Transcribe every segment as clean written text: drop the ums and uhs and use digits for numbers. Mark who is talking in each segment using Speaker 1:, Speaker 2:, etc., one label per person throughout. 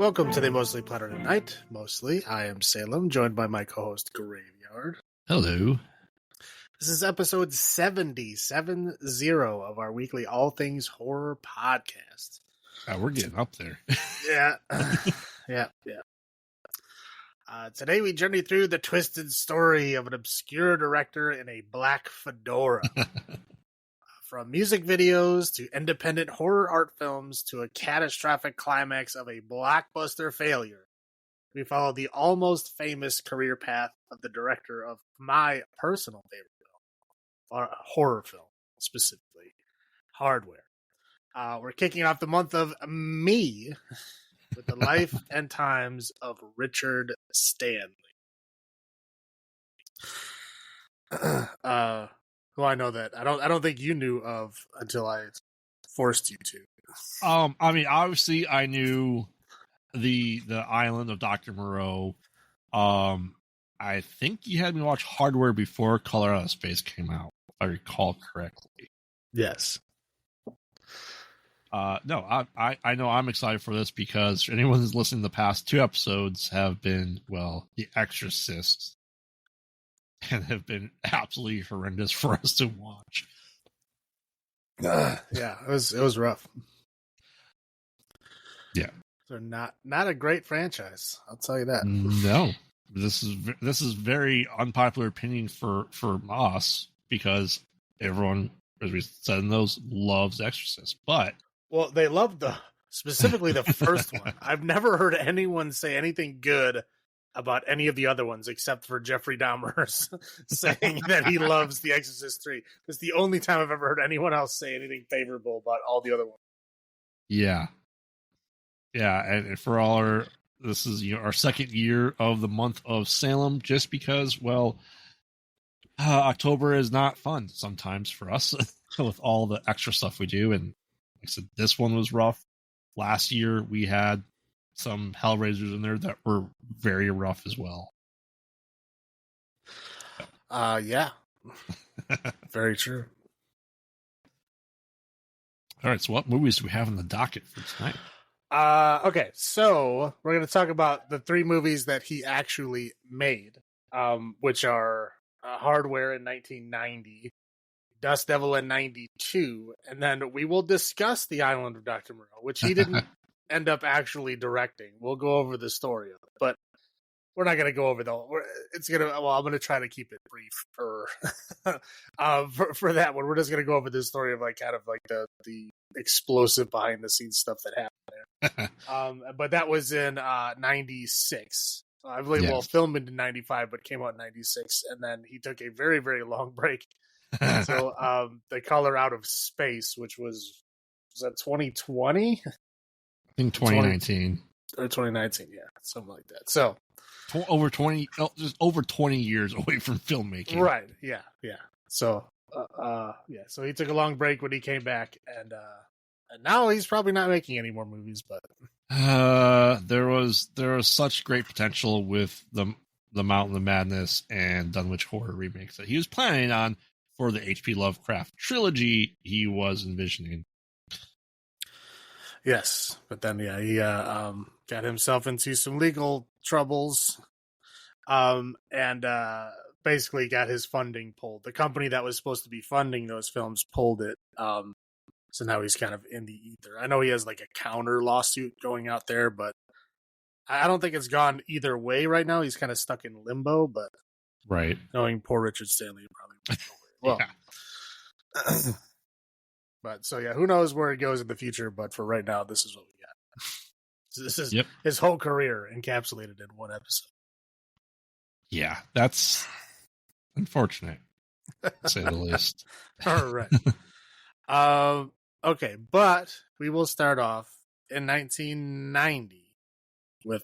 Speaker 1: Welcome to the Mostly Platter at Night. Mostly, I am Salem, joined by my co-host Graveyard.
Speaker 2: Hello.
Speaker 1: This is episode 70 of our weekly All Things Horror podcast.
Speaker 2: We're getting up there.
Speaker 1: Yeah. Today we journey through the twisted story of an obscure director in a black fedora. From music videos to independent horror art films to a catastrophic climax of a blockbuster failure, we follow the almost famous career path of the director of my personal favorite film, or horror film specifically, Hardware. We're kicking off the month of Me with the life and times of Richard Stanley. Who I know that I don't think you knew of until I forced you to.
Speaker 2: I mean, obviously, I knew the Island of Dr. Moreau. I think you had me watch Hardware before Color Out of Space came out, if I recall correctly.
Speaker 1: Yes.
Speaker 2: No, I know I'm excited for this because anyone who's listening to the past two episodes have been, well, The Exorcist, and have been absolutely horrendous for us to watch.
Speaker 1: Yeah, it was rough.
Speaker 2: Yeah.
Speaker 1: So not a great franchise, I'll tell you that.
Speaker 2: No. This is very unpopular opinion for us because everyone, as we said in those, loves Exorcist. But
Speaker 1: well, they loved specifically the first one. I've never heard anyone say anything good about any of the other ones except for Jeffrey Dahmer saying that he loves The Exorcist 3. It's the only time I've ever heard anyone else say anything favorable about all the other ones.
Speaker 2: Yeah. Yeah, and for all this is our second year of the month of Salem, just because, well, October is not fun sometimes for us with all the extra stuff we do. And like I said, this one was rough. Last year we had some Hellraisers in there that were very rough as well.
Speaker 1: Yeah. Very true.
Speaker 2: All right, so what movies do we have on the docket for tonight?
Speaker 1: Okay, so we're going to talk about the three movies that he actually made, which are Hardware in 1990, Dust Devil in 92, and then we will discuss The Island of Dr. Moreau, which he didn't end up actually directing. We'll go over the story of it, but we're not going to go over the whole. I'm going to try to keep it brief for that one. We're just going to go over the story of the explosive behind the scenes stuff that happened there. But that was in 96. I believe, yes. Well, filmed in 95, but came out in 96, and then he took a very, very long break. So The Color Out of Space, which was that 2020?
Speaker 2: I think 2019
Speaker 1: or 2019, yeah, something like that. So
Speaker 2: just over 20 years away from filmmaking,
Speaker 1: right? Yeah. So, so he took a long break when he came back, and now he's probably not making any more movies. But
Speaker 2: there was such great potential with the Mountain of Madness and Dunwich Horror remakes that he was planning on for the H.P. Lovecraft trilogy he was envisioning.
Speaker 1: Yes, but then he got himself into some legal troubles, and basically got his funding pulled. The company that was supposed to be funding those films pulled it. So now he's kind of in the ether. I know he has like a counter lawsuit going out there, but I don't think it's gone either way right now. He's kind of stuck in limbo, but
Speaker 2: right,
Speaker 1: knowing poor Richard Stanley probably won't go very well.
Speaker 2: Yeah.
Speaker 1: But so yeah, who knows where it goes in the future? But for right now, this is what we got. So this is his whole career encapsulated in one episode.
Speaker 2: Yeah, that's unfortunate, to say the least.
Speaker 1: All right. Okay, but we will start off in 1990 with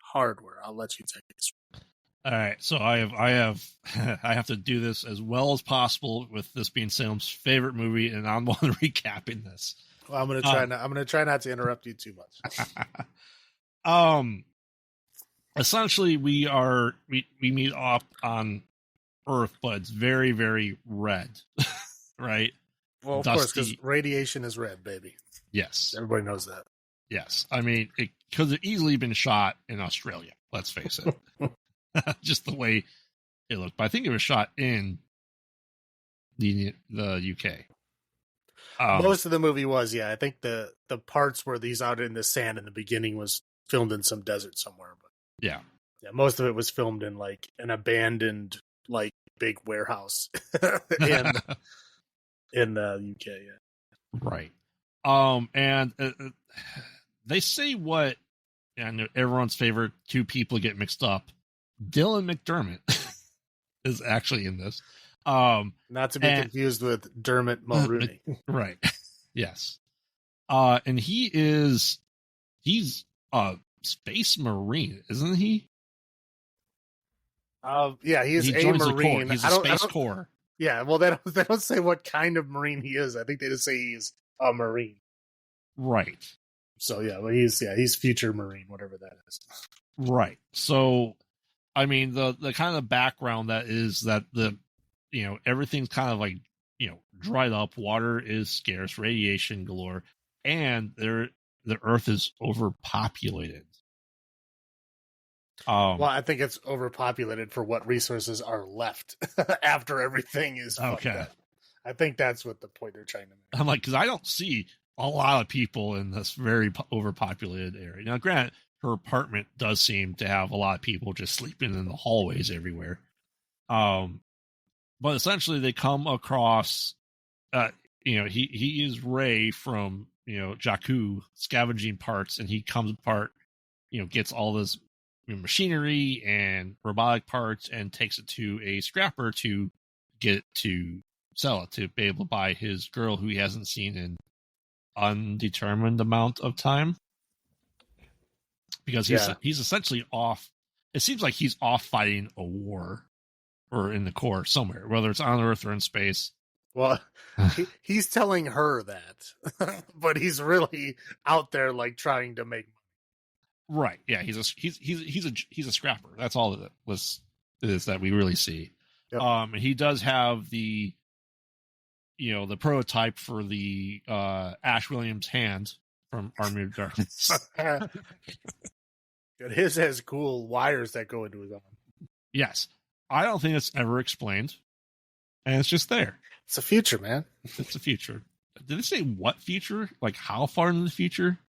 Speaker 1: Hardware. I'll let you take this.
Speaker 2: All right, so I have to do this as well as possible with this being Salem's favorite movie, and I'm the one recapping this.
Speaker 1: Well, I'm gonna try not to interrupt you too
Speaker 2: much. Essentially, we meet up on Earth, but it's very, very red, right?
Speaker 1: Well, of course, because radiation is red, baby.
Speaker 2: Yes,
Speaker 1: everybody knows that.
Speaker 2: Yes, I mean it could have easily been shot in Australia. Let's face it. Just the way it looked. But I think it was shot in the UK.
Speaker 1: Most of the movie was, yeah. I think the parts where he's out in the sand in the beginning was filmed in some desert somewhere. But
Speaker 2: yeah,
Speaker 1: most of it was filmed in like an abandoned like big warehouse in the UK. Yeah,
Speaker 2: right. And they say what, and everyone's favorite two people get mixed up. Dylan McDermott is actually in this.
Speaker 1: Not to be confused with Dermot Mulroney.
Speaker 2: Right. Yes. And he's a space marine, isn't he?
Speaker 1: Yeah, he
Speaker 2: joins
Speaker 1: a marine.
Speaker 2: He's a space corps.
Speaker 1: Yeah, well, they don't say what kind of marine he is. I think they just say he's a marine.
Speaker 2: Right.
Speaker 1: So yeah, well, he's future marine, whatever that is.
Speaker 2: Right. So, I mean, the kind of background that is that everything's kind of like, dried up. Water is scarce, radiation galore, and the Earth is overpopulated.
Speaker 1: Well, I think it's overpopulated for what resources are left after everything is fucked up. I think that's what the point they're trying to make.
Speaker 2: I'm like, because I don't see a lot of people in this very overpopulated area. Now, granted, her apartment does seem to have a lot of people just sleeping in the hallways everywhere. But essentially, they come across, he is Ray from, Jakku scavenging parts, and he comes apart, gets all this machinery and robotic parts and takes it to a scrapper to get it to sell it, to be able to buy his girl who he hasn't seen in undetermined amount of time. Because he's essentially off. It seems like he's off fighting a war or in the core somewhere, whether it's on Earth or in space.
Speaker 1: Well, he's telling her that, but he's really out there like trying to make money.
Speaker 2: Right. Yeah. He's a scrapper. That's all that is that we really see.
Speaker 1: Yep.
Speaker 2: And he does have the prototype for the Ash Williams hand from Army of Darkness.
Speaker 1: His has cool wires that go into his arm.
Speaker 2: Yes. I don't think it's ever explained. And it's just there.
Speaker 1: It's a future, man.
Speaker 2: It's a future. Did it say what future? Like how far into the future?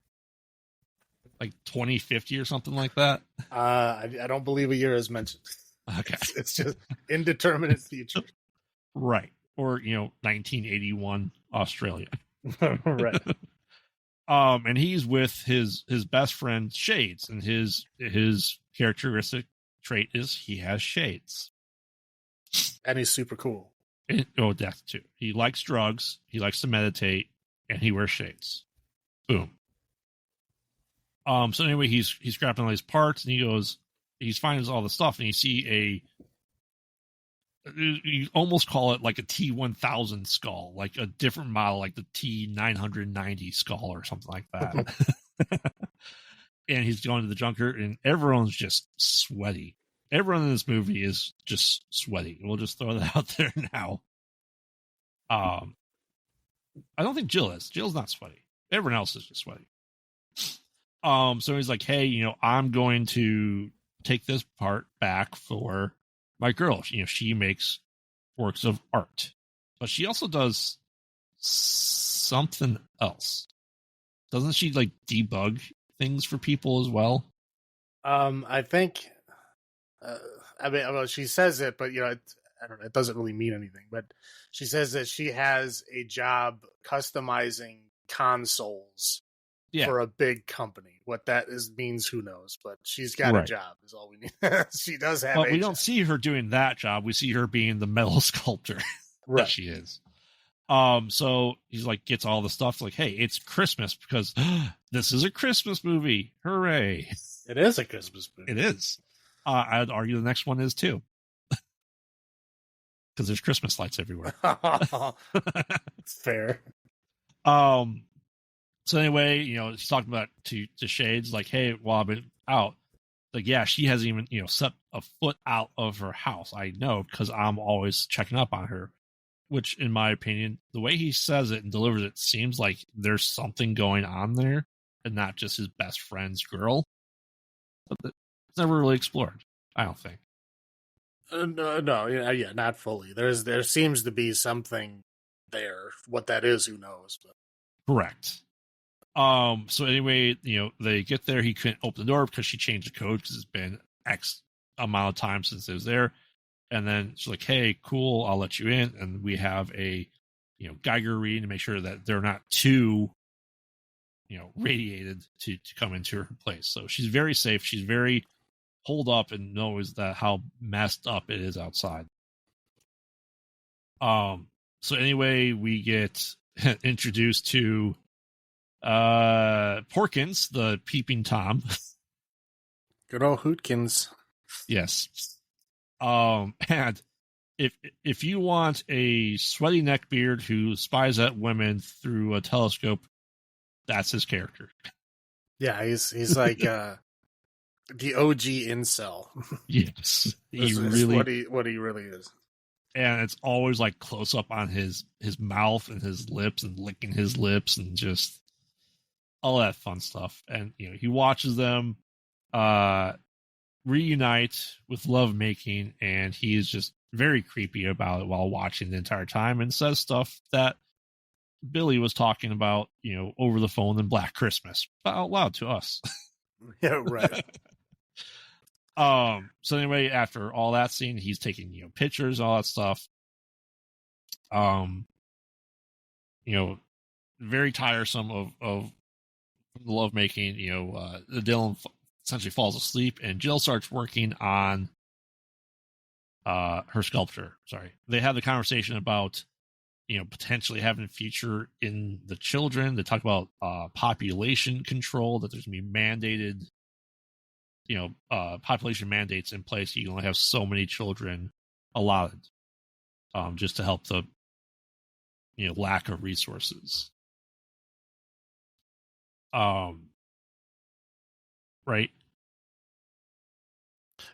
Speaker 2: Like 2050 or something like that?
Speaker 1: I don't believe a year is mentioned.
Speaker 2: Okay.
Speaker 1: It's just indeterminate future.
Speaker 2: Right. Or, 1981 Australia.
Speaker 1: Right.
Speaker 2: And he's with his best friend Shades, and his characteristic trait is he has shades.
Speaker 1: And he's super cool.
Speaker 2: That too. He likes drugs, he likes to meditate, and he wears shades. Boom. So anyway, he's scrapping all these parts, and he's finding all the stuff, and you see you almost call it like a T-1000 skull, like a different model, like the T-990 skull or something like that. And he's going to the junker, and everyone's just sweaty. Everyone in this movie is just sweaty. We'll just throw that out there now. I don't think Jill is. Jill's not sweaty. Everyone else is just sweaty. So he's like, hey, I'm going to take this part back for my girl. She makes works of art, but she also does something else. Doesn't she like debug things for people as well?
Speaker 1: I think, she says it, but I don't know. It doesn't really mean anything, but she says that she has a job customizing consoles for a big company. What that means, who knows? But she's got a job is all we need. She does have. But
Speaker 2: we don't see her doing that job. We see her being the metal sculptor that she is. So he's like, gets all the stuff. Like, hey, it's Christmas because this is a Christmas movie. Hooray!
Speaker 1: It is a Christmas movie.
Speaker 2: It is. I'd argue the next one is too, because there's Christmas lights everywhere.
Speaker 1: It's fair.
Speaker 2: So anyway, she's talking about to Shades, like, hey, while I've been out, like, yeah, she hasn't even, set a foot out of her house. I know, because I'm always checking up on her, which in my opinion, the way he says it and delivers it seems like there's something going on there. and not just his best friend's girl. But it's never really explored, I don't think.
Speaker 1: No, yeah, not fully. There seems to be something there. What that is, who knows? But.
Speaker 2: Correct. So anyway, they get there. He couldn't open the door because she changed the code because it's been X amount of time since it was there. And then she's like, "Hey, cool, I'll let you in." And we have a, Geiger reading to make sure that they're not too, radiated to come into her place. So she's very safe. She's very holed up and knows that how messed up it is outside. So anyway, we get introduced to Porkins, the peeping Tom.
Speaker 1: Good old Hootkins.
Speaker 2: Yes. And if you want a sweaty neckbeard who spies at women through a telescope, that's his character.
Speaker 1: Yeah, he's like the OG incel.
Speaker 2: Yes,
Speaker 1: This is what he really is.
Speaker 2: And it's always like close up on his mouth and his lips and licking his lips and just all that fun stuff. And he watches them reunite with lovemaking, and he is just very creepy about it while watching the entire time, and says stuff that Billy was talking about, over the phone in Black Christmas, but out loud to us.
Speaker 1: Yeah, right.
Speaker 2: So anyway, after all that scene, he's taking, pictures, all that stuff. Very tiresome of the lovemaking. Dylan essentially falls asleep, and Jill starts working on her sculpture. Sorry. They have the conversation about, potentially having a future in the children. They talk about population control, that there's going to be mandated, population mandates in place. You can only have so many children allotted, just to help the, lack of resources. Right.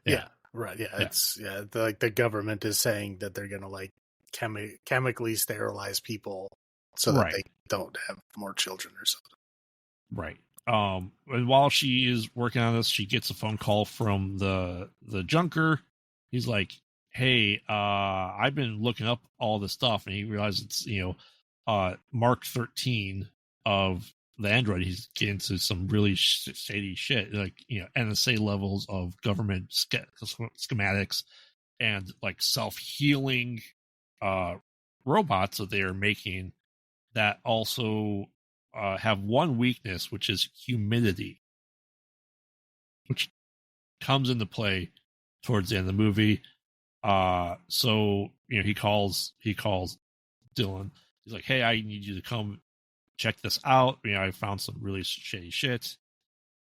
Speaker 1: Yeah. Right. Yeah. It's the government is saying that they're going to like chemically sterilize people so that they don't have more children or something.
Speaker 2: Right. And while she is working on this, she gets a phone call from the junker. He's like, "Hey, I've been looking up all this stuff," and he realizes it's Mark 13 of the Android. He's getting into some really shady shit, like NSA levels of government schematics and like self-healing robots that they are making that also have one weakness, which is humidity, which comes into play towards the end of the movie. So he calls Dylan. He's like, "Hey, I need you to come check this out. I found some really shady shit."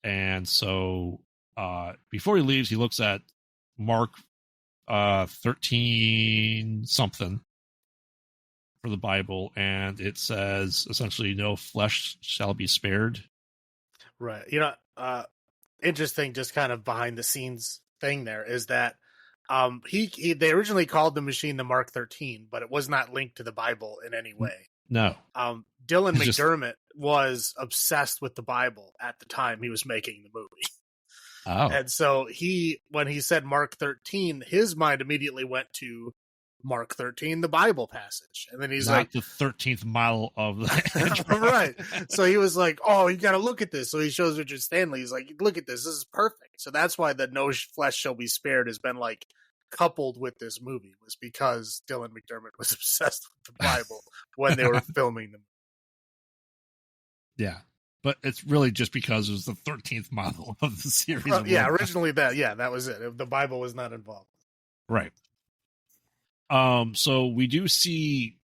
Speaker 2: And so before he leaves, he looks at Mark 13 something for the Bible, and it says essentially, "No flesh shall be spared."
Speaker 1: Right. Interesting, just kind of behind the scenes thing there is that they originally called the machine the Mark 13, but it was not linked to the Bible in any way.
Speaker 2: No.
Speaker 1: Dylan McDermott was obsessed with the Bible at the time he was making the movie.
Speaker 2: Oh.
Speaker 1: And so when he said Mark 13, his mind immediately went to Mark 13, the Bible passage. And then he's
Speaker 2: not
Speaker 1: like,
Speaker 2: the 13th model of the
Speaker 1: right. So he was like, "Oh, you got to look at this." So he shows Richard Stanley. He's like, "Look at this. This is perfect." So that's why the "no flesh shall be spared" has been like coupled with this movie, was because Dylan McDermott was obsessed with the Bible when they were filming them.
Speaker 2: Yeah. But it's really just because it was the 13th model of the series.
Speaker 1: Yeah, originally that was it. The Bible was not involved.
Speaker 2: Right. So we do see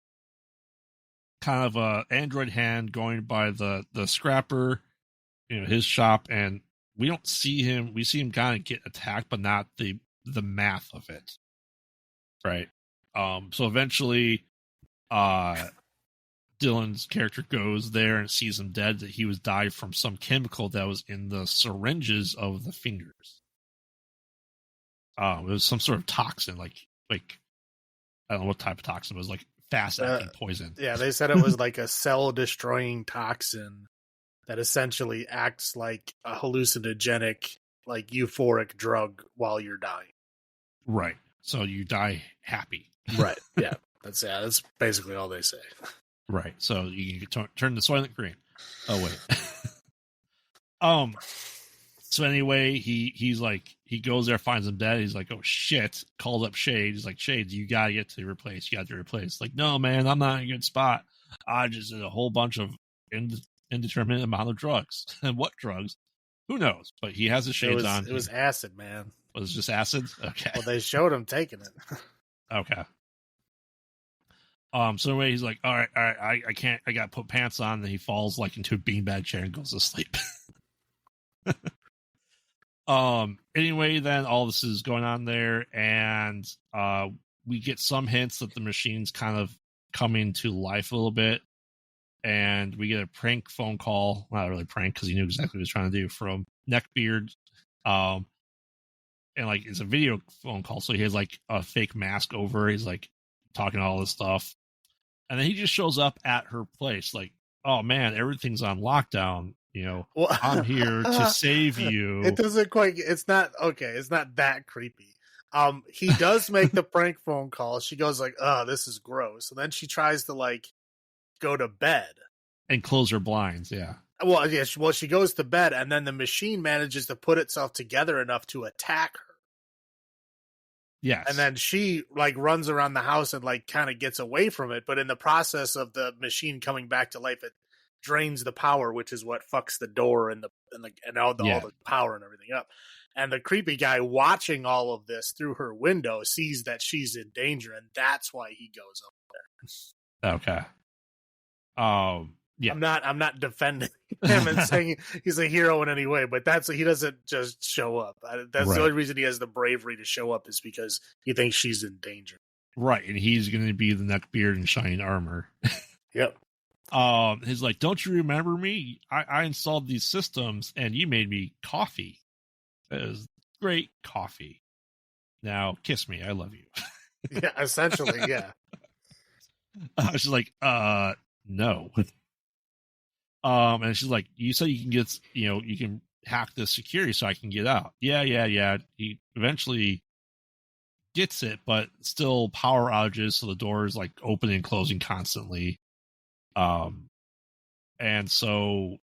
Speaker 2: kind of a android hand going by the scrapper, his shop, and we don't see him. We see him kind of get attacked, but not the math of it. Right. So eventually, Dylan's character goes there and sees him dead, that he was died from some chemical that was in the syringes of the fingers. It was some sort of toxin, like I don't know what type of toxin it was, like fast acting poison.
Speaker 1: Yeah, they said it was like a cell destroying toxin that essentially acts like a hallucinogenic, like euphoric drug while you're dying.
Speaker 2: Right. So you die happy.
Speaker 1: Right. Yeah. That's basically all they say.
Speaker 2: Right. So you can turn the Soylent Green. Oh wait. So anyway, he goes there, finds him dead. He's like, oh shit, calls up Shade. He's like, Shade, you gotta get to replace. You got to replace. Like, no, man, I'm not in a good spot. I just did a whole bunch of indeterminate amount of drugs. And what drugs? Who knows? But he has his shades on.
Speaker 1: It was acid, man.
Speaker 2: Was it just acid? Okay.
Speaker 1: Well, they showed him taking it.
Speaker 2: Okay. So anyway, he's like, all right, I can't, I got to put pants on. And he falls like into a beanbag chair and goes to sleep. Anyway, then all this is going on there, and we get some hints that the machine's kind of coming to life a little bit, and we get a prank phone call. Not really prank, because he knew exactly what he was trying to do, from Neckbeard. And like it's a video phone call, so he has like a fake mask over. He's like talking all this stuff, and then he just shows up at her place, like, oh man, everything's on lockdown. You know, well, I'm here to save you.
Speaker 1: It doesn't quite. It's not okay. It's not that creepy. He does make the prank phone call. She goes like, "Oh, this is gross," and then she tries to like go to bed
Speaker 2: and close her blinds. Yeah.
Speaker 1: Well, yeah. She goes to bed, and then the machine manages to put itself together enough to attack her.
Speaker 2: Yes.
Speaker 1: And then she like runs around the house and like kind of gets away from it, but in the process of the machine coming back to life, it drains the power, which is what fucks the door and all the power and everything up. And the creepy guy watching all of this through her window sees that she's in danger, and that's why he goes up
Speaker 2: there. Okay. Yeah.
Speaker 1: I'm not defending him and saying he's a hero in any way, but he doesn't just show up. That's right. The only reason he has the bravery to show up is because he thinks she's in danger.
Speaker 2: Right, and he's going to be the Neckbeard in shining armor.
Speaker 1: Yep.
Speaker 2: He's like, don't you remember me? I installed these systems, and you made me coffee. It was great coffee. Now kiss me. I love you.
Speaker 1: Yeah, essentially, yeah.
Speaker 2: She's like, no. And she's like, you said you can get, you can hack the security so I can get out. Yeah. He eventually gets it, but still power outages, so the door is like opening and closing constantly. And so,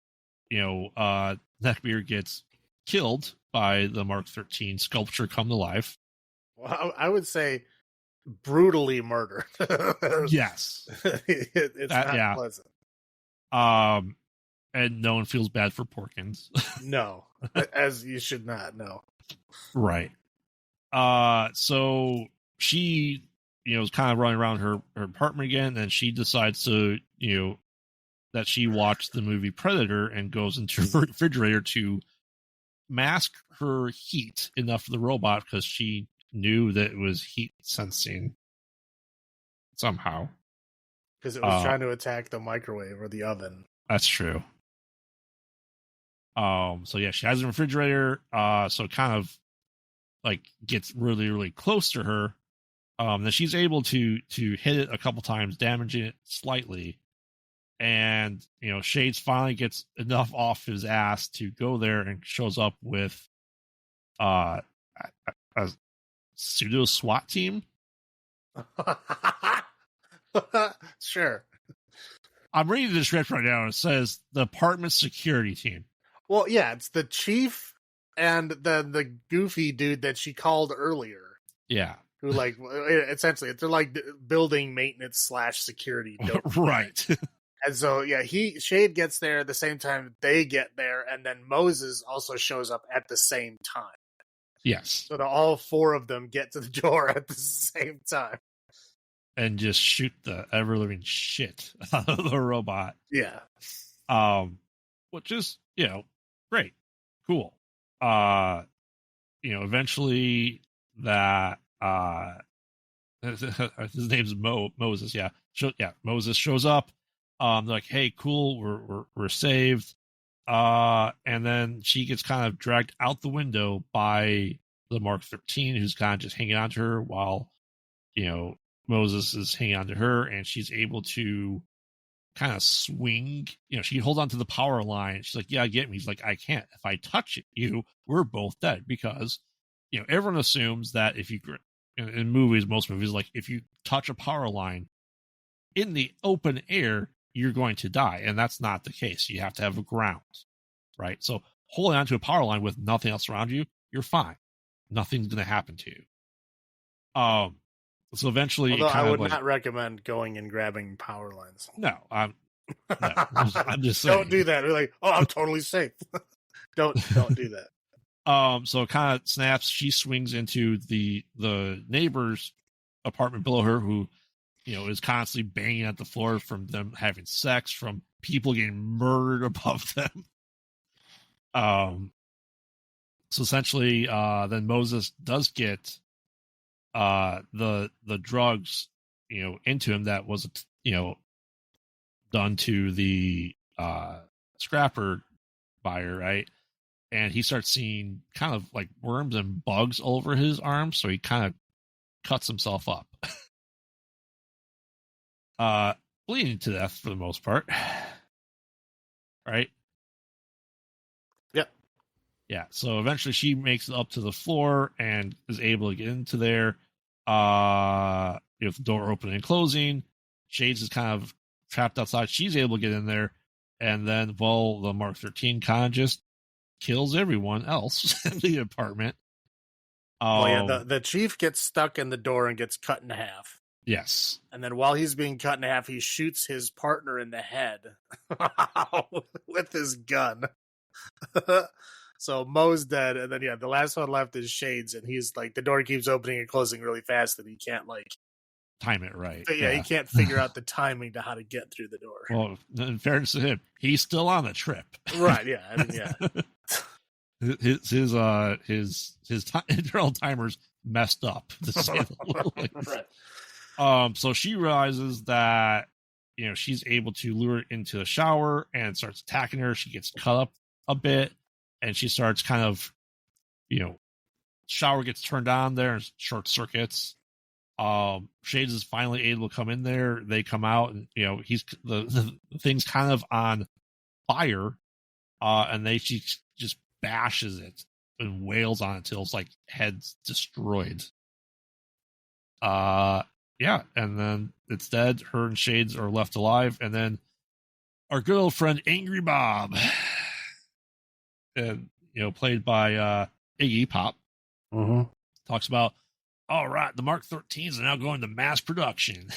Speaker 2: Neckbeard gets killed by the Mark 13 sculpture come to life.
Speaker 1: Well, I would say brutally murdered.
Speaker 2: Yes.
Speaker 1: It's not pleasant.
Speaker 2: And no one feels bad for Porkins.
Speaker 1: No, as you should not. No.
Speaker 2: Right. So she, is kind of running around her apartment again, and she decides to, that she watched the movie Predator and goes into her refrigerator to mask her heat enough for the robot, because she knew that it was heat sensing somehow.
Speaker 1: Because it was trying to attack the microwave or the oven.
Speaker 2: That's true. So yeah, she has a refrigerator. So it kind of like gets really, really close to her. Then she's able to hit it a couple times, damaging it slightly. And, Shades finally gets enough off his ass to go there and shows up with a pseudo SWAT team.
Speaker 1: Sure.
Speaker 2: I'm reading the script right now, and it says the apartment security team.
Speaker 1: Well, yeah, it's the chief and the goofy dude that she called earlier.
Speaker 2: Yeah.
Speaker 1: Who, like, essentially, they're like building maintenance / security.
Speaker 2: Right.
Speaker 1: And so, yeah, Shade gets there at the same time they get there, and then Moses also shows up at the same time.
Speaker 2: Yes.
Speaker 1: So all four of them get to the door at the same time.
Speaker 2: And just shoot the ever-living shit out of the robot.
Speaker 1: Yeah.
Speaker 2: Which is, great. Cool. Eventually that, his name's Moses, yeah. Moses shows up. They're like, hey, cool, we're saved. And then she gets kind of dragged out the window by the Mark 13, who's kind of just hanging on to her while, Moses is hanging on to her, and she's able to kind of swing. She holds on to the power line. She's like, yeah, get me. He's like, I can't. If I touch you, we're both dead. Because, everyone assumes that if you, in movies, most movies, like if you touch a power line in the open air, you're going to die. And that's not the case. You have to have a ground, right? So holding onto a power line with nothing else around you, you're fine. Nothing's going to happen to you. So eventually,
Speaker 1: although I would not recommend going and grabbing power lines.
Speaker 2: No, I'm just saying.
Speaker 1: Don't do that. We're like, oh, I'm totally safe. Don't do that.
Speaker 2: So it kind of snaps. She swings into the neighbor's apartment below her, who, is constantly banging at the floor from them having sex, from people getting murdered above them. So essentially, then Moses does get the drugs, into him that was, done to the scrapper buyer, right? And he starts seeing kind of like worms and bugs all over his arms, so he kind of cuts himself up. Bleeding to death for the most part. Right?
Speaker 1: Yep.
Speaker 2: Yeah, so eventually she makes it up to the floor and is able to get into there. The door opening and closing. Shades is kind of trapped outside. She's able to get in there. And then, the Mark 13 kind of just kills everyone else in the apartment.
Speaker 1: The chief gets stuck in the door and gets cut in half.
Speaker 2: Yes.
Speaker 1: And then while he's being cut in half, he shoots his partner in the head with his gun. So Mo's dead, and then the last one left is Shades, and he's like, the door keeps opening and closing really fast, and he can't
Speaker 2: time it right.
Speaker 1: Yeah, he can't figure out the timing to how to get through the door.
Speaker 2: Well, in fairness to him, he's still on the trip.
Speaker 1: Right? Yeah, I mean, yeah.
Speaker 2: His internal timer's messed up, to say the least. Right. So she realizes that she's able to lure it into the shower and starts attacking her. She gets cut up a bit. And she starts kind of, shower gets turned on there and short circuits. Shades is finally able to come in there. They come out and, he's the thing's kind of on fire. And she just bashes it and wails on it till it's like head's destroyed. And then it's dead. Her and Shades are left alive. And then our good old friend Angry Bob, played by Iggy Pop, talks about, all right, the Mark 13s are now going to mass production.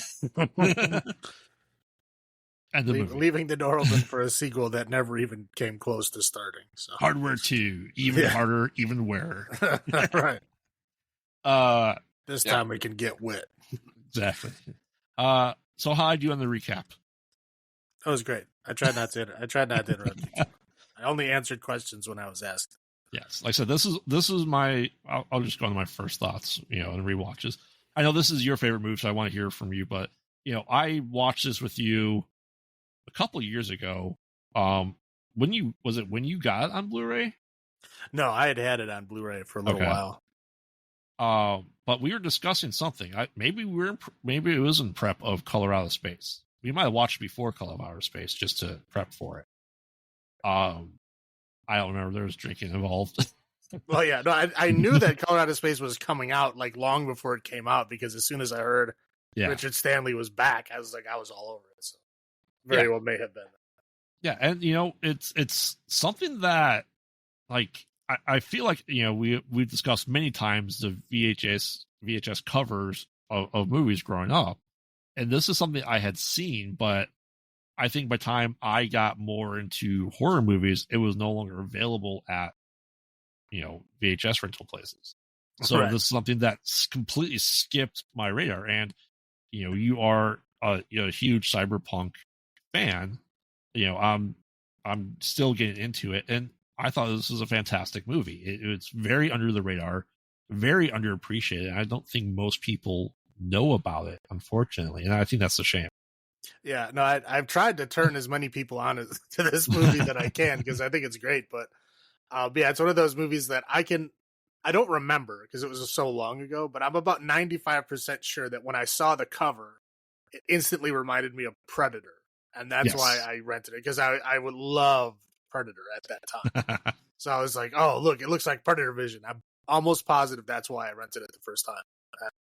Speaker 2: And
Speaker 1: leaving the door open for a sequel that never even came close to starting. So.
Speaker 2: Hardware 2, even harder, even wearer.
Speaker 1: Right. This time we can get wit.
Speaker 2: Exactly. So how I do on the recap?
Speaker 1: That was great. I tried not to interrupt you. I only answered questions when I was asked.
Speaker 2: Yes, like I said, this is my. I'll just go into my first thoughts, and rewatches. I know this is your favorite movie, so I want to hear from you. But I watched this with you a couple of years ago. When you got it on Blu-ray?
Speaker 1: No, I had it on Blu-ray for a little while.
Speaker 2: But we were discussing something. Maybe it was in prep of Color Out of Space. We might have watched before Color Out of Space just to prep for it. I don't remember. There was drinking involved.
Speaker 1: Well, yeah, no, I knew that Color Out of Space was coming out long before it came out, because as soon as I heard Richard Stanley was back, I was all over it. So very well may have been.
Speaker 2: Yeah, and it's something that I feel like we've discussed many times the VHS covers of movies growing up, and this is something I had seen, but I think by the time I got more into horror movies, it was no longer available at, VHS rental places. So This is something that's completely skipped my radar. And, you are a huge cyberpunk fan. I'm still getting into it. And I thought this was a fantastic movie. It's very under the radar, very underappreciated. And I don't think most people know about it, unfortunately. And I think that's a shame.
Speaker 1: Yeah, no, I've tried to turn as many people on to this movie that I can, because I think it's great. But it's one of those movies that I don't remember because it was so long ago, but I'm about 95% sure that when I saw the cover, it instantly reminded me of Predator. and that's why I rented it, because I would love Predator at that time. So I was like, oh, look, it looks like Predator Vision. I'm almost positive that's why I rented it the first time.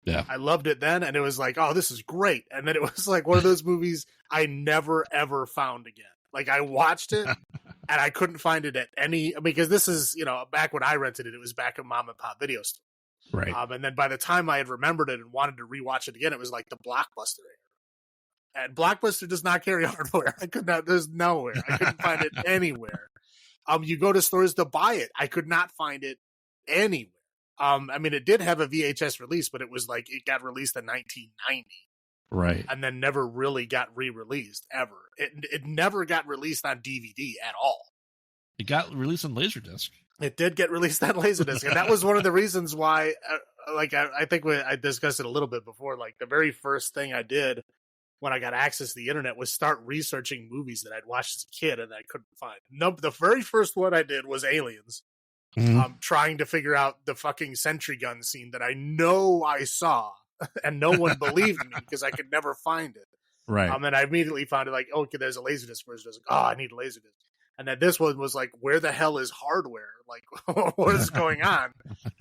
Speaker 2: Yeah.
Speaker 1: I loved it then, and it was like, oh, this is great. And then it was like one of those movies I never, ever found again. Like, I watched it, and I couldn't find it at any, because this is, back when I rented it, it was back at mom and pop video store.
Speaker 2: Right.
Speaker 1: And then by the time I had remembered it and wanted to rewatch it again, it was like the Blockbuster era. And Blockbuster does not carry hardware. There's nowhere. I couldn't find it anywhere. You go to stores to buy it. I could not find it anywhere. I mean, it did have a VHS release, but it was like, it got released in 1990.
Speaker 2: Right.
Speaker 1: And then never really got re-released, ever. It never got released on DVD at all.
Speaker 2: It got released on Laserdisc.
Speaker 1: It did get released on Laserdisc. And that was one of the reasons why, I think I discussed it a little bit before, like, the very first thing I did when I got access to the internet was start researching movies that I'd watched as a kid and I couldn't find. Nope, the very first one I did was Aliens. Trying to figure out the fucking sentry gun scene that I know I saw, and no one believed me because I could never find it.
Speaker 2: Right.
Speaker 1: And I immediately found it, like, oh, okay, there's a Laserdisc version. I was like, oh, I need a Laserdisc. And then this one was like, where the hell is hardware? Like, what is going on?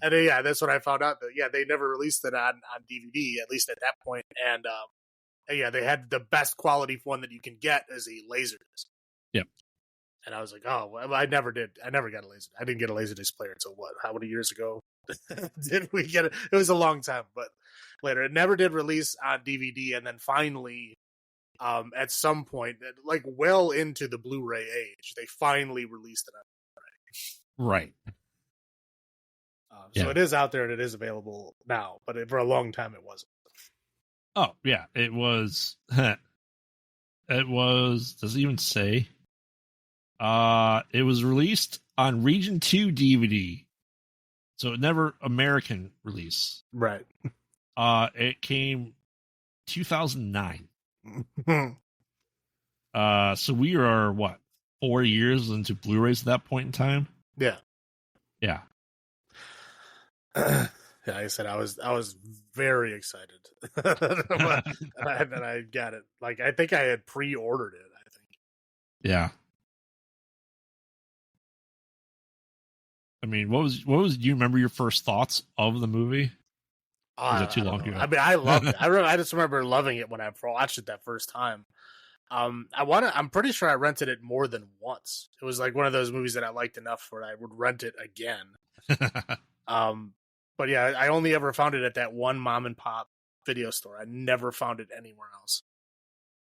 Speaker 1: And then, yeah, that's when I found out that, yeah, they never released it on DVD, at least at that point. And yeah, they had the best quality one that you can get as a Laserdisc.
Speaker 2: Yep.
Speaker 1: And I was like, oh, well, I never got a laser. I didn't get a Laserdisc player until how many years ago did we get it? It was a long time, but later. It never did release on DVD. And then finally, at some point, like well into the Blu-ray age, they finally released it on Blu-ray.
Speaker 2: Right.
Speaker 1: So it is out there and it is available now, but for a long time it wasn't.
Speaker 2: Oh, yeah. It was. It was. Does it even say? It was released on Region 2 DVD, so it never American release.
Speaker 1: Right.
Speaker 2: It came 2009. So we are what, 4 years into Blu-rays at that point in time?
Speaker 1: Yeah.
Speaker 2: Yeah.
Speaker 1: Yeah, like I said, I was very excited and I got it. Like, I think I had pre-ordered it. I think.
Speaker 2: Yeah. I mean, what was? Do you remember your first thoughts of the movie? Was it too long ago?
Speaker 1: I mean, I loved it. I just remember loving it when I watched it that first time. I'm pretty sure I rented it more than once. It was like one of those movies that I liked enough where I would rent it again. But yeah, I only ever found it at that one mom and pop video store. I never found it anywhere else.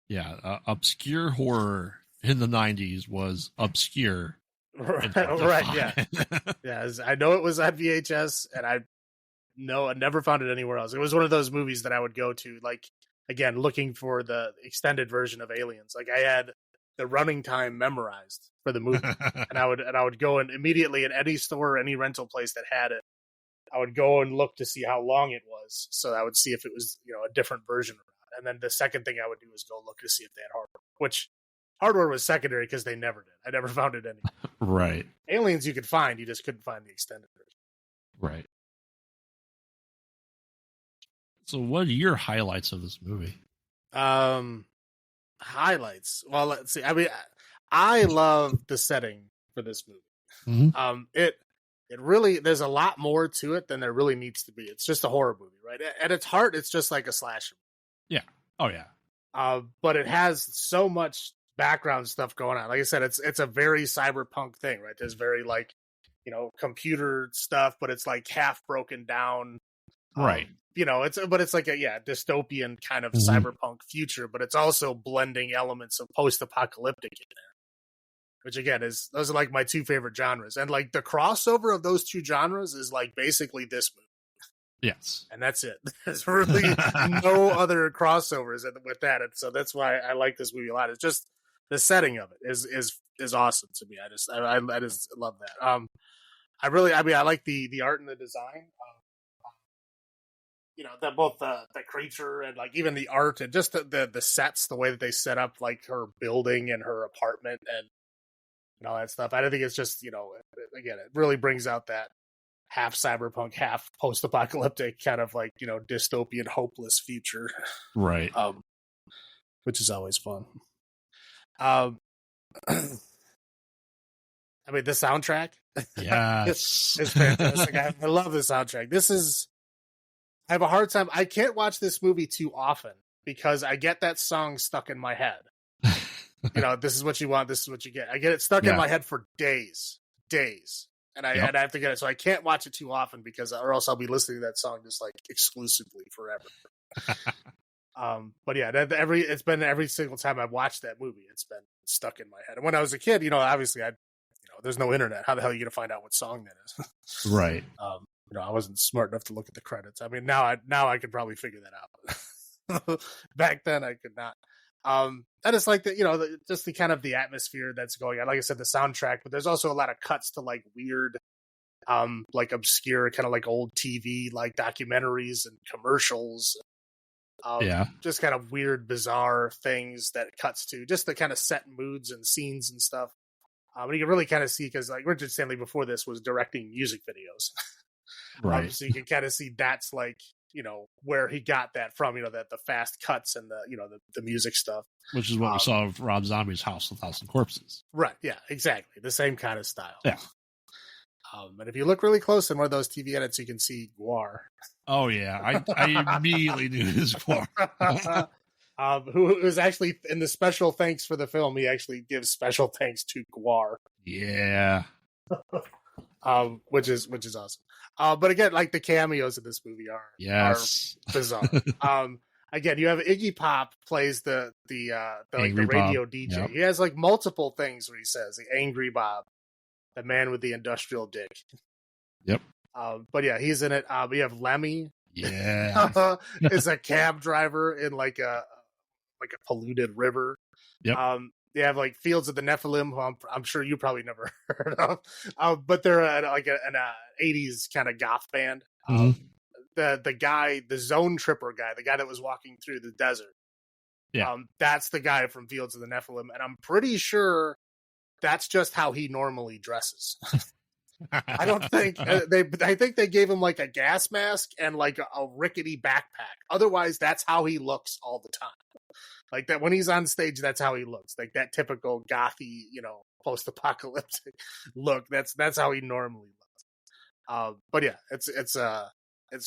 Speaker 2: Yeah, obscure horror in the 90s was obscure.
Speaker 1: Right, yeah. Yeah, I know it was on VHS, and I never found it anywhere else. It was one of those movies that I would go to, like, again, looking for the extended version of Aliens. Like, I had the running time memorized for the movie, and I would go and immediately at any store or any rental place that had it, I would go and look to see how long it was, so I would see if it was, a different version or not. And then the second thing I would do is go look to see if they had hardware, which hardware was secondary because they never did. I never found it anywhere.
Speaker 2: Right.
Speaker 1: Aliens you could find, you just couldn't find the extended version.
Speaker 2: Right. So what are your highlights of this movie?
Speaker 1: Highlights. Well, let's see. I mean, I love the setting for this movie.
Speaker 2: Mm-hmm.
Speaker 1: It really, there's a lot more to it than there really needs to be. It's just a horror movie, right? At its heart, it's just like a slasher.
Speaker 2: Yeah. Oh yeah.
Speaker 1: But it has so much background stuff going on. Like I said, it's a very cyberpunk thing, right? There's very like, computer stuff, but it's like half broken down.
Speaker 2: Right.
Speaker 1: It's like a dystopian kind of cyberpunk future, but it's also blending elements of post-apocalyptic in there. Which again those are like my two favorite genres. And like the crossover of those two genres is like basically this movie.
Speaker 2: Yes.
Speaker 1: And that's it. There's really no other crossovers with that. And so that's why I like this movie a lot. It's just the setting of it is awesome to me. I just love that. I like the art and the design. Both the creature and like even the art and just the sets, the way that they set up like her building and her apartment and all that stuff. I don't think it's just, again, it really brings out that half cyberpunk, half post-apocalyptic kind of like, dystopian, hopeless future.
Speaker 2: Right.
Speaker 1: which is always fun. Um, I mean, the soundtrack,
Speaker 2: Yes.
Speaker 1: it's fantastic. I love the soundtrack. I have a hard time. I can't watch this movie too often because I get that song stuck in my head. This is what you want. This is what you get. I get it stuck in my head for days, and I have to get it. So I can't watch it too often or else I'll be listening to that song just like exclusively forever. But yeah, it's been every single time I've watched that movie, it's been stuck in my head. And when I was a kid, obviously there's no internet. How the hell are you going to find out what song that is?
Speaker 2: Right.
Speaker 1: I wasn't smart enough to look at the credits. I mean, now I could probably figure that out. Back then I could not. I just like just the kind of the atmosphere that's going on. Like I said, the soundtrack, but there's also a lot of cuts to like weird, like obscure kind of like old TV, like documentaries and commercials. Just kind of weird, bizarre things that it cuts to, just to kind of set moods and scenes and stuff. And you can really kind of see, because like Richard Stanley before this was directing music videos.
Speaker 2: Right.
Speaker 1: So you can kind of see that's like, where he got that from, that the fast cuts and the music stuff.
Speaker 2: Which is what we saw of Rob Zombie's House of 1,000 Corpses.
Speaker 1: Right. Yeah, exactly. The same kind of style.
Speaker 2: Yeah.
Speaker 1: And if you look really close in one of those TV edits, you can see Guar.
Speaker 2: Oh, yeah. I immediately knew his Guar.
Speaker 1: Who is actually in the special thanks for the film. He actually gives special thanks to Guar.
Speaker 2: Yeah.
Speaker 1: Which is awesome. But again, like the cameos in this movie are bizarre. Again, you have Iggy Pop plays the radio
Speaker 2: Bob.
Speaker 1: DJ.
Speaker 2: Yep.
Speaker 1: He has like multiple things where he says the Angry Bob, the man with the industrial dick.
Speaker 2: Yep.
Speaker 1: But yeah, he's in it. We have Lemmy.
Speaker 2: Yeah.
Speaker 1: Is a cab driver in like a polluted river.
Speaker 2: Yep.
Speaker 1: They have like Fields of the Nephilim, who I'm sure you probably never heard of, but they're an 80s kind of goth band.
Speaker 2: Mm-hmm.
Speaker 1: The guy, the Zone Tripper guy, the guy that was walking through the desert.
Speaker 2: Yeah.
Speaker 1: That's the guy from Fields of the Nephilim, and I'm pretty sure that's just how he normally dresses. I don't think I think they gave him like a gas mask and like a rickety backpack. Otherwise, that's how he looks all the time. Like that when he's on stage, that's how he looks. Like that typical gothy, post-apocalyptic look. That's how he normally looks. But yeah, it's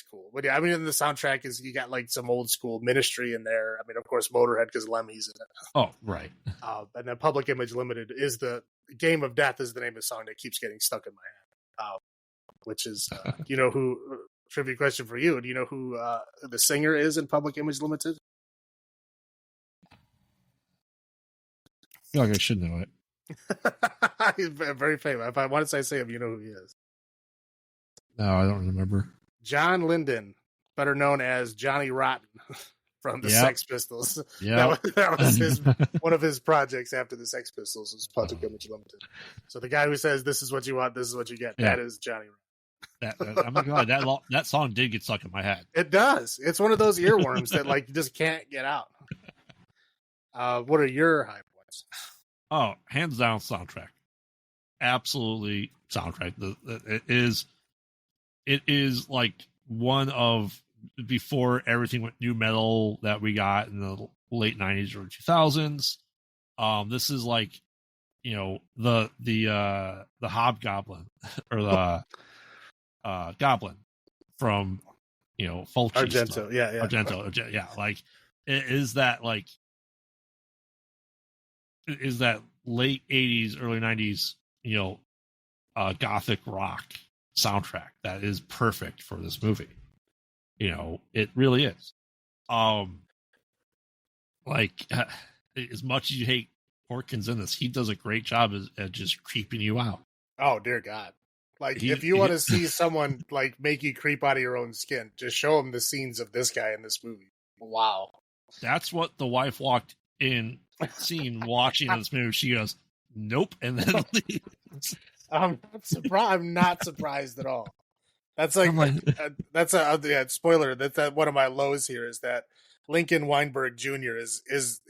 Speaker 1: cool. But yeah, I mean, the soundtrack is you got like some old school Ministry in there. I mean, of course, Motorhead because Lemmy's in it.
Speaker 2: Oh, right.
Speaker 1: And then Public Image Limited is the Game of Death is the name of the song that keeps getting stuck in my head. Which is, who? Trivia question for you. Do you know who the singer is in Public Image Limited?
Speaker 2: I feel like I should know it.
Speaker 1: He's very famous. If I want to say him, you know who he is.
Speaker 2: No, I don't remember.
Speaker 1: John Linden, better known as Johnny Rotten from the Sex Pistols.
Speaker 2: Yeah,
Speaker 1: that was one of his projects after the Sex Pistols was Public Image Limited. So the guy who says, "This is what you want, this is what you get," that is Johnny Rotten.
Speaker 2: I'm not gonna lie, that song did get stuck in my head.
Speaker 1: It does. It's one of those earworms that like you just can't get out. What are your high points?
Speaker 2: Oh, hands down soundtrack. Absolutely soundtrack. It is like one of before everything went new metal that we got in the late 90s or 2000s. This is like, the Hobgoblin or the Goblin from, Fulci
Speaker 1: Argento.
Speaker 2: stuff.
Speaker 1: Yeah.
Speaker 2: Argento. Yeah. Like, is that late 80s, early 90s, gothic rock soundtrack that is perfect for this movie. It really is. As much as you hate Porkins in this, he does a great job at just creeping you out.
Speaker 1: Oh, dear God. Like, if you want to see someone, like, make you creep out of your own skin, just show them the scenes of this guy in this movie. Wow.
Speaker 2: That's what the wife walked in scene watching this movie. She goes, nope, and then leaves. I'm
Speaker 1: not surprised at all. That's like that's a spoiler. That's one of my lows here is that Lincoln Weinberg Jr. is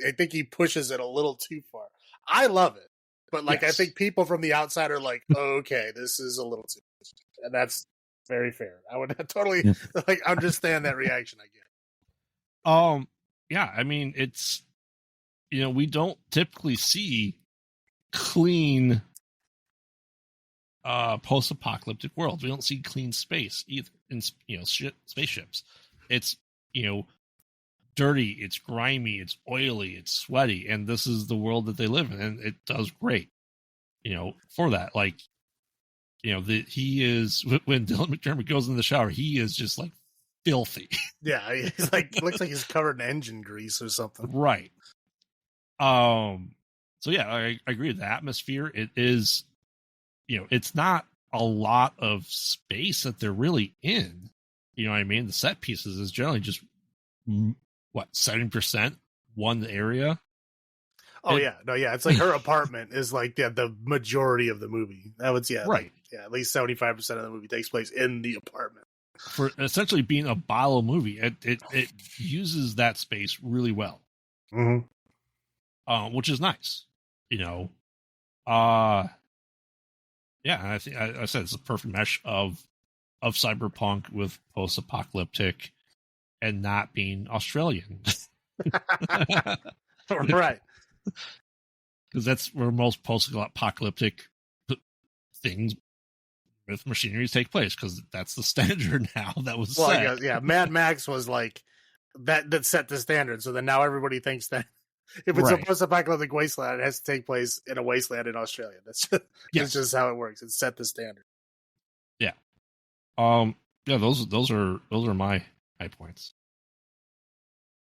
Speaker 1: I think he pushes it a little too far. I love it, but I think people from the outside are like, oh, okay, this is a little too much, and that's very fair. I would totally understand that reaction. I get.
Speaker 2: Yeah, I mean we don't typically see clean post-apocalyptic worlds. We don't see clean space either in spaceships. It's dirty, it's grimy, it's oily, it's sweaty, and this is the world that they live in, and it does great for that. Like he is, when Dylan McDermott goes in the shower, he is just like filthy.
Speaker 1: Yeah, he's like, looks like he's covered in engine grease or something.
Speaker 2: Right. So yeah, I agree with the atmosphere. It is, it's not a lot of space that they're really in. You know what I mean? The set pieces is generally just 70% one area.
Speaker 1: Oh yeah, no, yeah. It's like her apartment is like the majority of the movie. That was
Speaker 2: right.
Speaker 1: Like, at least 75% of the movie takes place in the apartment.
Speaker 2: For essentially being a bottle think it uses that space really well, which is nice. Yeah, I think I said it's a perfect mesh of cyberpunk with post-apocalyptic and not being Australian.
Speaker 1: Right.
Speaker 2: Because that's where most post-apocalyptic things with machineries take place, because that's the standard now that was set.
Speaker 1: Yeah, Mad Max was like that set the standard, so then now everybody thinks that if it's a post-apocalyptic wasteland, it has to take place in a wasteland in Australia. That's just how it works. It set the standard.
Speaker 2: Yeah. Yeah, those are my high points.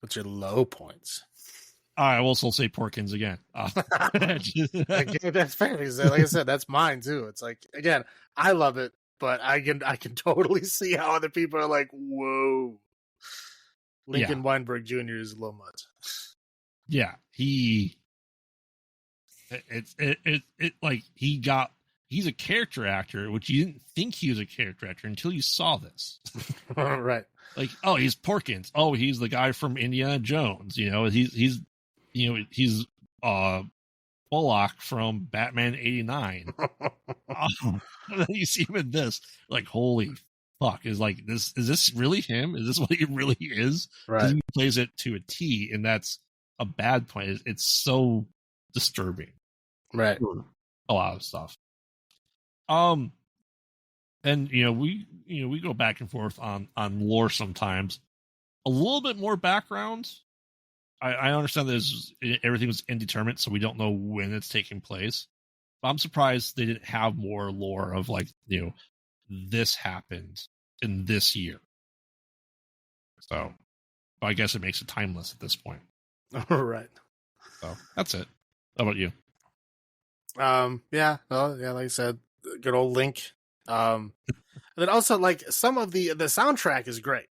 Speaker 1: What's your low points?
Speaker 2: I will also say Porkins again.
Speaker 1: That's fair. Like I said, that's mine too. It's like, again, I love it, but I can totally see how other people are like, whoa. Lincoln Weinberg Jr. is a little much.
Speaker 2: Yeah, he's a character actor, which you didn't think he was a character actor until you saw this.
Speaker 1: Right.
Speaker 2: Like, oh, he's Porkins. Oh, he's the guy from Indiana Jones. He's Bullock from Batman '89. And then you see him in this, like, holy fuck! Is this really him? Is this what he really is?
Speaker 1: Right.
Speaker 2: He plays it to a T, and that's a bad point. It's so disturbing.
Speaker 1: Right.
Speaker 2: A lot of stuff. And we go back and forth on lore sometimes. A little bit more background. I understand that everything was indeterminate, so we don't know when it's taking place. But I'm surprised they didn't have more lore of, like, this happened in this year. So I guess it makes it timeless at this point.
Speaker 1: Right.
Speaker 2: So that's it. How about you?
Speaker 1: Yeah. Well, yeah, like I said, good old Link. And then also, like, some of the soundtrack is great,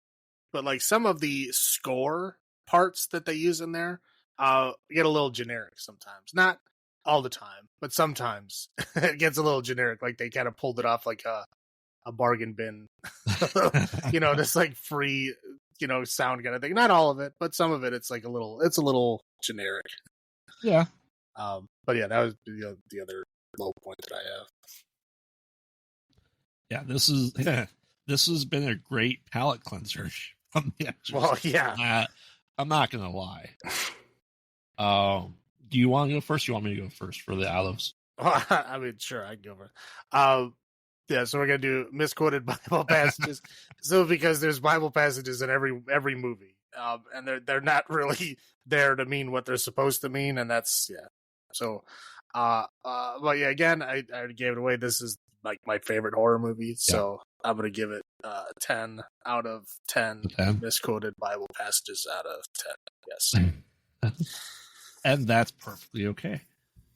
Speaker 1: but like some of the score parts that they use in there get a little generic sometimes. Not all the time, but sometimes it gets a little generic. Like they kind of pulled it off like a bargain bin, just like free, sound kind of thing. Not all of it, but some of it. It's like a little generic.
Speaker 2: Yeah.
Speaker 1: But yeah, that was the other low point that I have.
Speaker 2: Yeah, this has been a great palate cleanser.
Speaker 1: Well, yeah.
Speaker 2: I'm not gonna lie. Do you want to go first? Or you want me to go first for the olives?
Speaker 1: I mean, sure, I can go first. Yeah, so we're gonna do misquoted Bible passages. So because there's Bible passages in every movie, and they're not really there to mean what they're supposed to mean, and that's So, but yeah, again, I already gave it away. This is like my favorite horror movie, so I'm gonna give it 10 out of 10 misquoted Bible passages out of 10. Yes,
Speaker 2: and that's perfectly okay.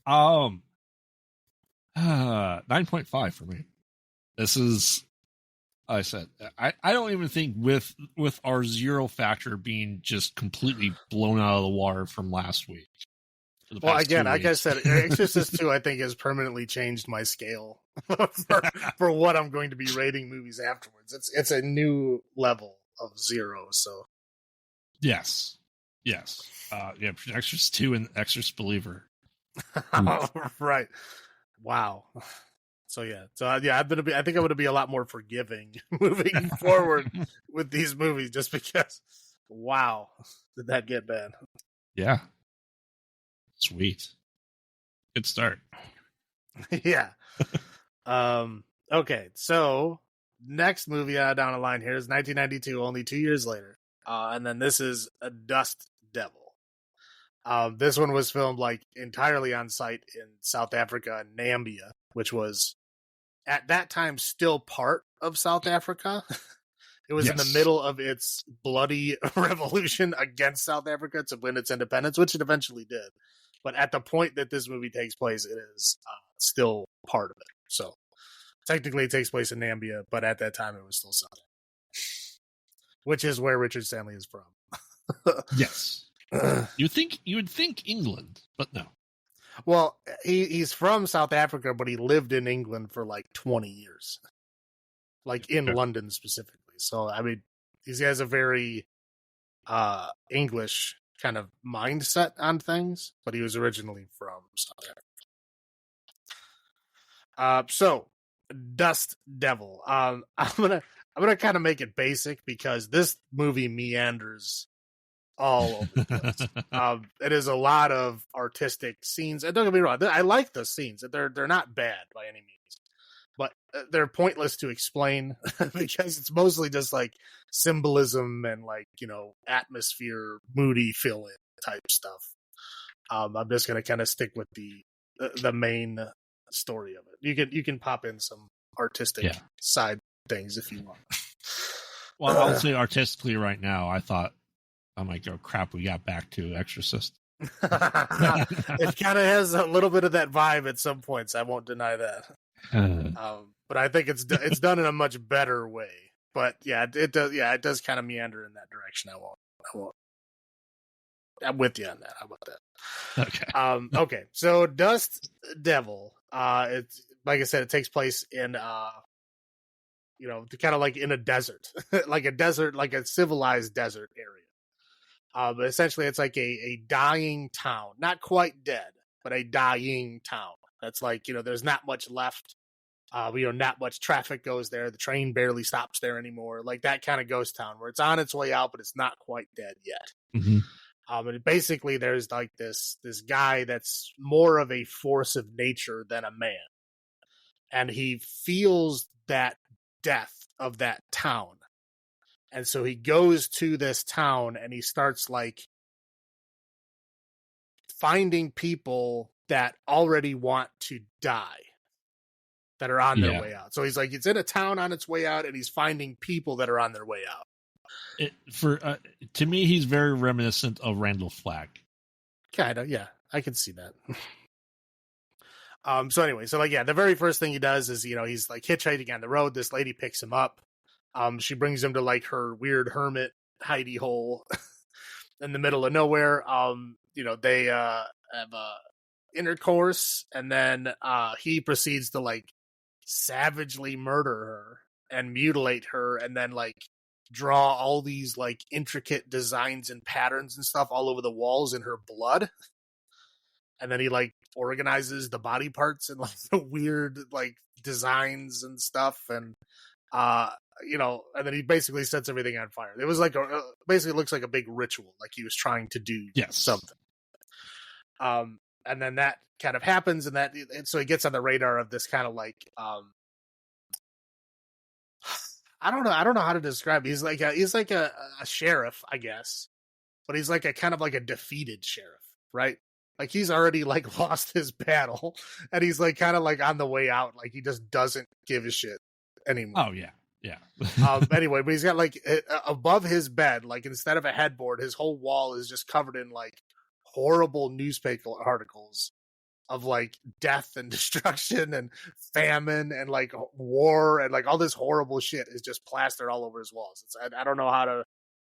Speaker 2: 9.5 for me. This is, I said, I don't even think with our zero factor being just completely blown out of the water from last week.
Speaker 1: Well, again, like I said, Exorcist 2, I think, has permanently changed my scale for what I'm going to be rating movies afterwards. It's a new level of zero. So, yes.
Speaker 2: Exorcist 2 and Exorcist Believer.
Speaker 1: Right. Wow. So I think I'm gonna be a lot more forgiving moving forward with these movies, just because. Wow, did that get bad?
Speaker 2: Yeah. Sweet. Good start.
Speaker 1: Yeah. Okay, so next movie down the line here is 1992, only 2 years later. And then this is A Dust Devil. This one was filmed like entirely on site in South Africa, Nambia, which was at that time still part of South Africa. It was in the middle of its bloody revolution against South Africa to win its independence, which it eventually did. But at the point that this movie takes place, it is still part of it. So technically it takes place in Nambia, but at that time it was still South Africa, which is where Richard Stanley is from.
Speaker 2: Yes. You would think England, but no.
Speaker 1: Well, he's from South Africa, but he lived in England for like 20 years. Like in London specifically. So, I mean, he has a very English kind of mindset on things, but he was originally from South Africa. So, Dust Devil. I'm gonna kind of make it basic because this movie meanders all over the place. It is a lot of artistic scenes, and don't get me wrong, I like the scenes. They're not bad by any means. But they're pointless to explain because it's mostly just like symbolism and like, atmosphere, moody fill-in type stuff. I'm just going to kind of stick with the main story of it. You can pop in some artistic side things if you want.
Speaker 2: Well, I'll say artistically right now, I thought, I'm like, oh crap, we got back to Exorcist.
Speaker 1: It kind of has a little bit of that vibe at some points. I won't deny that. But I think it's done in a much better way. But yeah, it does. Yeah, it does kind of meander in that direction. I won't. I'm with you on that. How about that?
Speaker 2: Okay.
Speaker 1: Okay. So Dust Devil. It's like I said, it takes place in kind of like in a desert, like a civilized desert area. But essentially, it's like a dying town, not quite dead, but a dying town. That's like, there's not much left. Not much traffic goes there. The train barely stops there anymore. Like that kind of ghost town where it's on its way out, but it's not quite dead yet.
Speaker 2: Mm-hmm.
Speaker 1: And basically there's like this guy that's more of a force of nature than a man. And he feels that death of that town. And so he goes to this town and he starts like finding people that already want to die, that are on their way out. So he's like, it's in a town on its way out, and he's finding people that are on their way out.
Speaker 2: To me, he's very reminiscent of Randall Flagg.
Speaker 1: Kind of, yeah, I can see that. So anyway, the very first thing he does is, he's like hitchhiking on the road. This lady picks him up. She brings him to like her weird hermit hidey hole in the middle of nowhere. They have intercourse, and then he proceeds to like savagely murder her and mutilate her, and then like draw all these like intricate designs and patterns and stuff all over the walls in her blood. And then he like organizes the body parts and like the weird like designs and stuff, and and then he basically sets everything on fire. It was like basically looks like a big ritual, like he was trying to do something. And then that kind of happens, and so he gets on the radar of this kind of like I don't know how to describe it. He's like a sheriff, I guess, but he's like a kind of like a defeated sheriff, right? Like he's already like lost his battle, and he's like kind of like on the way out, like he just doesn't give a shit anymore.
Speaker 2: Oh yeah.
Speaker 1: Anyway, but he's got like above his bed, like instead of a headboard, his whole wall is just covered in like horrible newspaper articles of like death and destruction and famine and like war, and like all this horrible shit is just plastered all over his walls. I don't know how to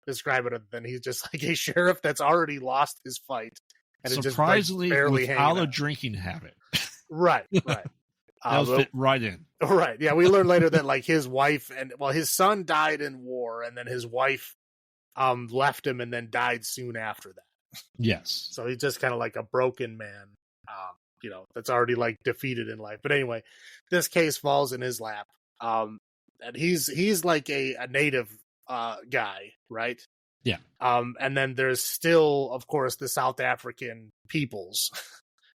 Speaker 1: describe it other than he's just like a sheriff that's already lost his fight, and
Speaker 2: surprisingly,
Speaker 1: just, like, barely
Speaker 2: without a drinking habit.
Speaker 1: Right.
Speaker 2: That'll fit right in.
Speaker 1: Right. Yeah, we learned later that like his wife his son died in war, and then his wife left him and then died soon after that.
Speaker 2: Yes.
Speaker 1: So he's just kind of like a broken man, that's already like defeated in life. But anyway, this case falls in his lap. And he's like a native guy, right?
Speaker 2: Yeah.
Speaker 1: And then there's still, of course, the South African peoples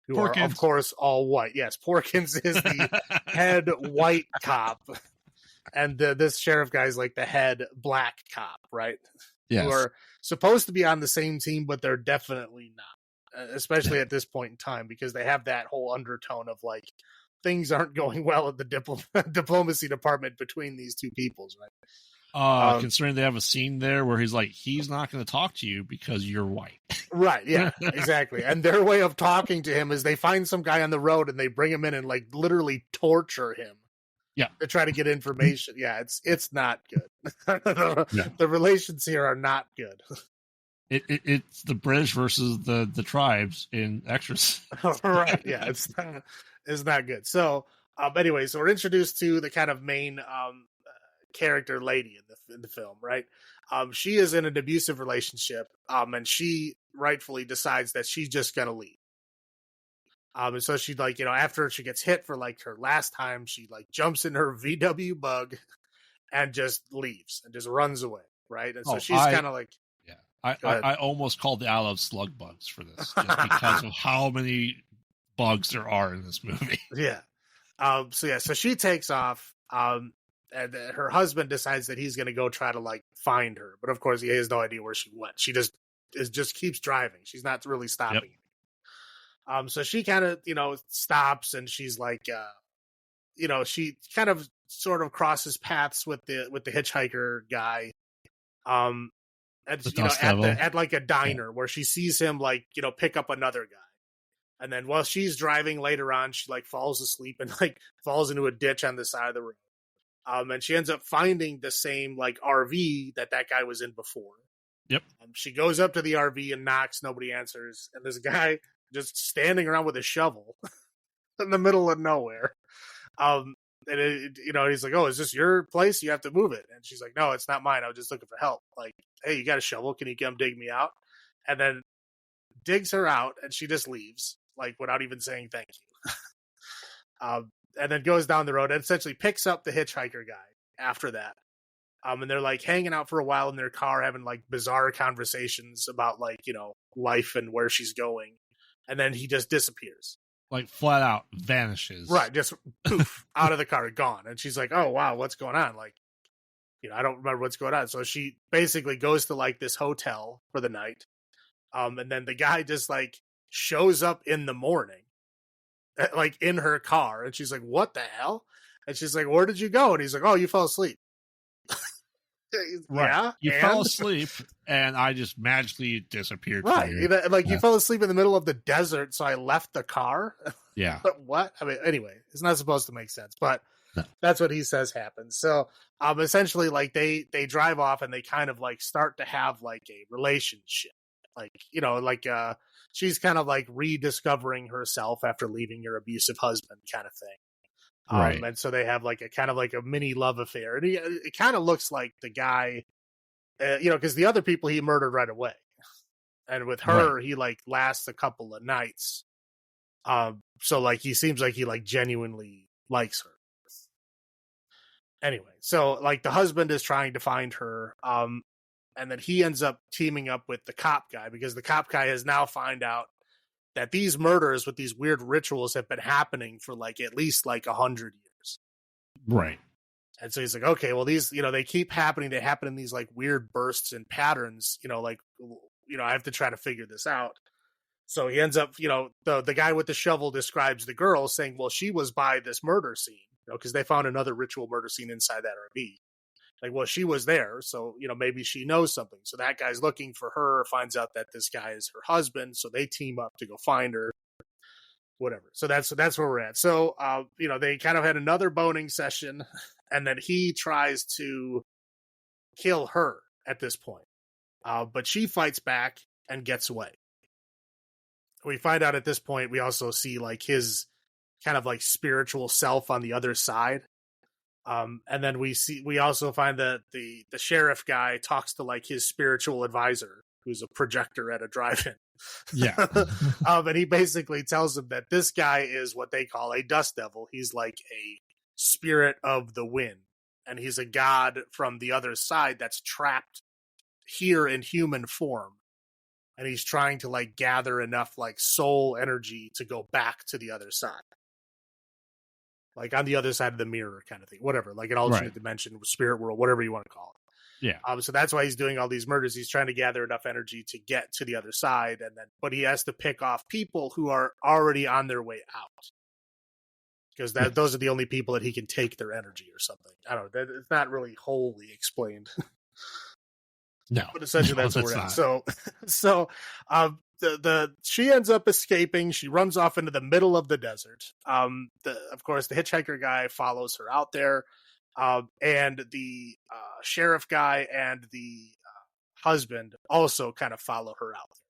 Speaker 1: who
Speaker 2: Porkins.
Speaker 1: are, of course, all white. Yes, Porkins is the head white cop, and this sheriff guy is like the head black cop, right?
Speaker 2: Yes.
Speaker 1: Who are supposed to be on the same team, but they're definitely not, especially at this point in time, because they have that whole undertone of like things aren't going well at the diplomacy department between these two peoples, right?
Speaker 2: Considering they have a scene there where he's like, he's not going to talk to you because you're white.
Speaker 1: Right, yeah, exactly. And their way of talking to him is they find some guy on the road and they bring him in and like literally torture him.
Speaker 2: Yeah.
Speaker 1: To try to get information. Yeah, it's not good. The relations here are not good.
Speaker 2: It's the British versus the tribes in Extras.
Speaker 1: Right, yeah, it's not good. So, anyway, so we're introduced to the kind of main character lady in the film, right? She is in an abusive relationship, and she rightfully decides that she's just gonna leave. And so she like, after she gets hit for like her last time, she like jumps in her VW bug and just leaves and just runs away, right? And so she's kind of like,
Speaker 2: yeah, I almost called the I Love Slug Bugs for this just because of how many bugs there are in this movie.
Speaker 1: Yeah. So she takes off. And her husband decides that he's going to go try to like find her, but of course he has no idea where she went. She just keeps driving. She's not really stopping. Yep. So she kind of stops and she's like, she kind of sort of crosses paths with the hitchhiker guy, and at like a diner where she sees him like pick up another guy, and then while she's driving later on, she like falls asleep and like falls into a ditch on the side of the road. And she ends up finding the same like RV that guy was in before.
Speaker 2: Yep.
Speaker 1: She goes up to the RV and knocks. Nobody answers. And this guy just standing around with a shovel in the middle of nowhere. And he's like, "Oh, is this your place? You have to move it." And she's like, "No, it's not mine. I was just looking for help. Like, hey, you got a shovel? Can you come dig me out?" And then digs her out, and she just leaves, like without even saying thank you. And then goes down the road and essentially picks up the hitchhiker guy after that. And they're like hanging out for a while in their car, having like bizarre conversations about like, life and where she's going. And then he just disappears.
Speaker 2: Like flat out vanishes.
Speaker 1: Right. Just poof, out of the car, gone. And she's like, "Oh, wow, what's going on?" Like, I don't remember what's going on. So she basically goes to like this hotel for the night. And then the guy just like shows up in the morning, like in her car, and she's like, "What the hell?" And she's like, "Where did you go?" And he's like, "Oh, you fell asleep."
Speaker 2: Right.
Speaker 1: Yeah,
Speaker 2: you fell asleep, and I just magically disappeared.
Speaker 1: Right, you fell asleep in the middle of the desert, so I left the car.
Speaker 2: Yeah.
Speaker 1: But what? I mean, anyway, it's not supposed to make sense, but that's what he says happens. So, essentially, like they drive off, and they kind of like start to have like a relationship, like she's kind of like rediscovering herself after leaving her abusive husband, kind of thing.
Speaker 2: Right.
Speaker 1: And so they have like a kind of like a mini love affair, and it kind of looks like the guy, because the other people he murdered right away, and with her he like lasts a couple of nights. So like he seems like he like genuinely likes her. Anyway, so like the husband is trying to find her, and then he ends up teaming up with the cop guy because the cop guy has now found out that these murders with these weird rituals have been happening for like at least like 100 years.
Speaker 2: Right.
Speaker 1: And so he's like, okay, well, these, they keep happening. They happen in these like weird bursts and patterns, I have to try to figure this out. So he ends up, the guy with the shovel describes the girl saying, well, she was by this murder scene, because they found another ritual murder scene inside that RV. Like, well, she was there, so, maybe she knows something. So that guy's looking for her, finds out that this guy is her husband, so they team up to go find her, whatever. So that's where we're at. So, they kind of had another boning session, and then he tries to kill her at this point. But she fights back and gets away. We find out at this point, we also see, like, his kind of, like, spiritual self on the other side. And then we also find that the sheriff guy talks to like his spiritual advisor, who's a projector at a drive-in.
Speaker 2: Yeah.
Speaker 1: And he basically tells him that this guy is what they call a dust devil. He's like a spirit of the wind, and he's a god from the other side that's trapped here in human form, and he's trying to like gather enough like soul energy to go back to the other side, like on the other side of the mirror kind of thing, whatever, like an alternate dimension, spirit world, whatever you want to call it.
Speaker 2: Yeah.
Speaker 1: So that's why he's doing all these murders. He's trying to gather enough energy to get to the other side, and then but he has to pick off people who are already on their way out, because those are the only people that he can take their energy or something. I don't know. It's not really wholly explained.
Speaker 2: No,
Speaker 1: but essentially that's where we're at. So she ends up escaping. She runs off into the middle of the desert. Of course, the hitchhiker guy follows her out there, and the sheriff guy and the husband also kind of follow her out there.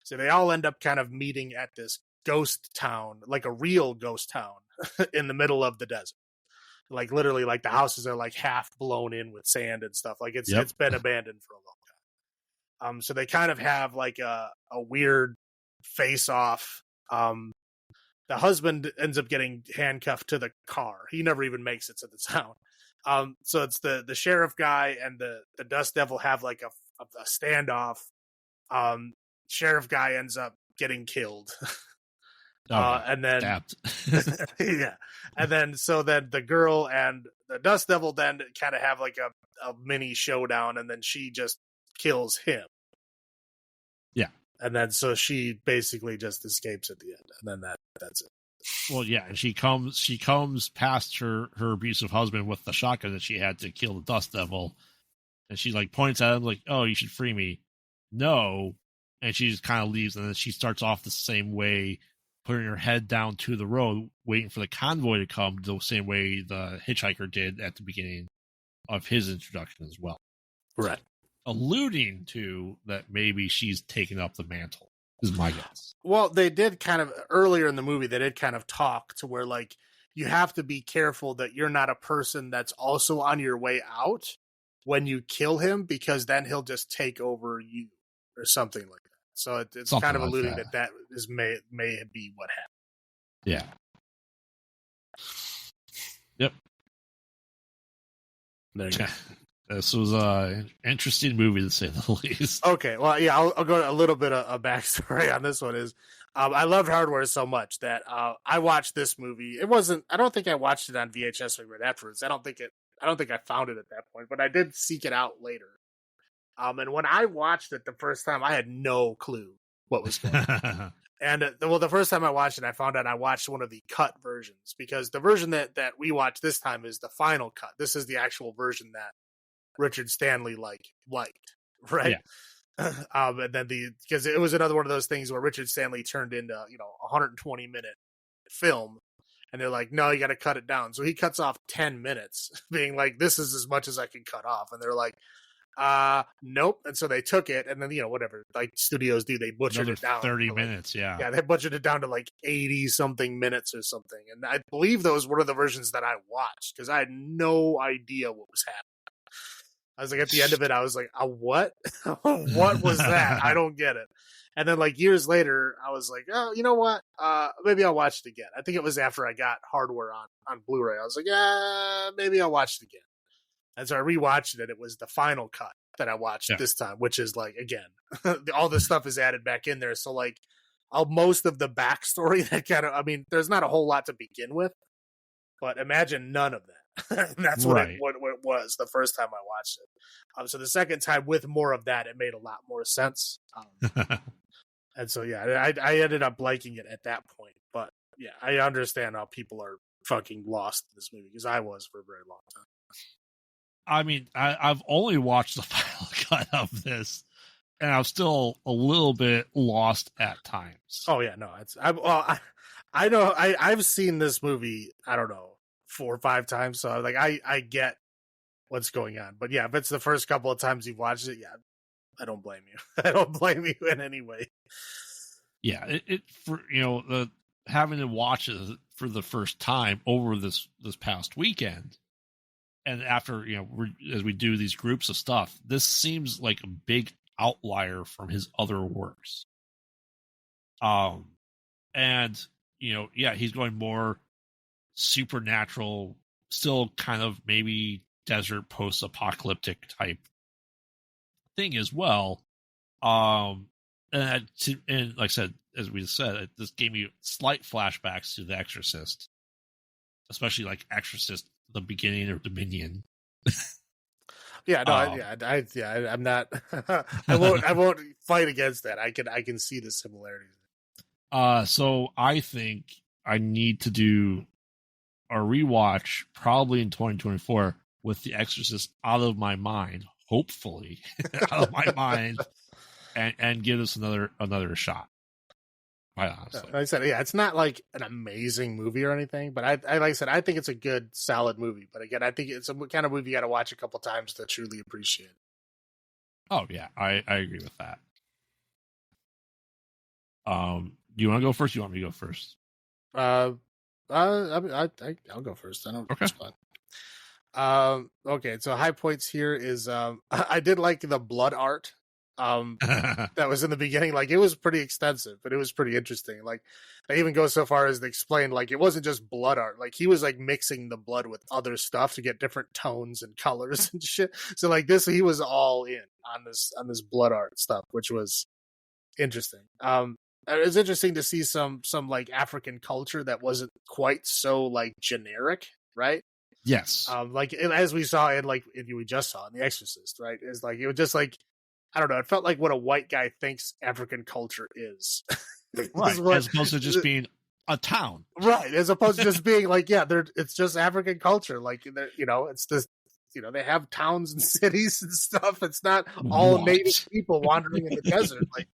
Speaker 1: So they all end up kind of meeting at this ghost town, like a real ghost town in the middle of the desert. Like literally, like the houses are like half blown in with sand and stuff. Like it's been abandoned for a long time. So they kind of have like a weird face off. The husband ends up getting handcuffed to the car. He never even makes it to the town. So it's the sheriff guy and the dust devil have like a standoff. Sheriff guy ends up getting killed. And then yeah, and then the girl and the dust devil then kind of have like a mini showdown, and then she just kills him.
Speaker 2: Yeah,
Speaker 1: and then so she basically just escapes at the end, and then that's it.
Speaker 2: Well, yeah, and she comes past her abusive husband with the shotgun that she had to kill the dust devil, and she like points at him like, "Oh, you should free me." No, and she just kind of leaves, and then she starts off the same way, putting her head down to the road, waiting for the convoy to come the same way the hitchhiker did at the beginning of his introduction as well.
Speaker 1: Right.
Speaker 2: Alluding to that maybe she's taken up the mantle, is my guess.
Speaker 1: Well, they did kind of, earlier in the movie, they did kind of talk to where, like, you have to be careful that you're not a person that's also on your way out when you kill him, because then he'll just take over you or something like that. So it's something kind of like alluding that is may be what happened.
Speaker 2: Yeah. Yep.
Speaker 1: There you go.
Speaker 2: This was an interesting movie, to say the least.
Speaker 1: Okay, well, yeah, I'll go a little bit of a backstory on this one. Is I loved Hardware so much that I watched this movie. I don't think I watched it on VHS right afterwards. I don't think I found it at that point, but I did seek it out later. And when I watched it the first time, I had no clue what was going on. And the first time I watched it, I found out I watched one of the cut versions, because the version that we watched this time is the final cut. This is the actual version that Richard Stanley liked, right? Yeah. And then because it was another one of those things where Richard Stanley turned into 120-minute film, and they're like, no, you got to cut it down. So he cuts off 10 minutes, being like, this is as much as I can cut off, and they're like, nope. And so they took it, and then whatever like studios do, they butchered it down
Speaker 2: 30 minutes. Yeah,
Speaker 1: they butchered it down to like 80 something minutes or something. And I believe those were the versions that I watched, because I had no idea what was happening. I was like, at the end of it, I was like, what? What was that? I don't get it. And then like years later, I was like, oh, you know what? Maybe I'll watch it again. I think it was after I got Hardware on Blu-ray. I was like, maybe I'll watch it again. And so I rewatched it. It was the final cut that I watched this time, which is like, again, all this stuff is added back in there. So like most of the backstory that there's not a whole lot to begin with, but imagine none of that. That's what it was the first time I watched it. So the second time with more of that, it made a lot more sense. And so, yeah, I ended up liking it at that point. But yeah, I understand how people are fucking lost in this movie, because I was for a very long time.
Speaker 2: I mean, I've only watched the final cut of this, and I'm still a little bit lost at times.
Speaker 1: Oh yeah, no, I know I've seen this movie, I don't know, 4 or 5 times, so like I get what's going on. But yeah, if it's the first couple of times you've watched it, yeah, I don't blame you. I don't blame you in any way.
Speaker 2: Yeah, it for having to watch it for the first time over this past weekend. And after, as we do these groups of stuff, this seems like a big outlier from his other works. And, he's going more supernatural, still kind of maybe desert post-apocalyptic type thing as well. And like I said, as we said, this gave me slight flashbacks to The Exorcist, especially like Exorcist, the beginning or Dominion.
Speaker 1: Yeah, no, I'm not. I won't fight against that. I can see the similarities.
Speaker 2: So I think I need to do a rewatch probably in 2024 with The Exorcist out of my mind, hopefully out of my mind, and give this another shot. Quite honestly,
Speaker 1: like I said, yeah, it's not like an amazing movie or anything, but I like I said, I think it's a good, solid movie. But again, I think it's a kind of movie you got to watch a couple times to truly appreciate it.
Speaker 2: Oh yeah, I agree with that. Do you want to go first? You want me to go first?
Speaker 1: I'll go first. I don't.
Speaker 2: Okay.
Speaker 1: It's fun. Okay. So high points here is I did like the blood art. That was in the beginning. Like, it was pretty extensive, but it was pretty interesting. Like, they even go so far as to explain, like, it wasn't just blood art. Like, he was like mixing the blood with other stuff to get different tones and colors and shit. So like this, he was all in on this blood art stuff, which was interesting. It was interesting to see some like African culture that wasn't quite so like generic, right?
Speaker 2: Yes.
Speaker 1: Like as we saw we just saw in The Exorcist, right? It's like it was just like, I don't know. It felt like what a white guy thinks African culture is,
Speaker 2: right? As opposed to just being a town,
Speaker 1: right? As opposed to just being like, yeah, it's just African culture. Like, it's this, they have towns and cities and stuff. It's not all native people wandering in the desert. Like,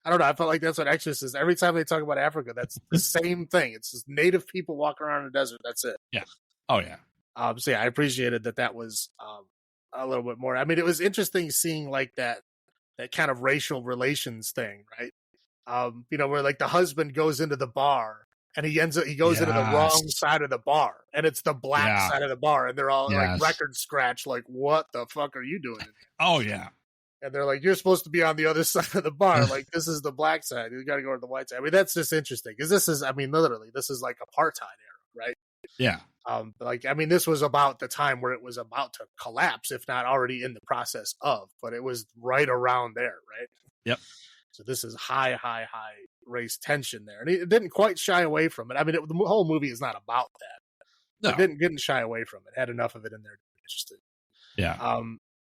Speaker 1: I don't know. I felt like that's what Exorcist. Every time they talk about Africa, that's the same thing. It's just native people walking around in the desert. That's it.
Speaker 2: Yeah. Oh yeah.
Speaker 1: So yeah, I appreciated that was a little bit more. I mean, it was interesting seeing like that kind of racial relations thing, right? Where like the husband goes into the bar and he goes into the wrong side of the bar, and it's the black side of the bar, and they're all like record scratch, like, what the fuck are you doing in here?
Speaker 2: Oh yeah.
Speaker 1: And they're like, you're supposed to be on the other side of the bar. Like, this is the black side. You got to go to the white side. I mean, that's just interesting because literally, this is like apartheid era, right?
Speaker 2: Yeah.
Speaker 1: This was about the time where it was about to collapse, if not already in the process of, but it was right around there, right?
Speaker 2: Yep.
Speaker 1: So this is high race tension there. And it didn't quite shy away from it. I mean, the whole movie is not about that. No. It didn't shy away from it. Had enough of it in there to be interesting.
Speaker 2: Yeah.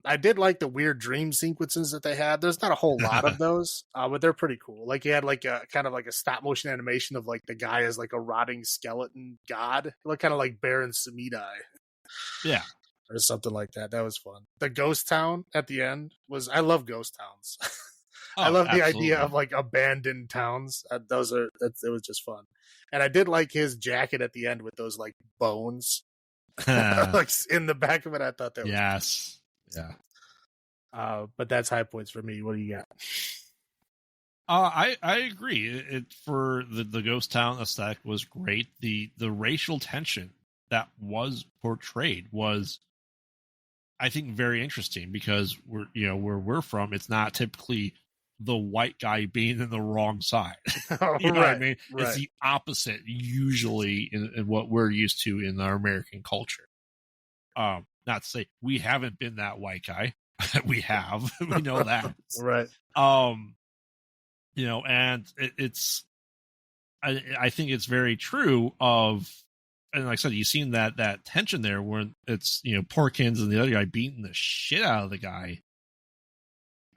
Speaker 1: I did like the weird dream sequences that they had. There's not a whole lot of those, but they're pretty cool. Like, you had like a kind of like a stop motion animation of like the guy as like a rotting skeleton god. It looked kind of like Baron Samedi.
Speaker 2: Yeah.
Speaker 1: Or something like that. That was fun. The ghost town at the end I love ghost towns. I love the idea of like abandoned towns. It was just fun. And I did like his jacket at the end with those like bones like in the back of it. I thought that was
Speaker 2: yes. Yeah.
Speaker 1: But that's high points for me. What do you got?
Speaker 2: I agree. It for the ghost town aesthetic was great. The racial tension that was portrayed was, I think, very interesting because where we're from, it's not typically the white guy being in the wrong side. You know what I mean? Right. It's the opposite usually in what we're used to in our American culture. Not to say we haven't been that white guy. We have. We know that.
Speaker 1: Right.
Speaker 2: And it's I think it's very true of, and like I said, you've seen that tension there where it's, Porkins and the other guy beating the shit out of the guy.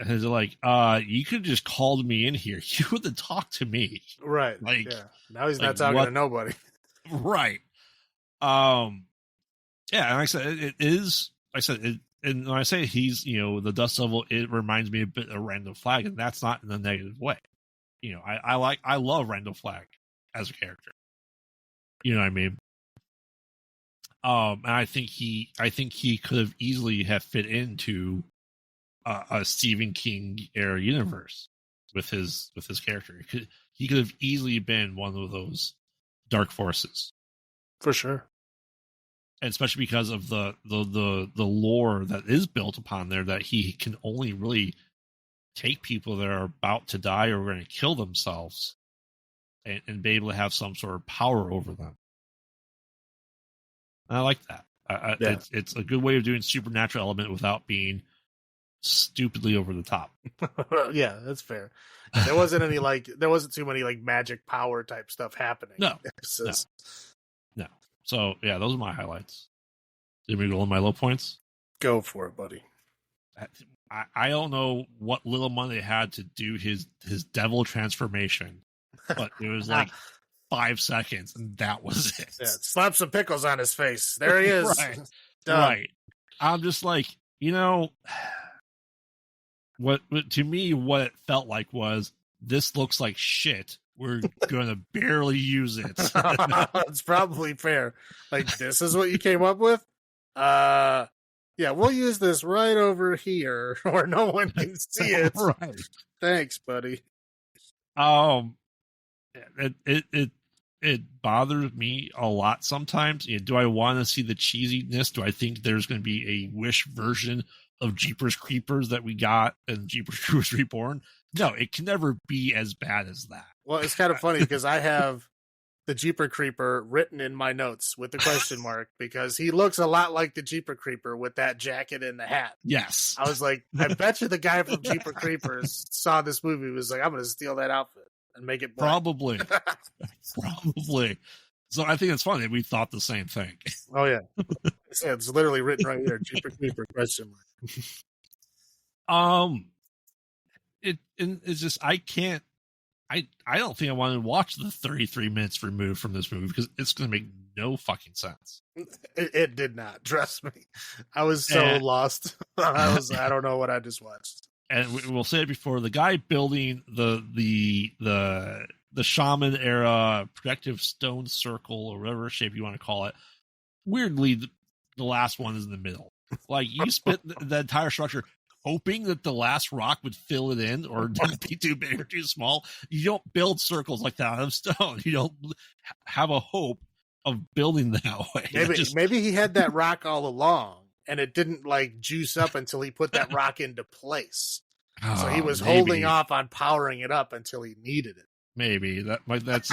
Speaker 2: And they're like, you could have just called me in here. You would have talked to me.
Speaker 1: Right.
Speaker 2: Like,
Speaker 1: yeah. Now he's not talking to nobody.
Speaker 2: Right. Yeah, and like I said, it is. Like I said, and when I say he's, the Dust Devil, it reminds me a bit of Randall Flagg, and that's not in a negative way. I love Randall Flagg as a character. You know what I mean? And I think he could have easily have fit into a Stephen King era universe with his character. He could have easily been one of those dark forces,
Speaker 1: for sure.
Speaker 2: And especially because of the lore that is built upon there, that he can only really take people that are about to die or going to kill themselves and be able to have some sort of power over them. And I like that. It's a good way of doing supernatural element without being stupidly over the top.
Speaker 1: Yeah, that's fair. Yeah, there wasn't too many like magic power type stuff happening.
Speaker 2: No. So yeah, those are my highlights. Did we go on my low points?
Speaker 1: Go for it, buddy.
Speaker 2: I don't know what little money they had to do his devil transformation, but it was like 5 seconds, and that was it.
Speaker 1: Yeah, slap some pickles on his face. There he is.
Speaker 2: Right. I'm just like, what to me, what it felt like was, this looks like shit. We're going to barely use it.
Speaker 1: It's probably fair. Like, this is what you came up with? Yeah, we'll use this right over here where no one can see it.
Speaker 2: Right.
Speaker 1: Thanks, buddy.
Speaker 2: It bothers me a lot sometimes. Do I want to see the cheesiness? Do I think there's going to be a Wish version of Jeepers Creepers that we got in Jeepers Creepers Reborn? No, it can never be as bad as that.
Speaker 1: Well, it's kind of funny because I have the Jeeper Creeper written in my notes with the question mark because he looks a lot like the Jeeper Creeper with that jacket and the hat.
Speaker 2: Yes.
Speaker 1: I was like, I bet you the guy from Jeeper Creepers saw this movie and was like, I'm going to steal that outfit and make it black.
Speaker 2: Probably. So I think it's funny. We thought the same thing.
Speaker 1: Oh, yeah. It's literally written right here. Jeeper Creeper question mark.
Speaker 2: It's just, I don't think I want to watch the 33 minutes removed from this movie because it's going to make no fucking sense.
Speaker 1: It did not. Trust me. I was so lost. I don't know what I just watched.
Speaker 2: And we'll say it before, the guy building the shaman era protective stone circle or whatever shape you want to call it. Weirdly, the last one is in the middle. Like, you spent the entire structure hoping that the last rock would fill it in or be too big or too small. You don't build circles like that out of stone. You don't have a hope of building that way.
Speaker 1: Maybe he had that rock all along and it didn't like juice up until he put that rock into place. So he was holding off on powering it up until he needed it.
Speaker 2: Maybe that's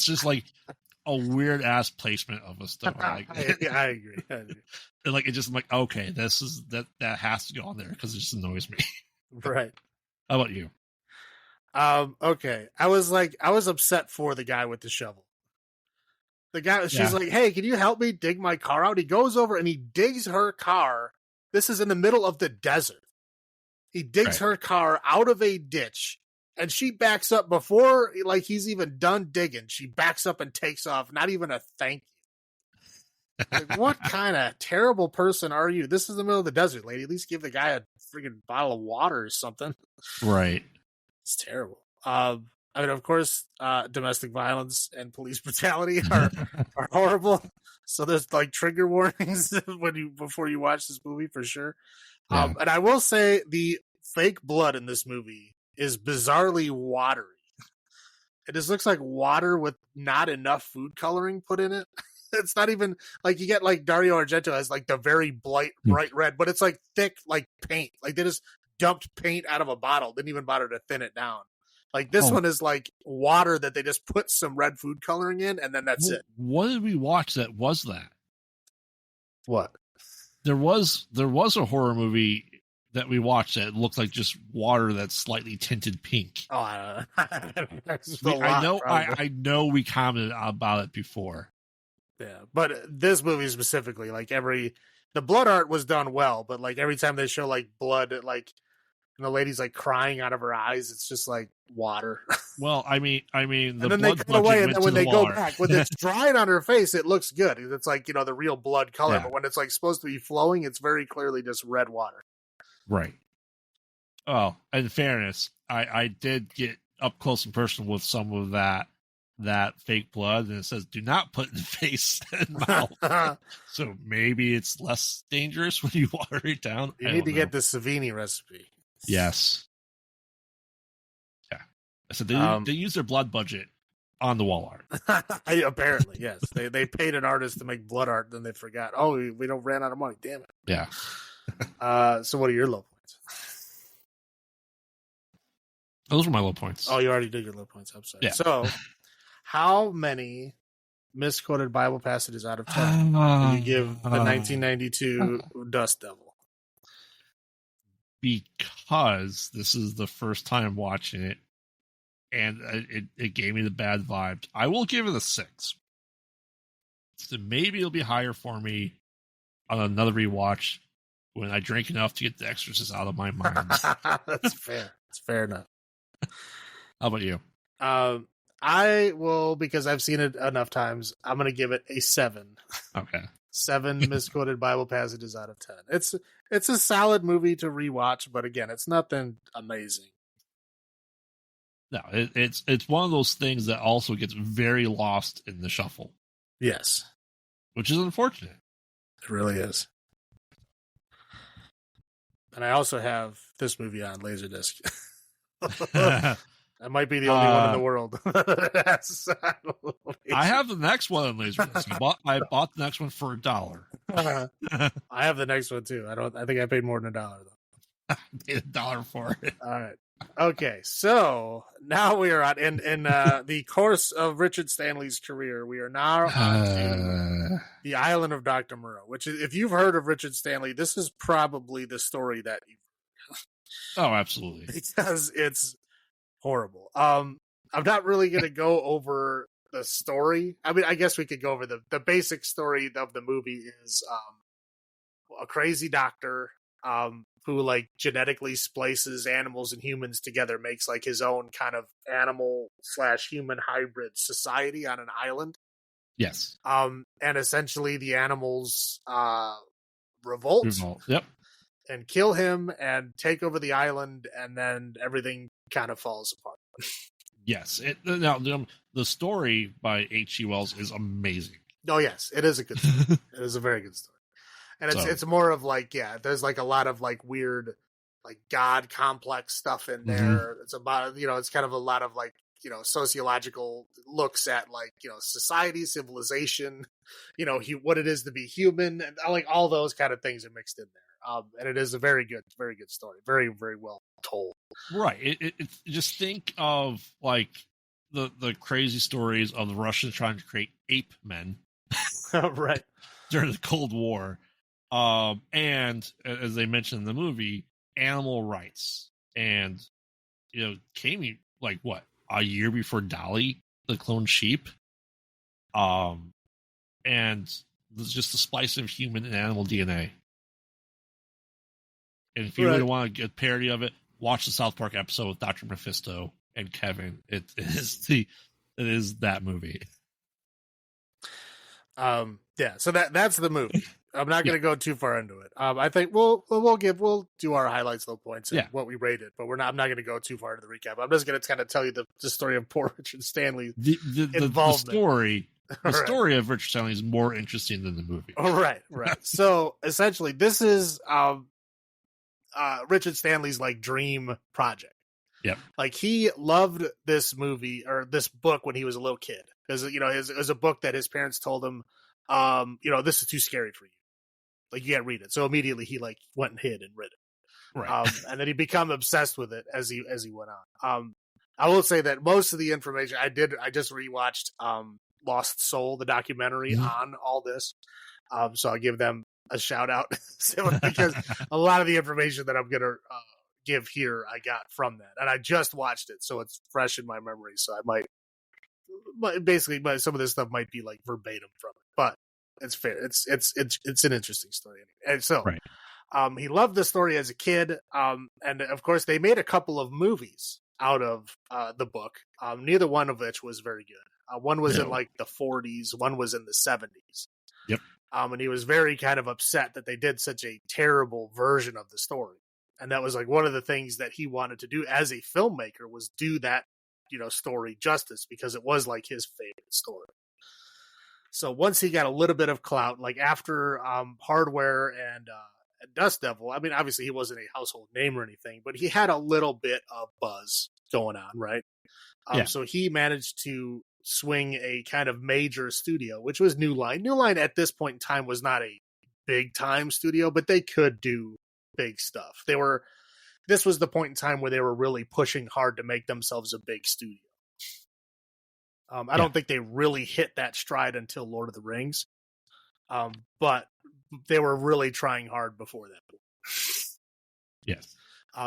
Speaker 2: just like a weird ass placement of a stone. Like,
Speaker 1: I agree.
Speaker 2: Like, it just like, okay, this is that has to go on there because it just annoys me.
Speaker 1: Right.
Speaker 2: How about you?
Speaker 1: Okay. I was upset for the guy with the shovel. The guy, she's like, hey, can you help me dig my car out? He goes over and he digs her car. This is in the middle of the desert. He digs her car out of a ditch and she backs up before like he's even done digging. She backs up and takes off. Not even a thank you. Like, what kind of terrible person are you? This is the middle of the desert, lady. At least give the guy a freaking bottle of water or something.
Speaker 2: Right.
Speaker 1: It's terrible. I mean, of course, domestic violence and police brutality are horrible. So there's like trigger warnings before you watch this movie for sure. Yeah. And I will say the fake blood in this movie is bizarrely watery. It just looks like water with not enough food coloring put in it. It's not even like you get like Dario Argento has like the very bright red, but it's like thick like paint. Like they just dumped paint out of a bottle, didn't even bother to thin it down. Like this one is like water that they just put some red food coloring in, and then that's it.
Speaker 2: What did we watch that was that?
Speaker 1: What?
Speaker 2: There was a horror movie that we watched that looked like just water that's slightly tinted pink.
Speaker 1: Oh, I don't
Speaker 2: know. I know we commented about it before.
Speaker 1: Yeah, but this movie specifically, like the blood art was done well, but like every time they show like blood, like and the lady's like crying out of her eyes, it's just like water.
Speaker 2: Well, I mean, the
Speaker 1: and then they cut away, and then when they go back, when it's dried on her face, it looks good. It's like the real blood color, but when it's like supposed to be flowing, it's very clearly just red water.
Speaker 2: Right. Oh, in fairness, I did get up close and personal with some of that fake blood, and it says do not put in the face and mouth. So maybe it's less dangerous when you water it down.
Speaker 1: You need to get the Savini recipe.
Speaker 2: Yes. Yeah. So they use their blood budget on the wall art.
Speaker 1: Apparently, yes. They paid an artist to make blood art, then they forgot. Oh, we don't ran out of money. Damn it.
Speaker 2: Yeah.
Speaker 1: So what are your low points?
Speaker 2: Those were my low points.
Speaker 1: Oh, you already did your low points. I'm sorry.
Speaker 2: Yeah.
Speaker 1: So how many misquoted Bible passages out of 10 do you give the 1992 Dust Devil?
Speaker 2: because this is the first time watching it, and it gave me the bad vibes. I will give it a 6. So maybe it'll be higher for me on another rewatch when I drink enough to get The Exorcist out of my mind.
Speaker 1: That's fair. It's fair enough.
Speaker 2: How about you?
Speaker 1: I will, because I've seen it enough times, I'm going to give it a 7.
Speaker 2: Okay.
Speaker 1: 7 misquoted Bible passages out of 10. It's a solid movie to rewatch, but again, it's nothing amazing.
Speaker 2: No, it's one of those things that also gets very lost in the shuffle.
Speaker 1: Yes.
Speaker 2: Which is unfortunate.
Speaker 1: It really is. And I also have this movie on Laserdisc. I might be the only one in the world.
Speaker 2: I have the next one on Laserdisc. I bought the next one for $1.
Speaker 1: I have the next one too. I think I paid more than $1 though.
Speaker 2: I paid $1 for it.
Speaker 1: All right. Okay, so now we are in the course of Richard Stanley's career. We are now on to the Island of Dr. Moreau, which is, if you've heard of Richard Stanley, this is probably the story that you've
Speaker 2: heard. Oh, absolutely.
Speaker 1: Because it's horrible. I'm not really going to go over the story. I mean, I guess we could go over the basic story of the movie is a crazy doctor who like genetically splices animals and humans together, makes like his own kind of animal/human hybrid society on an island.
Speaker 2: Yes.
Speaker 1: And essentially the animals revolt.
Speaker 2: Yep.
Speaker 1: And kill him and take over the island, and then everything kind of falls apart.
Speaker 2: Yes. Now, the story by H.G. Wells is amazing.
Speaker 1: Oh, yes. It is a good story. It is a very good story. And it's more of like, yeah, there's like a lot of like weird, like God complex stuff in there. Mm-hmm. It's about, it's kind of a lot of like, sociological looks at like, society, civilization, what it is to be human, and like all those kind of things are mixed in there. And it is a very good story. Very, very well told.
Speaker 2: Right. It's just think of like the crazy stories of the Russians trying to create ape men.
Speaker 1: Right.
Speaker 2: During the Cold War. And as they mentioned in the movie, animal rights. And, came like what, a year before Dolly, the cloned sheep. And there's just a splice of human and animal DNA. And if you really want to get a parody of it, watch the South Park episode with Dr. Mephisto and Kevin. It is that movie.
Speaker 1: Yeah, so that's the movie. I'm not going to go too far into it. I think we'll do our highlights, low points, and what we rated, but I'm not going to go too far into the recap. I'm just going to kind of tell you the story of poor Richard Stanley.
Speaker 2: The story of Richard Stanley is more interesting than the movie.
Speaker 1: Oh, right. So essentially, this is Richard Stanley's like dream project.
Speaker 2: Yep.
Speaker 1: Like he loved this movie or this book when he was a little kid because it was a book that his parents told him, this is too scary for you. Like you can't read it. So immediately he like went and hid and read it.
Speaker 2: Right.
Speaker 1: And then he became obsessed with it as he went on. I will say that most of the information I just rewatched Lost Soul, the documentary on all this. So I'll give them a shout out because a lot of the information that I'm gonna give here I got from that, and I just watched it, so it's fresh in my memory. So I might some of this stuff might be like verbatim from it, but it's fair. It's an interesting story, and so he loved the story as a kid, and of course they made a couple of movies out of the book, neither one of which was very good. One was in like the 40s, one was in the 70s.
Speaker 2: Yep.
Speaker 1: And he was very kind of upset that they did such a terrible version of the story. And that was like one of the things that he wanted to do as a filmmaker was do that, story justice because it was like his favorite story. So once he got a little bit of clout, like after Hardware and Dust Devil, I mean, obviously he wasn't a household name or anything, but he had a little bit of buzz going on, right? So he managed to swing a kind of major studio, which was New Line. New Line at this point in time was not a big time studio, but they could do big stuff. This was the point in time where they were really pushing hard to make themselves a big studio. I don't think they really hit that stride until Lord of the Rings. But they were really trying hard before that.
Speaker 2: Yes.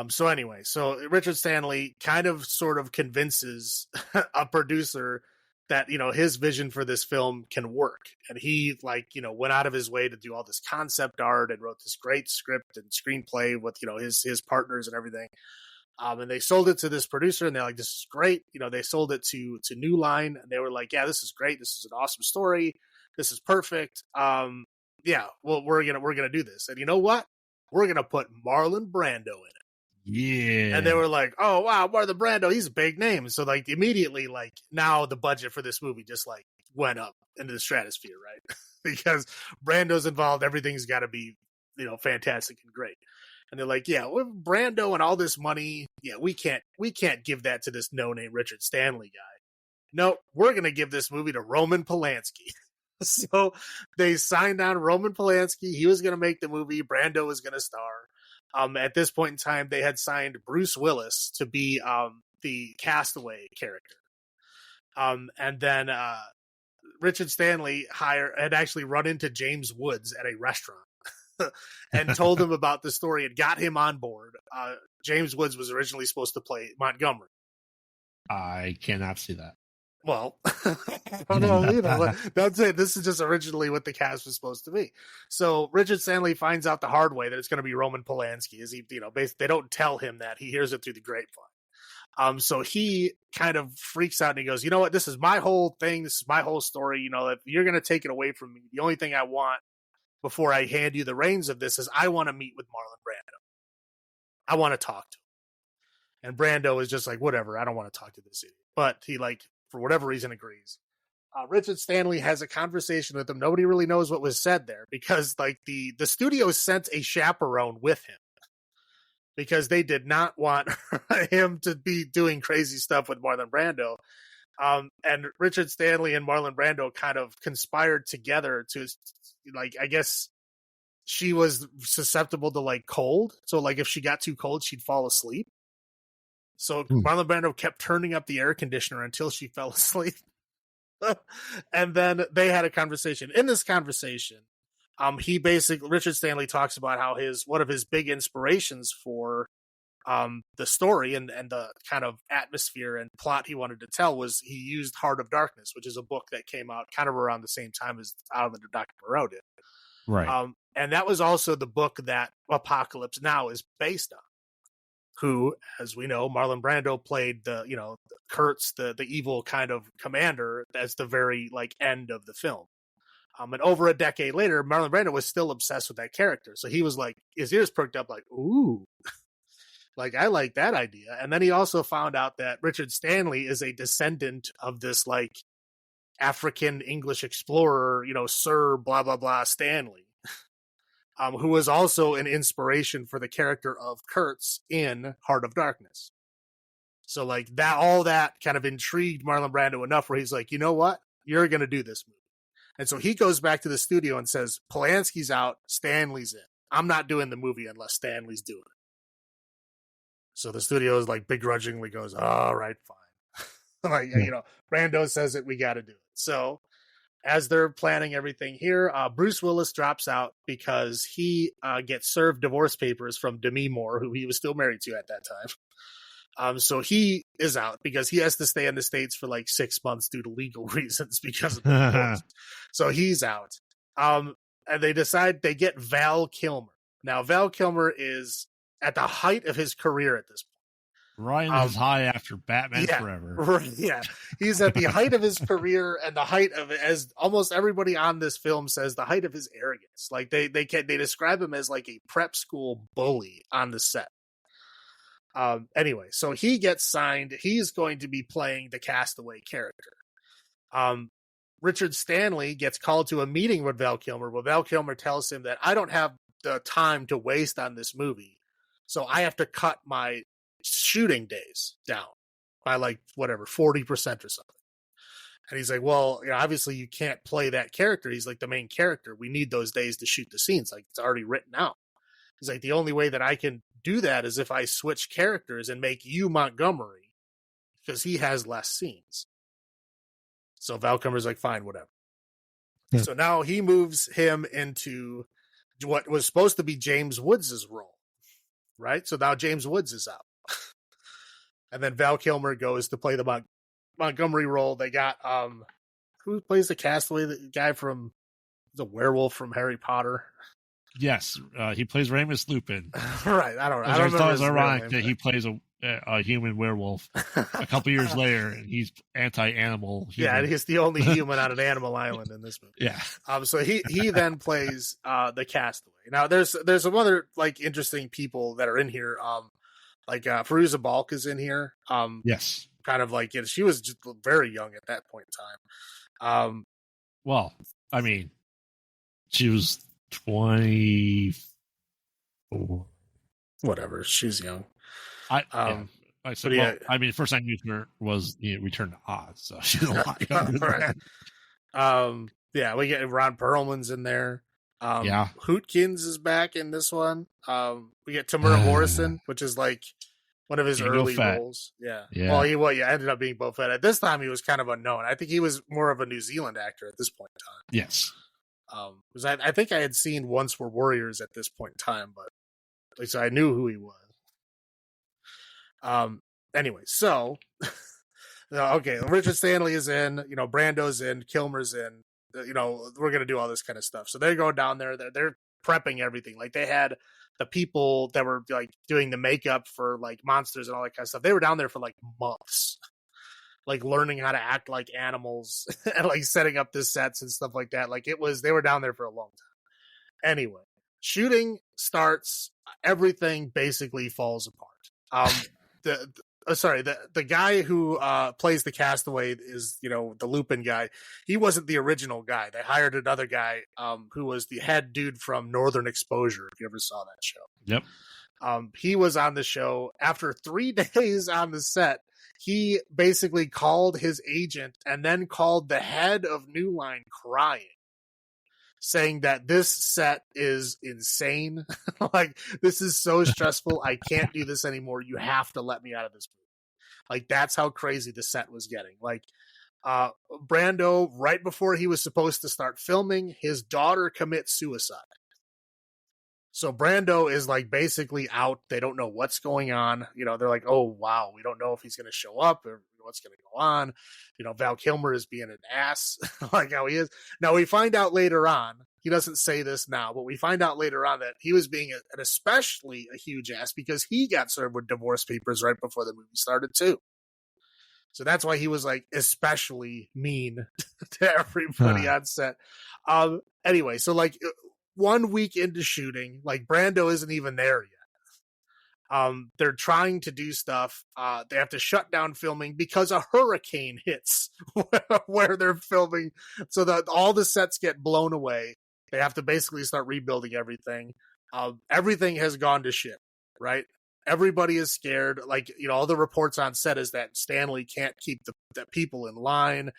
Speaker 1: So anyway, so Richard Stanley kind of sort of convinces a producer that, his vision for this film can work. And he went out of his way to do all this concept art and wrote this great script and screenplay with, his partners and everything. And they sold it to this producer and they're like, this is great. They sold it to New Line and they were like, yeah, this is great. This is an awesome story. This is perfect. Yeah, well, we're going to do this. And you know what? We're going to put Marlon Brando in it.
Speaker 2: Yeah.
Speaker 1: And they were like, oh, wow, Marlon Brando, he's a big name. So, immediately, now the budget for this movie just, went up into the stratosphere, right? Because Brando's involved. Everything's got to be, fantastic and great. And they're like, yeah, with Brando and all this money, yeah, we can't give that to this no-name Richard Stanley guy. No, we're going to give this movie to Roman Polanski. So they signed on Roman Polanski. He was going to make the movie. Brando was going to star. At this point in time, they had signed Bruce Willis to be the castaway character. And then Richard Stanley had actually run into James Woods at a restaurant and told him about the story and got him on board. James Woods was originally supposed to play Montgomery.
Speaker 2: I cannot see that.
Speaker 1: Well, I don't know, that's it. This is just originally what the cast was supposed to be. So Richard Stanley finds out the hard way that it's going to be Roman Polanski. They don't tell him that. He hears it through the grapevine. So he kind of freaks out and he goes, you know what? This is my whole thing. This is my whole story. If you're going to take it away from me, the only thing I want before I hand you the reins of this is I want to meet with Marlon Brando. I want to talk to him. And Brando is just like, whatever. I don't want to talk to this idiot. But he for whatever reason, agrees. Richard Stanley has a conversation with him. Nobody really knows what was said there because the studio sent a chaperone with him because they did not want him to be doing crazy stuff with Marlon Brando. And Richard Stanley and Marlon Brando kind of conspired together to, I guess she was susceptible to cold. So if she got too cold, she'd fall asleep. So Marlon Brando kept turning up the air conditioner until she fell asleep. And then they had a conversation. In this conversation, Richard Stanley talks about how one of his big inspirations for the story and the kind of atmosphere and plot he wanted to tell was he used Heart of Darkness, which is a book that came out kind of around the same time as Out of the Dr. Moreau did.
Speaker 2: Right.
Speaker 1: And that was also the book that Apocalypse Now is based on. Who, as we know, Marlon Brando played Kurtz, the evil kind of commander. That's the very end of the film. And over a decade later, Marlon Brando was still obsessed with that character. So he was his ears perked up ooh, I like that idea. And then he also found out that Richard Stanley is a descendant of this African English explorer, Sir blah, blah, blah Stanley. Who was also an inspiration for the character of Kurtz in Heart of Darkness. So all that kind of intrigued Marlon Brando enough where he's like, you know what? You're going to do this movie. And so he goes back to the studio and says, Polanski's out, Stanley's in. I'm not doing the movie unless Stanley's doing it. So the studio is begrudgingly goes, all right, fine. Brando says it, we got to do it. So as they're planning everything here, Bruce Willis drops out because he gets served divorce papers from Demi Moore, who he was still married to at that time. So he is out because he has to stay in the States for 6 months due to legal reasons because of the divorce. So he's out. And they decide they get Val Kilmer. Now, Val Kilmer is at the height of his career at this point.
Speaker 2: Riding his high after Batman Forever.
Speaker 1: Yeah, he's at the height of his career and the height of, as almost everybody on this film says, the height of his arrogance. They describe him as a prep school bully on the set. Anyway, so he gets signed. He's going to be playing the castaway character. Richard Stanley gets called to a meeting with Val Kilmer, but Val Kilmer tells him that I don't have the time to waste on this movie, so I have to cut my shooting days down by 40% or something. And he's like, well, obviously you can't play that character. He's the main character. We need those days to shoot the scenes. It's already written out. He's like, the only way that I can do that is if I switch characters and make you Montgomery because he has less scenes. So Val Kilmer's like, fine, whatever. Yeah. So now he moves him into what was supposed to be James Woods' role. right? So now James Woods is out. And then Val Kilmer goes to play the Montgomery role. They got who plays the castaway? The guy from the werewolf from Harry Potter.
Speaker 2: Yes, he plays Remus Lupin.
Speaker 1: Right. I don't know. I
Speaker 2: just thought it was ironic that he plays a human werewolf a couple years later, and he's anti-animal.
Speaker 1: Yeah, and he's the only human on an animal island in this movie.
Speaker 2: Yeah.
Speaker 1: So he then plays the castaway. Now there's some other like interesting people that are in here. Like Fairuza Balk is in here.
Speaker 2: Yes.
Speaker 1: Kind of like she was just very young at that point in time.
Speaker 2: Well, I mean, she was 24.
Speaker 1: Whatever, she's young.
Speaker 2: I said,
Speaker 1: yeah.
Speaker 2: I mean, first I knew her was Return to Oz, so she's a lot younger than
Speaker 1: that. Yeah, we get Ron Perlman's in there.
Speaker 2: Yeah,
Speaker 1: Hootkins is back in this one. We get Tamura Morrison, which is like one of his early roles. Yeah. Well, he ended up being Boba Fett. At this time, he was kind of unknown. I think he was more of a New Zealand actor at this point in time.
Speaker 2: Yes.
Speaker 1: Because I think I had seen Once Were Warriors at this point in time, but at least I knew who he was. Anyway, so okay, Richard Stanley is in, Brando's in, Kilmer's in, we're gonna do all this kind of stuff. So they go down there, they're prepping everything. Like they had the people that were like doing the makeup for like monsters and all that kind of stuff. They were down there for like months, like learning how to act like animals and like setting up the sets and stuff like that. Like they were down there for a long time. Anyway, shooting starts, everything basically falls apart. The guy who plays the castaway is, the Lupin guy. He wasn't the original guy. They hired another guy who was the head dude from Northern Exposure, if you ever saw that show.
Speaker 2: Yep.
Speaker 1: He was on the show. After 3 days on the set, he basically called his agent and then called the head of New Line crying, saying that this set is insane. Like, this is so stressful. I can't do this anymore. You have to let me out of this movie. Like, that's how crazy the set was getting. Like, Brando, right before he was supposed to start filming, his daughter commits suicide. So Brando is like basically out. They don't know what's going on. They're like, oh, wow, we don't know if he's going to show up or what's going to go on. Val Kilmer is being an ass like how he is. Now we find out later on, he doesn't say this now, but we find out later on that he was being an especially a huge ass because he got served with divorce papers right before the movie started too. So that's why he was like especially mean to everybody on set. Anyway, so like 1 week into shooting, like Brando isn't even there yet. They're trying to do stuff. They have to shut down filming because a hurricane hits where they're filming. So that all the sets get blown away. They have to basically start rebuilding everything. Everything has gone to shit, right? Everybody is scared. Like, all the reports on set is that Stanley can't keep the people in line.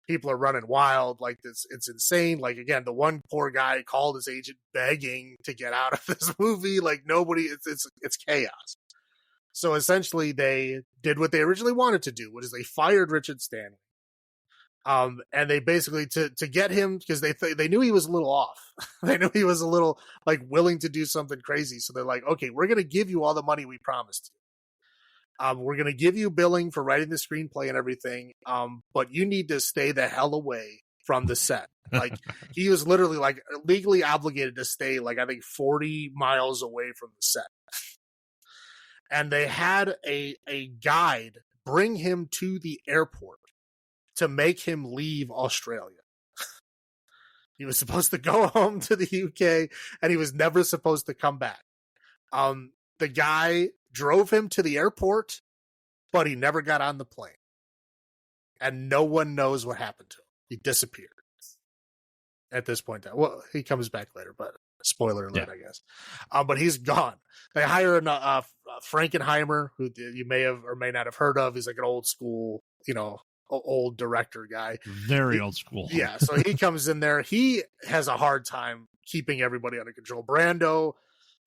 Speaker 1: People are running wild. Like, it's insane. Like, again, the one poor guy called his agent begging to get out of this movie. Like, nobody, it's chaos. So essentially they did what they originally wanted to do, which is they fired Richard Stanley. And they basically, to get him, because they knew he was a little off. They knew he was a little like willing to do something crazy. So they're like, okay, we're going to give you all the money we promised you. We're going to give you billing for writing the screenplay and everything. But you need to stay the hell away from the set. Like, he was literally like legally obligated to stay like, I think 40 miles away from the set. And they had a guide bring him to the airport to make him leave Australia. He was supposed to go home to the UK and he was never supposed to come back. The guy drove him to the airport, but he never got on the plane. And no one knows what happened to him. He disappeared at this point. Well, he comes back later, but spoiler alert, I guess. But he's gone. They hire Frankenheimer, who you may have or may not have heard of. He's like an old school, old director guy.
Speaker 2: Very old school.
Speaker 1: Yeah, so he comes in there. He has a hard time keeping everybody under control. Brando,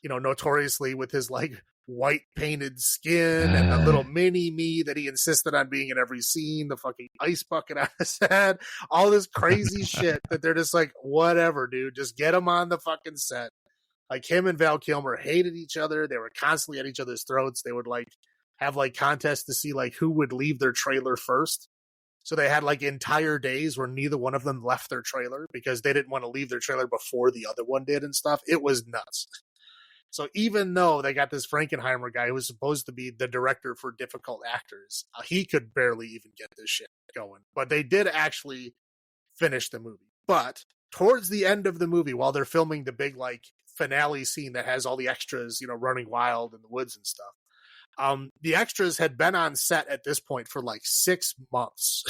Speaker 1: notoriously with his like white painted skin and the little mini me that he insisted on being in every scene, the fucking ice bucket on his head, all this crazy shit that they're just like, whatever, dude, just get him on the fucking set. Like him and Val Kilmer hated each other. They were constantly at each other's throats. They would like have like contests to see like who would leave their trailer first. So they had like entire days where neither one of them left their trailer because they didn't want to leave their trailer before the other one did and stuff. It was nuts. So even though they got this Frankenheimer guy who was supposed to be the director for difficult actors, he could barely even get this shit going. But they did actually finish the movie. But towards the end of the movie, while they're filming the big like finale scene that has all the extras, you know, running wild in the woods and stuff, the extras had been on set at this point for like 6 months.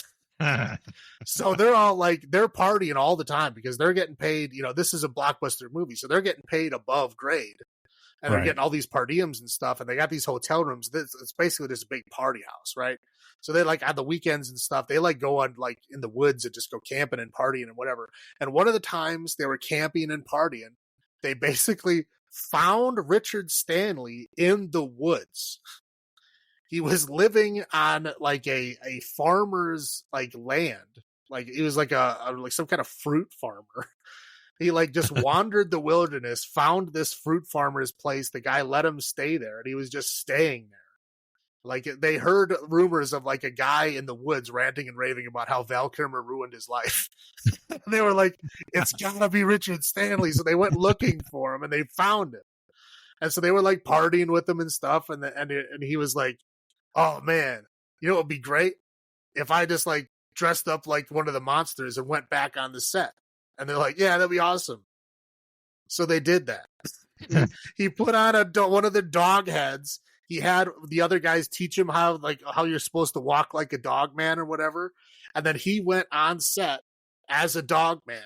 Speaker 1: So they're all like, they're partying all the time because they're getting paid, you know, this is a blockbuster movie. So they're getting paid above grade. And they're getting all these per diems and stuff, and they got these hotel rooms. It's basically just a big party house, right? So they like on the weekends and stuff, they like go on like in the woods and just go camping and partying and whatever. And one of the times they were camping and partying, they basically found Richard Stanley in the woods. He was living on like a farmer's like land, like it was like a like some kind of fruit farmer. He like just wandered the wilderness, found this fruit farmer's place. The guy let him stay there, and he was just staying there. Like they heard rumors of like a guy in the woods ranting and raving about how Val Kilmer ruined his life. They were like, "It's gotta be Richard Stanley." So they went looking for him, and they found him. And so they were like partying with him and stuff. And he was like, "Oh man, you know what would be great if I just like dressed up like one of the monsters and went back on the set." And they're like, "Yeah, that'd be awesome." So they did that. He put on one of the dog heads. He had the other guys teach him how you're supposed to walk like a dog man or whatever. And then he went on set as a dog man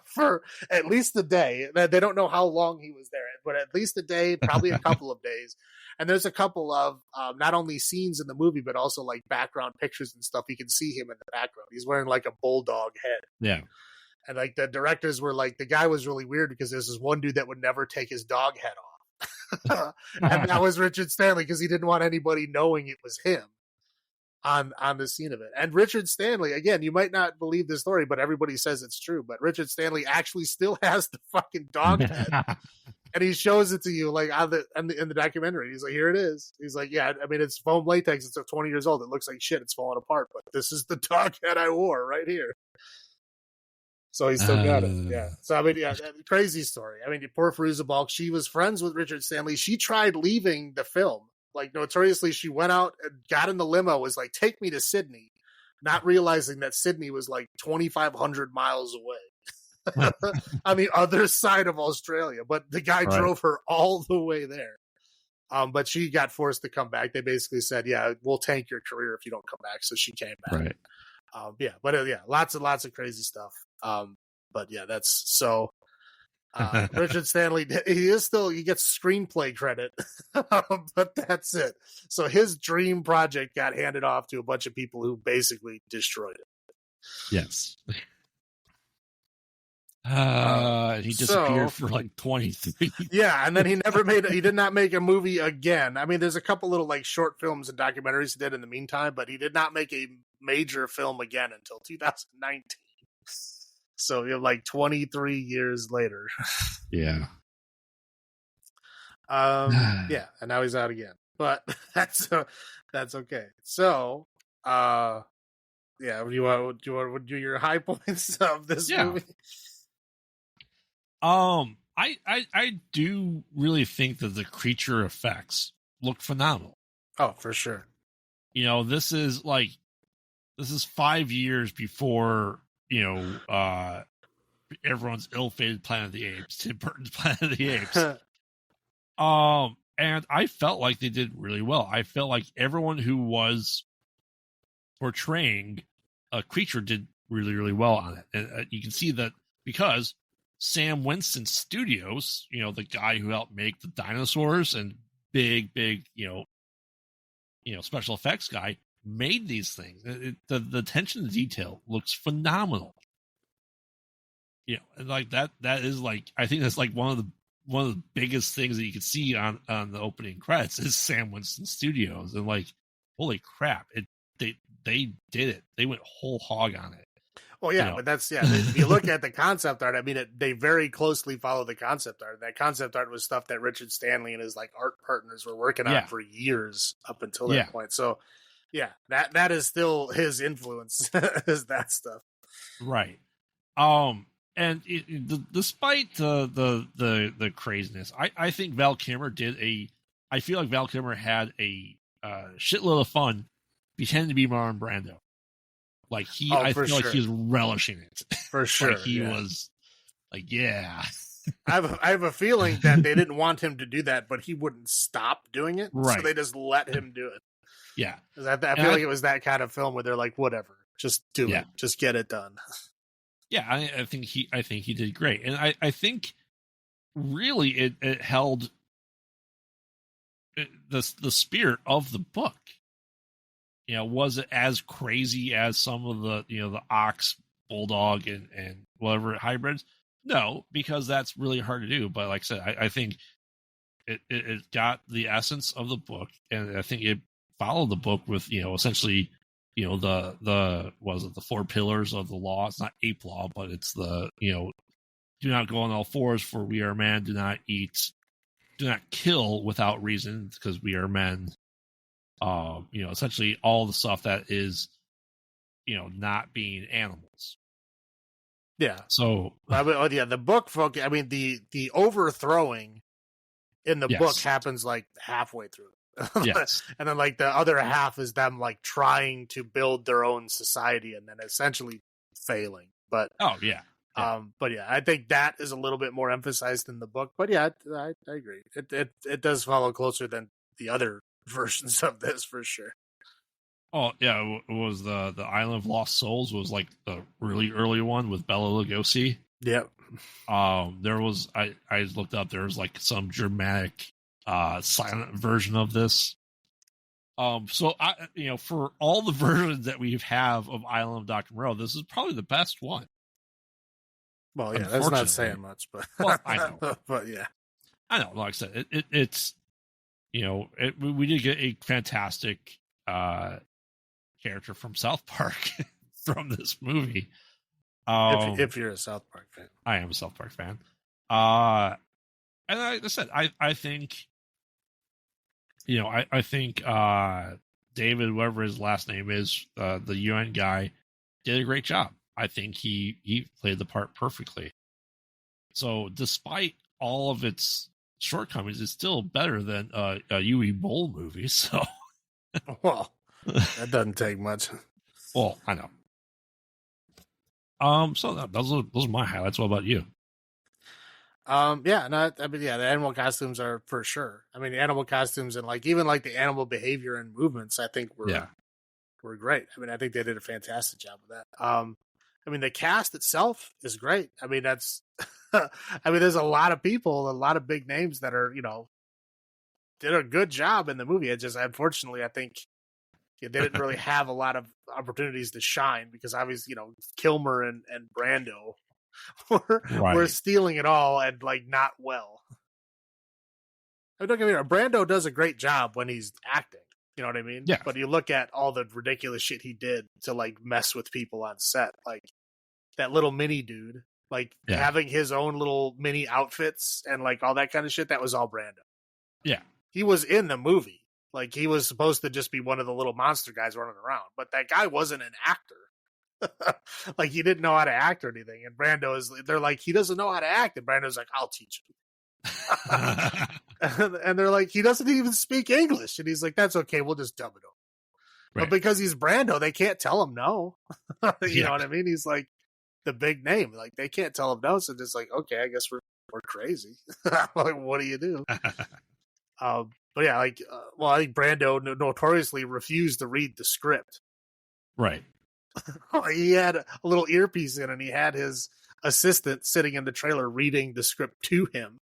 Speaker 1: for at least a day. They don't know how long he was there, but at least a day, probably a couple of days. And there's a couple of not only scenes in the movie, but also like background pictures and stuff. You can see him in the background. He's wearing like a bulldog head.
Speaker 2: Yeah.
Speaker 1: And like the directors were like, the guy was really weird because there's this one dude that would never take his dog head off. And that was Richard Stanley because he didn't want anybody knowing it was him on the scene of it. And Richard Stanley, again, you might not believe this story, but everybody says it's true. But Richard Stanley actually still has the fucking dog head. And he shows it to you like in the documentary. He's like, "Here it is." He's like, "Yeah, I mean, it's foam latex. It's 20 years old. It looks like shit. It's falling apart. But this is the dog head I wore right here." So he still got it. Yeah. So, I mean, yeah, crazy story. I mean, poor Fairuza Balk, she was friends with Richard Stanley. She tried leaving the film. Like, notoriously, she went out and got in the limo, was like, "Take me to Sydney," not realizing that Sydney was like 2,500 miles away on the other side of Australia. But the guy drove her all the way there. But she got forced to come back. They basically said, "Yeah, we'll tank your career if you don't come back." So she came back.
Speaker 2: Right.
Speaker 1: Yeah, but yeah, lots of crazy stuff. But yeah, that's so. Richard Stanley, he gets screenplay credit, but that's it. So his dream project got handed off to a bunch of people who basically destroyed it.
Speaker 2: Yes. He disappeared for like 23.
Speaker 1: Yeah, and then he did not make a movie again. I mean, there's a couple little like short films and documentaries he did in the meantime, but he did not make a major film again until 2019. So you have like 23 years later.
Speaker 2: Yeah.
Speaker 1: Yeah, and now he's out again. But that's okay. So, yeah, do you want to do your high points of this movie?
Speaker 2: I do really think that the creature effects look phenomenal.
Speaker 1: Oh, for sure.
Speaker 2: You know, this is 5 years before, you know, everyone's ill-fated Planet of the Apes, Tim Burton's Planet of the Apes. And I felt like they did really well. I felt like everyone who was portraying a creature did really, really well on it. And you can see that because Sam Winston Studios, you know, the guy who helped make the dinosaurs and big, you know, special effects guy, made these things. The attention to detail looks phenomenal. You know, and like that is like, I think that's like one of the biggest things that you can see on the opening credits is Sam Winston Studios, and like, holy crap, they did it. They went whole hog on it.
Speaker 1: Well, yeah, but that's if you look at the concept art, I mean, they very closely follow the concept art. That concept art was stuff that Richard Stanley and his like art partners were working on for years up until that point. So, yeah, that is still his influence is that stuff,
Speaker 2: right? And despite the craziness, I think Val Kilmer I feel like Val Kilmer had a shitload of fun pretending to be Marlon Brando. Like I feel like he was relishing it.
Speaker 1: For sure.
Speaker 2: Like he was like, yeah.
Speaker 1: I have a feeling that they didn't want him to do that, but he wouldn't stop doing it. Right. So they just let him do it.
Speaker 2: Yeah.
Speaker 1: I feel like it was that kind of film where they're like, whatever, just do it. Just get it done.
Speaker 2: Yeah, I think he did great. And I think really it held the spirit of the book. You know, was it as crazy as some of the, the ox, bulldog, and whatever hybrids? No, because that's really hard to do. But like I said, I think it got the essence of the book, and I think it followed the book with, essentially, the 4 pillars of the law. It's not ape law, but it's the, do not go on all fours, for we are man. Do not eat, do not kill without reason, because we are men. Essentially all the stuff that is, not being animals.
Speaker 1: Yeah.
Speaker 2: So,
Speaker 1: the book focus. I mean, the overthrowing in the book happens like halfway through. Yes. And then like the other half is them like trying to build their own society and then essentially failing. But but yeah, I think that is a little bit more emphasized in the book. But yeah, I agree. It does follow closer than the other versions of this for sure.
Speaker 2: Oh yeah, it was the Island of Lost Souls was like the really early one with Bela Lugosi.
Speaker 1: Yep.
Speaker 2: There was I looked up. There was like some dramatic silent version of this. So for all the versions that we have of Island of Dr. Moreau, this is probably the best one.
Speaker 1: Well, yeah, that's not saying much, but
Speaker 2: I know.
Speaker 1: But yeah,
Speaker 2: I know. Like I said, it's we did get a fantastic character from South Park from this movie.
Speaker 1: If you're a South Park fan,
Speaker 2: I am a South Park fan. And like I said, I think, I think David, whatever his last name is, the UN guy, did a great job. I think he played the part perfectly. So despite all of its shortcomings, it's still better than a Yui Bowl movie. So,
Speaker 1: well, that doesn't take much.
Speaker 2: Well, I know. So those are my highlights. What about you?
Speaker 1: The animal costumes are for sure. I mean, the animal costumes and like even like the animal behavior and movements, I think were great. I mean, I think they did a fantastic job of that. I mean, the cast itself is great. I mean, that's, there's a lot of people, a lot of big names that are, did a good job in the movie. It just, unfortunately, I think they didn't really have a lot of opportunities to shine because obviously, Kilmer and Brando were stealing it all and like not well. I mean, don't get me wrong, Brando does a great job when he's acting. You know what I mean?
Speaker 2: Yeah.
Speaker 1: But you look at all the ridiculous shit he did to like mess with people on set, like that little mini dude, like having his own little mini outfits and like all that kind of shit. That was all Brando.
Speaker 2: Yeah.
Speaker 1: He was in the movie. Like he was supposed to just be one of the little monster guys running around, but that guy wasn't an actor. Like he didn't know how to act or anything. And they're like, he doesn't know how to act. And Brando's like, I'll teach him. And they're like, he doesn't even speak English. And he's like, that's okay. We'll just dub it over. Right. But because he's Brando, they can't tell him no. You know what I mean? He's like the big name. Like they can't tell him no. So just like, okay, I guess we're crazy. Like, what do you do? But yeah, like, I think Brando notoriously refused to read the script.
Speaker 2: Right.
Speaker 1: He had a little earpiece in and he had his assistant sitting in the trailer reading the script to him.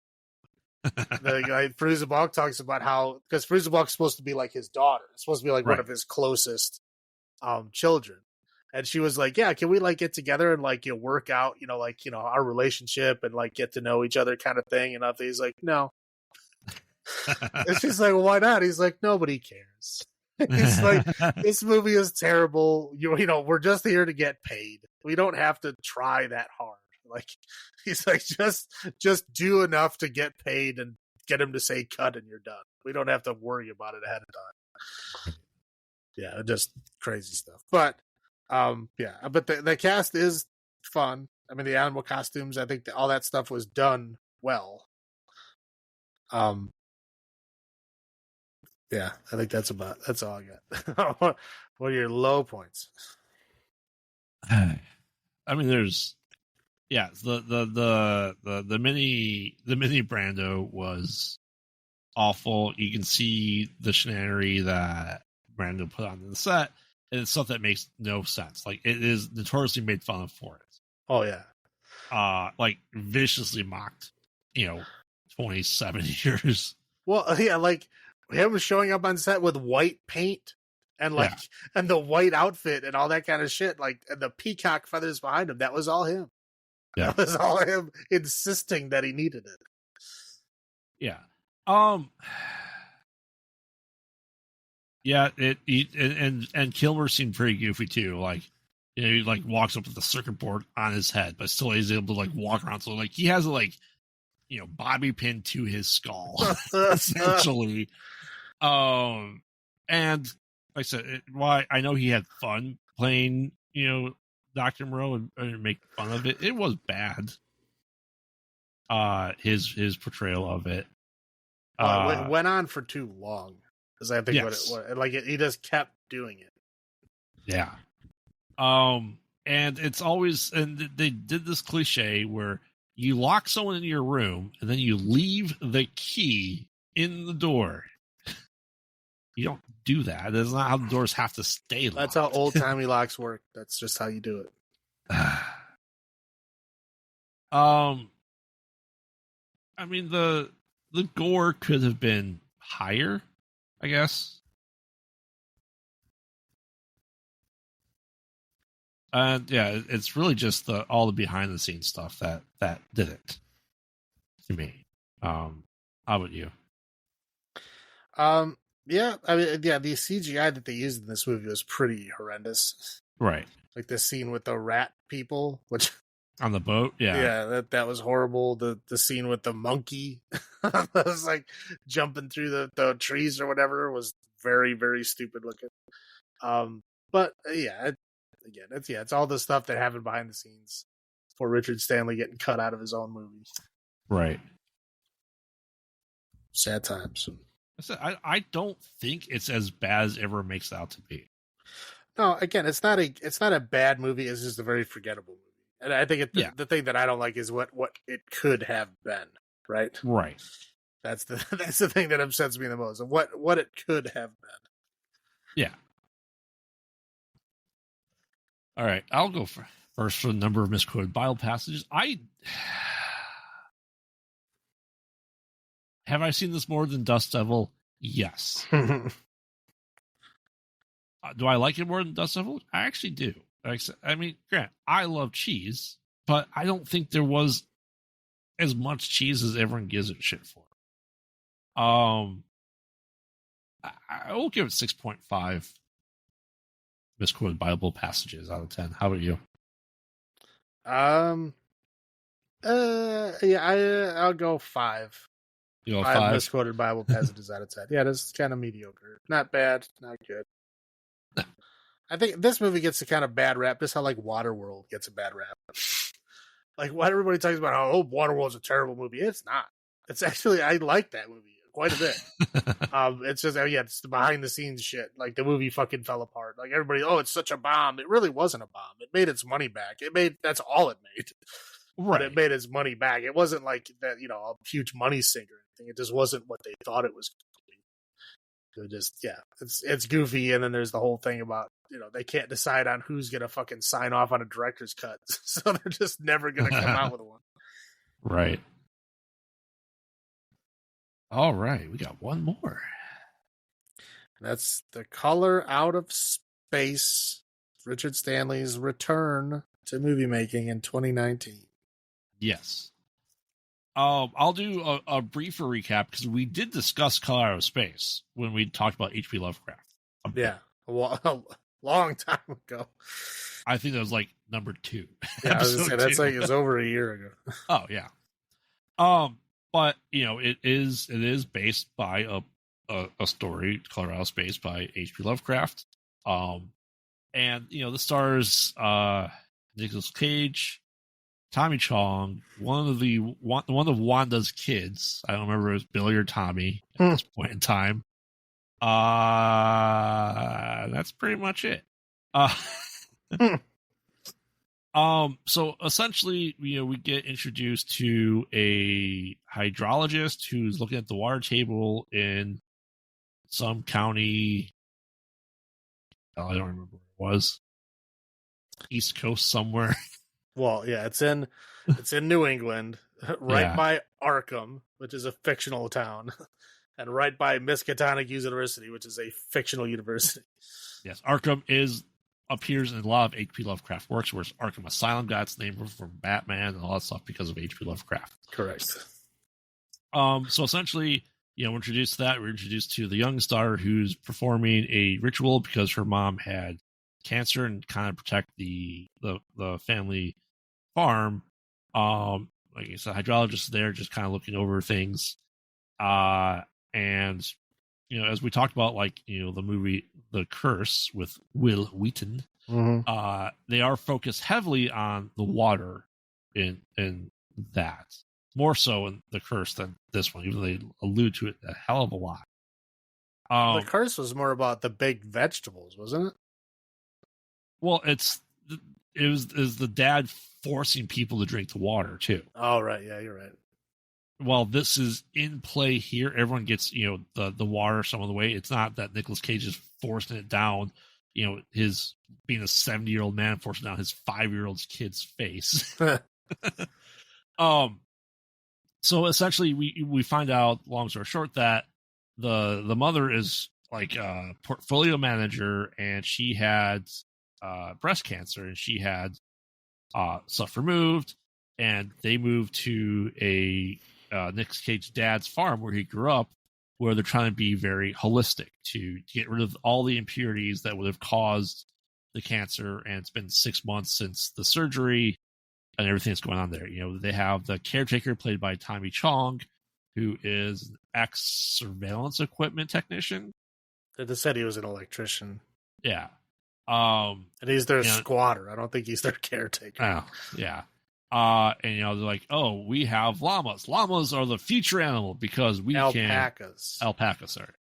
Speaker 1: The guy Fairuza Balk talks about how, because Fairuza Balk's supposed to be like his daughter, it's supposed to be like one of his closest children, and she was like, "Yeah, can we like get together and like work out, our relationship and like get to know each other, kind of thing?" And he's like, "No." And she's like, "Why not?" He's like, "Nobody cares." He's like, "This movie is terrible. We're just here to get paid. we don't have to try that hard. Like, he's like, just do enough to get paid and get him to say cut and you're done. We don't have to worry about it ahead of time. Yeah, just crazy stuff. But but the cast is fun. I mean, the animal costumes, I think all that stuff was done well. Yeah, I think that's all I got. What are your low points?
Speaker 2: I mean, there's the mini Brando was awful. You can see the shenanigans that Brando put on the set, and it's stuff that makes no sense. Like, it is notoriously made fun of for it.
Speaker 1: Oh yeah,
Speaker 2: like viciously mocked. 27 years.
Speaker 1: Well, yeah, like him showing up on set with white paint and and the white outfit and all that kind of shit, like, and the peacock feathers behind him. That was all him. Yeah. That was all him insisting that he needed it.
Speaker 2: Yeah. Yeah. And Kilmer seemed pretty goofy too. Like, he like walks up with the circuit board on his head, but still he's able to like walk around. So like he has like, bobby pin to his skull, essentially. And like I said, why I know he had fun playing, Dr. Moreau and make fun of it. It was bad. His portrayal of it.
Speaker 1: It went on for too long, because I think he just kept doing it.
Speaker 2: Yeah. And it's always, and they did this cliche where you lock someone in your room and then you leave the key in the door. You don't do that. That's not how the doors have to stay locked.
Speaker 1: That's how old-timey locks work. That's just how you do it.
Speaker 2: I mean, the gore could have been higher, I guess. And it's really just all the behind the scenes stuff that did it to me. How about you?
Speaker 1: Yeah, I mean, the CGI that they used in this movie was pretty horrendous.
Speaker 2: Right.
Speaker 1: Like the scene with the rat people, which
Speaker 2: on the boat,
Speaker 1: yeah, that was horrible. The scene with the monkey that was like jumping through the trees or whatever was very, very stupid looking. But yeah, it's all the stuff that happened behind the scenes for Richard Stanley getting cut out of his own movie.
Speaker 2: Right.
Speaker 1: Sad times.
Speaker 2: I don't think it's as bad as it ever makes it out to be.
Speaker 1: No, again, it's not a bad movie. It's just a very forgettable movie. And I think the thing that I don't like is what it could have been. Right.
Speaker 2: Right.
Speaker 1: That's the thing that upsets me the most. Of what it could have been.
Speaker 2: Yeah. All right, I'll go first for the number of misquoted Bible passages. Have I seen this more than Dust Devil? Yes. Do I like it more than Dust Devil? I actually do. I mean, Grant, I love cheese, but I don't think there was as much cheese as everyone gives it shit for. I will give it 6.5 misquoted Bible passages out of 10. How about you?
Speaker 1: I'll go 5.
Speaker 2: You go 5
Speaker 1: misquoted Bible passages out of 10. Yeah, this is kind of mediocre. Not bad, not good. I think this movie gets a kind of bad rap, just how like Waterworld gets a bad rap. Like, what everybody talks about how Waterworld's a terrible movie. It's not. It's actually, I like that movie quite a bit. It's just, it's the behind the scenes shit. Like, the movie fucking fell apart. Like, everybody, it's such a bomb. It really wasn't a bomb. It made its money back. That's all it made. Right. But it made its money back. It wasn't like that, a huge money sinker or anything. It just wasn't what they thought it was going to be. It just, it's goofy. And then there's the whole thing about, they can't decide on who's going to fucking sign off on a director's cut. So they're just never going to come out with one.
Speaker 2: Right. All right. We got one more.
Speaker 1: That's The Color Out of Space. Richard Stanley's return to movie making in 2019.
Speaker 2: Yes. I'll do a briefer recap because we did discuss Color Out of Space when we talked about H.P. Lovecraft.
Speaker 1: Yeah. Well, long time ago.
Speaker 2: I think that was like number 2.
Speaker 1: Yeah, I was gonna say that's
Speaker 2: 2.
Speaker 1: like it's over a year ago.
Speaker 2: Oh yeah. But it is based by a story, Colorado Space by H.P. Lovecraft. And the stars Nicolas Cage, Tommy Chong, one of Wanda's kids. I don't remember if it was Billy or Tommy at this point in time. That's pretty much it. So essentially, we get introduced to a hydrologist who's looking at the water table in some county. I don't remember where it was. East Coast somewhere.
Speaker 1: Well, yeah, it's in New England, right by Arkham, which is a fictional town, and right by Miskatonic University, which is a fictional university.
Speaker 2: Yes, Arkham appears in a lot of H.P. Lovecraft works, whereas Arkham Asylum got its name from Batman and all that stuff because of H.P. Lovecraft.
Speaker 1: Correct.
Speaker 2: So essentially, we're introduced to that. We're introduced to the youngest daughter who's performing a ritual because her mom had cancer and kind of protect the family farm. Like I said, hydrologist there just kind of looking over things. And as we talked about, like, the movie The Curse with Will Wheaton, they are focused heavily on the water in that. More so in The Curse than this one, even though they allude to it a hell of a lot.
Speaker 1: The Curse was more about the big vegetables, wasn't it?
Speaker 2: Well, it was the dad forcing people to drink the water too.
Speaker 1: Oh, right. Yeah, you're right.
Speaker 2: While this is in play here, everyone gets, the water some of the way. It's not that Nicolas Cage is forcing it down, his being a 70-year-old man forcing down his 5-year-old kid's face. So essentially we find out, long story short, that the mother is like a portfolio manager, and she had breast cancer, and she had stuff removed, and they moved to a Nicolas Cage dad's farm where he grew up, where they're trying to be very holistic to get rid of all the impurities that would have caused the cancer. And it's been 6 months since the surgery and everything that's going on there. They have the caretaker played by Tommy Chong, who is an ex-surveillance equipment technician.
Speaker 1: They said he was an electrician.
Speaker 2: Yeah.
Speaker 1: And he's their squatter. I don't think he's their caretaker.
Speaker 2: Oh, yeah. And they're like, oh, we have llamas. Llamas are the future animal because we
Speaker 1: alpacas.
Speaker 2: Sorry.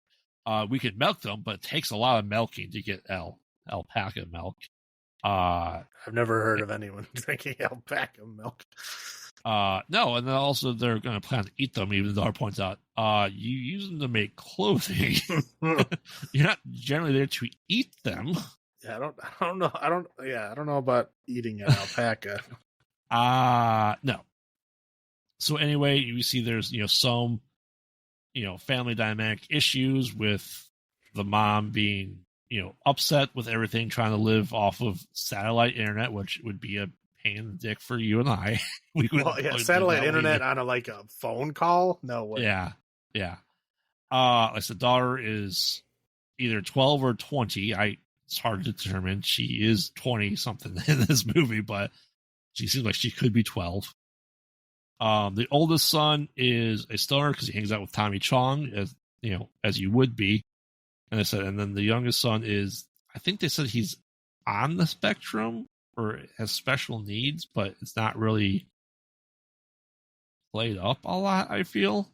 Speaker 2: We can milk them, but it takes a lot of milking to get alpaca milk.
Speaker 1: I've never heard of anyone drinking alpaca milk.
Speaker 2: No, and then also they're going to plan to eat them, even though Dar points out, you use them to make clothing. You're not generally there to eat them.
Speaker 1: Yeah, I don't know. I don't know about eating an alpaca.
Speaker 2: No. So anyway, you see there's, some, family dynamic issues with the mom being, upset with everything, trying to live off of satellite internet, which would be a pain in the dick for you and I.
Speaker 1: Satellite internet on a phone call? No way.
Speaker 2: Yeah. Like I said, daughter is either 12 or 20. It's hard to determine. She is 20 something in this movie, but she seems like she could be 12. The oldest son is a stoner because he hangs out with Tommy Chong, as you would be. And then the youngest son is, I think they said he's on the spectrum or has special needs, but it's not really played up a lot, I feel.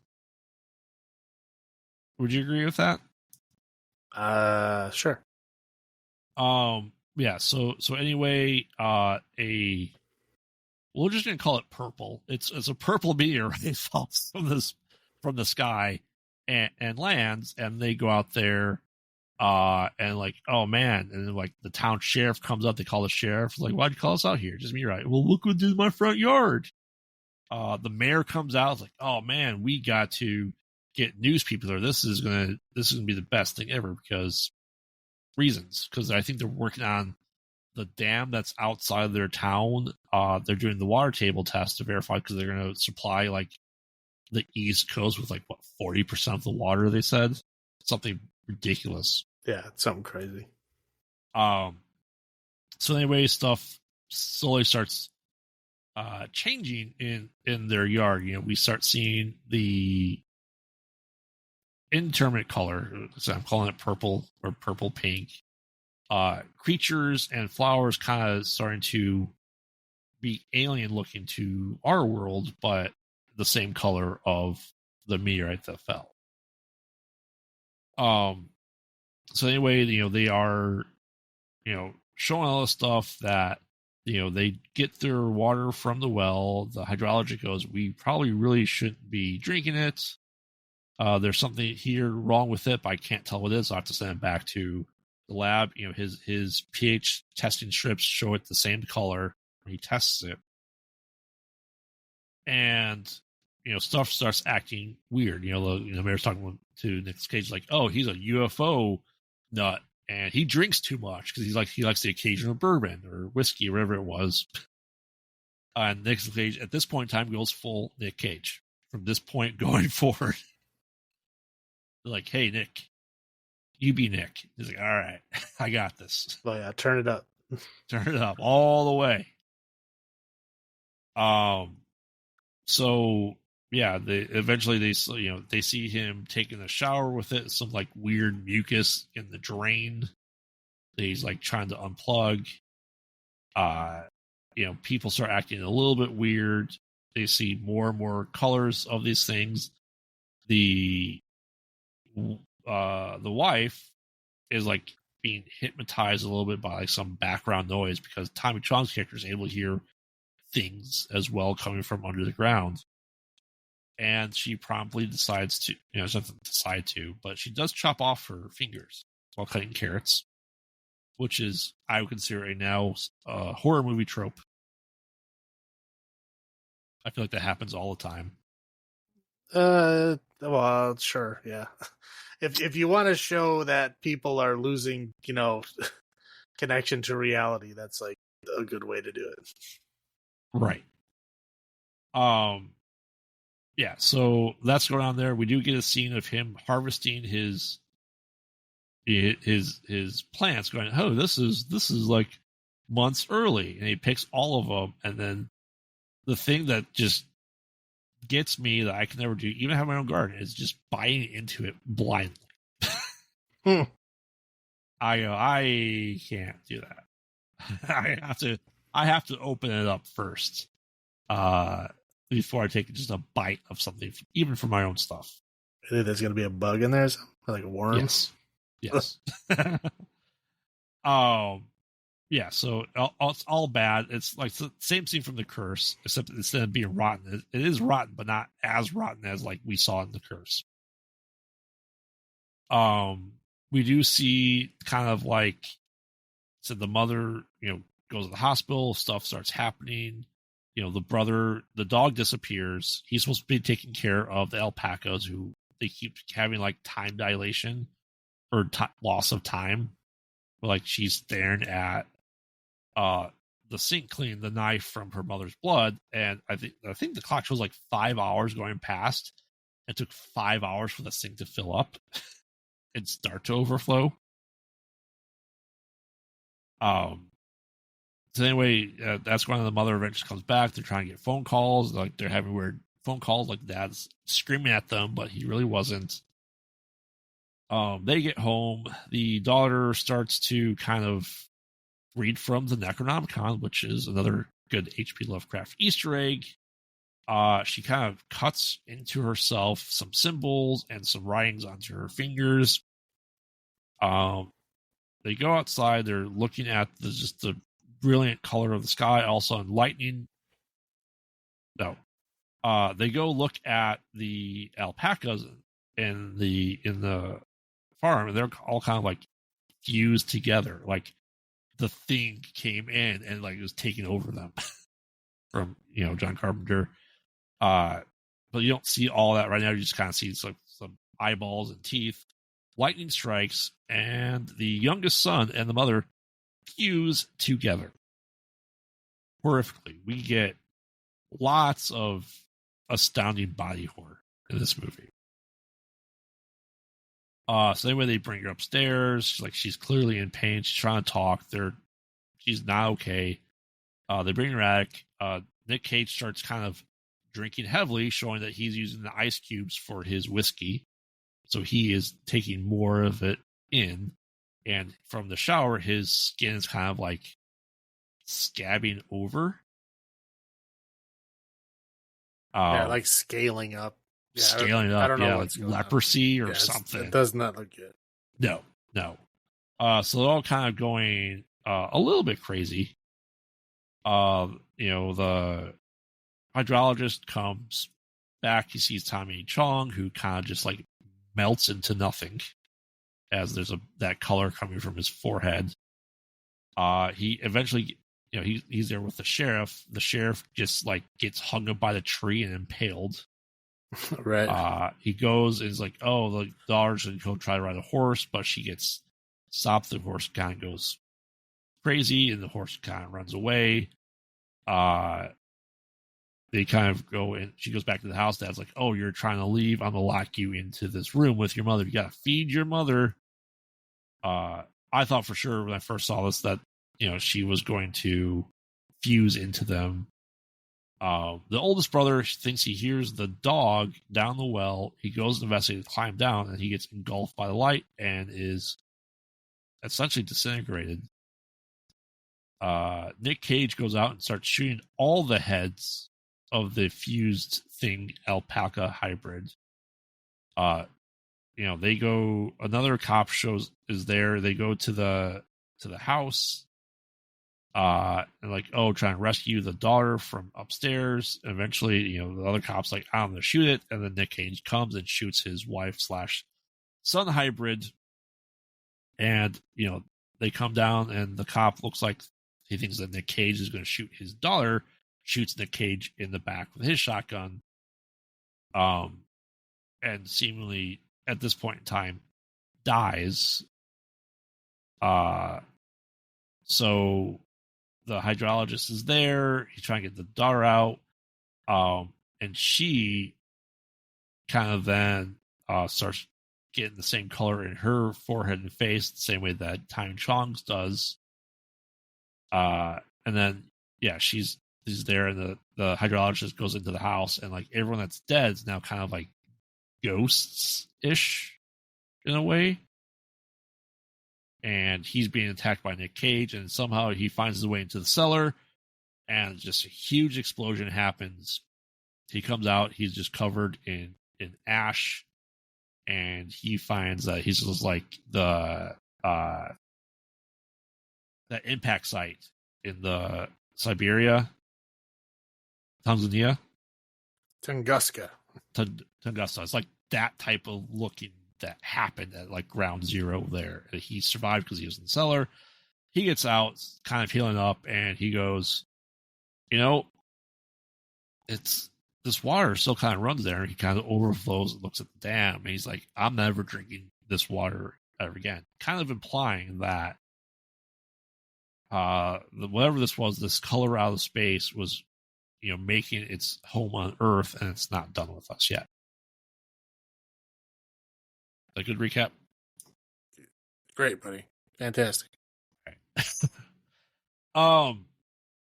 Speaker 2: Would you agree with that?
Speaker 1: Sure.
Speaker 2: Yeah, so anyway, we're just gonna call it purple. It's a purple meteorite falls from the sky and lands, and they go out there, and like, oh man, and then like the town sheriff comes up. They call the sheriff, like, why'd you call us out here? Just meteorite. Well, look what did in my front yard. The mayor comes out, it's like, oh man, we got to get news people there. This is gonna be the best thing ever because I think they're working on the dam that's outside of their town. They're doing the water table test to verify because they're going to supply like the East Coast with 40% of the water. They said something ridiculous.
Speaker 1: Yeah, it's something crazy.
Speaker 2: So anyway, stuff slowly starts changing in their yard. We start seeing the indeterminate color, so I'm calling it purple or purple pink. Creatures and flowers kind of starting to be alien looking to our world, but the same color of the meteorite that fell. So anyway, they are, showing all the stuff that, they get their water from the well. The hydrology goes, we probably really shouldn't be drinking it. There's something here wrong with it, but I can't tell what it is. I'll have to send it back to the lab. His pH testing strips show it the same color when he tests it. And, stuff starts acting weird. The mayor's talking to Nick Cage like, oh, he's a UFO nut. And he drinks too much because he likes the occasional bourbon or whiskey or whatever it was. And Nick Cage at this point in time goes full Nick Cage. From this point going forward, they're like, "Hey Nick, you be Nick." He's like, "All right, I got this."
Speaker 1: Oh yeah, turn it up.
Speaker 2: Turn it up all the way. So yeah, they see him taking a shower with it, some like weird mucus in the drain that he's like trying to unplug. People start acting a little bit weird. They see more and more colors of these things. The wife is like being hypnotized a little bit by like some background noise because Tommy Chong's character is able to hear things as well coming from under the ground. And she promptly decides to, she doesn't decide to, but she does chop off her fingers while cutting carrots, which is, I would consider a now horror movie trope. I feel like that happens all the time.
Speaker 1: Well, sure, yeah. If you want to show that people are losing, connection to reality, that's like a good way to do it.
Speaker 2: Right. Yeah, so that's going on there. We do get a scene of him harvesting his plants, going, "Oh, this is like months early," and he picks all of them. And then the thing that just gets me that I can never do, even have my own garden, is just buying into it blindly. I can't do that. I have to open it up first. Before I take just a bite of something, even for my own stuff.
Speaker 1: I think there's going to be a bug in there, or something? Like a worm?
Speaker 2: Yes. Yeah, so it's all bad. It's like the same scene from The Curse, except instead of being rotten, it is rotten, but not as rotten as like we saw in The Curse. We do see kind of like, so the mother, goes to the hospital, stuff starts happening. The dog disappears. He's supposed to be taking care of the alpacas who they keep having like time dilation or loss of time. Like she's staring at the sink cleaning the knife from her mother's blood. And I think the clock shows like 5 hours going past. It took 5 hours for the sink to fill up and start to overflow. So anyway, that's when the mother eventually comes back. They're trying to get phone calls. Like they're having weird phone calls. Like dad's screaming at them, but he really wasn't. They get home. The daughter starts to kind of read from the Necronomicon, which is another good H.P. Lovecraft Easter egg. She kind of cuts into herself some symbols and some writings onto her fingers. They go outside. They're looking at the brilliant color of the sky, also in lightning. No. They go look at the alpacas in the farm, and they're all kind of like fused together. Like the thing came in and like it was taking over them from John Carpenter. But you don't see all that right now. You just kind of see some eyeballs and teeth. Lightning strikes, and the youngest son and the mother fuse together horrifically. We get lots of astounding body horror in this movie. So anyway, they bring her upstairs. She's clearly in pain. She's trying to talk. She's not okay. They bring her attic. Nick Cage starts kind of drinking heavily, showing that he's using the ice cubes for his whiskey. So he is taking more of it in. And from the shower, his skin is kind of like scabbing over.
Speaker 1: Like scaling up. Yeah,
Speaker 2: scaling up.
Speaker 1: I don't know
Speaker 2: like
Speaker 1: what's going
Speaker 2: leprosy
Speaker 1: on.
Speaker 2: or something.
Speaker 1: It does not look good.
Speaker 2: No. So they're all kind of going a little bit crazy. The hydrologist comes back. He sees Tommy Chong, who kind of just like melts into nothing as there's that color coming from his forehead. He eventually, he's there with the sheriff. The sheriff just like gets hung up by the tree and impaled.
Speaker 1: Right.
Speaker 2: He goes and is like, oh, the daughter's going to go try to ride a horse, but she gets stopped. The horse kind of goes crazy and the horse kind of runs away. They kind of go and she goes back to the house. Dad's like, oh, you're trying to leave. I'm going to lock you into this room with your mother. You got to feed your mother. I thought for sure when I first saw this that, she was going to fuse into them. The oldest brother thinks he hears the dog down the well. He goes to investigate, climb down, and he gets engulfed by the light and is essentially disintegrated. Nick Cage goes out and starts shooting all the heads of the fused thing alpaca hybrid. They go. Another cop is there. They go to the house. And like, oh, trying to rescue the daughter from upstairs. And eventually, the other cop's like, I'm gonna shoot it, and then Nick Cage comes and shoots his wife/son hybrid. And they come down, and the cop looks like he thinks that Nick Cage is going to shoot his daughter. Shoots Nick Cage in the back with his shotgun. And seemingly at this point in time dies. So the hydrologist is there. He's trying to get the daughter out. And she kind of then starts getting the same color in her forehead and face, the same way that Tommy Chong's does. And then, she's there, and the hydrologist goes into the house, and like everyone that's dead is now kind of like ghosts-ish in a way. And he's being attacked by Nick Cage, and somehow he finds his way into the cellar, and just a huge explosion happens. He comes out, he's just covered in ash, and he finds that he's just like that impact site in the Siberia, Tanzania,
Speaker 1: Tunguska.
Speaker 2: Tunguska. It's like that type of looking that happened at like ground zero there. He survived because he was in the cellar. He gets out, kind of healing up, and he goes, it's this water still kind of runs there. He kind of overflows and looks at the dam, and he's like, I'm never drinking this water ever again. Kind of implying that whatever this was, this color out of space was, making its home on Earth, and it's not done with us yet. A good recap.
Speaker 1: Great, buddy. Fantastic.
Speaker 2: Okay.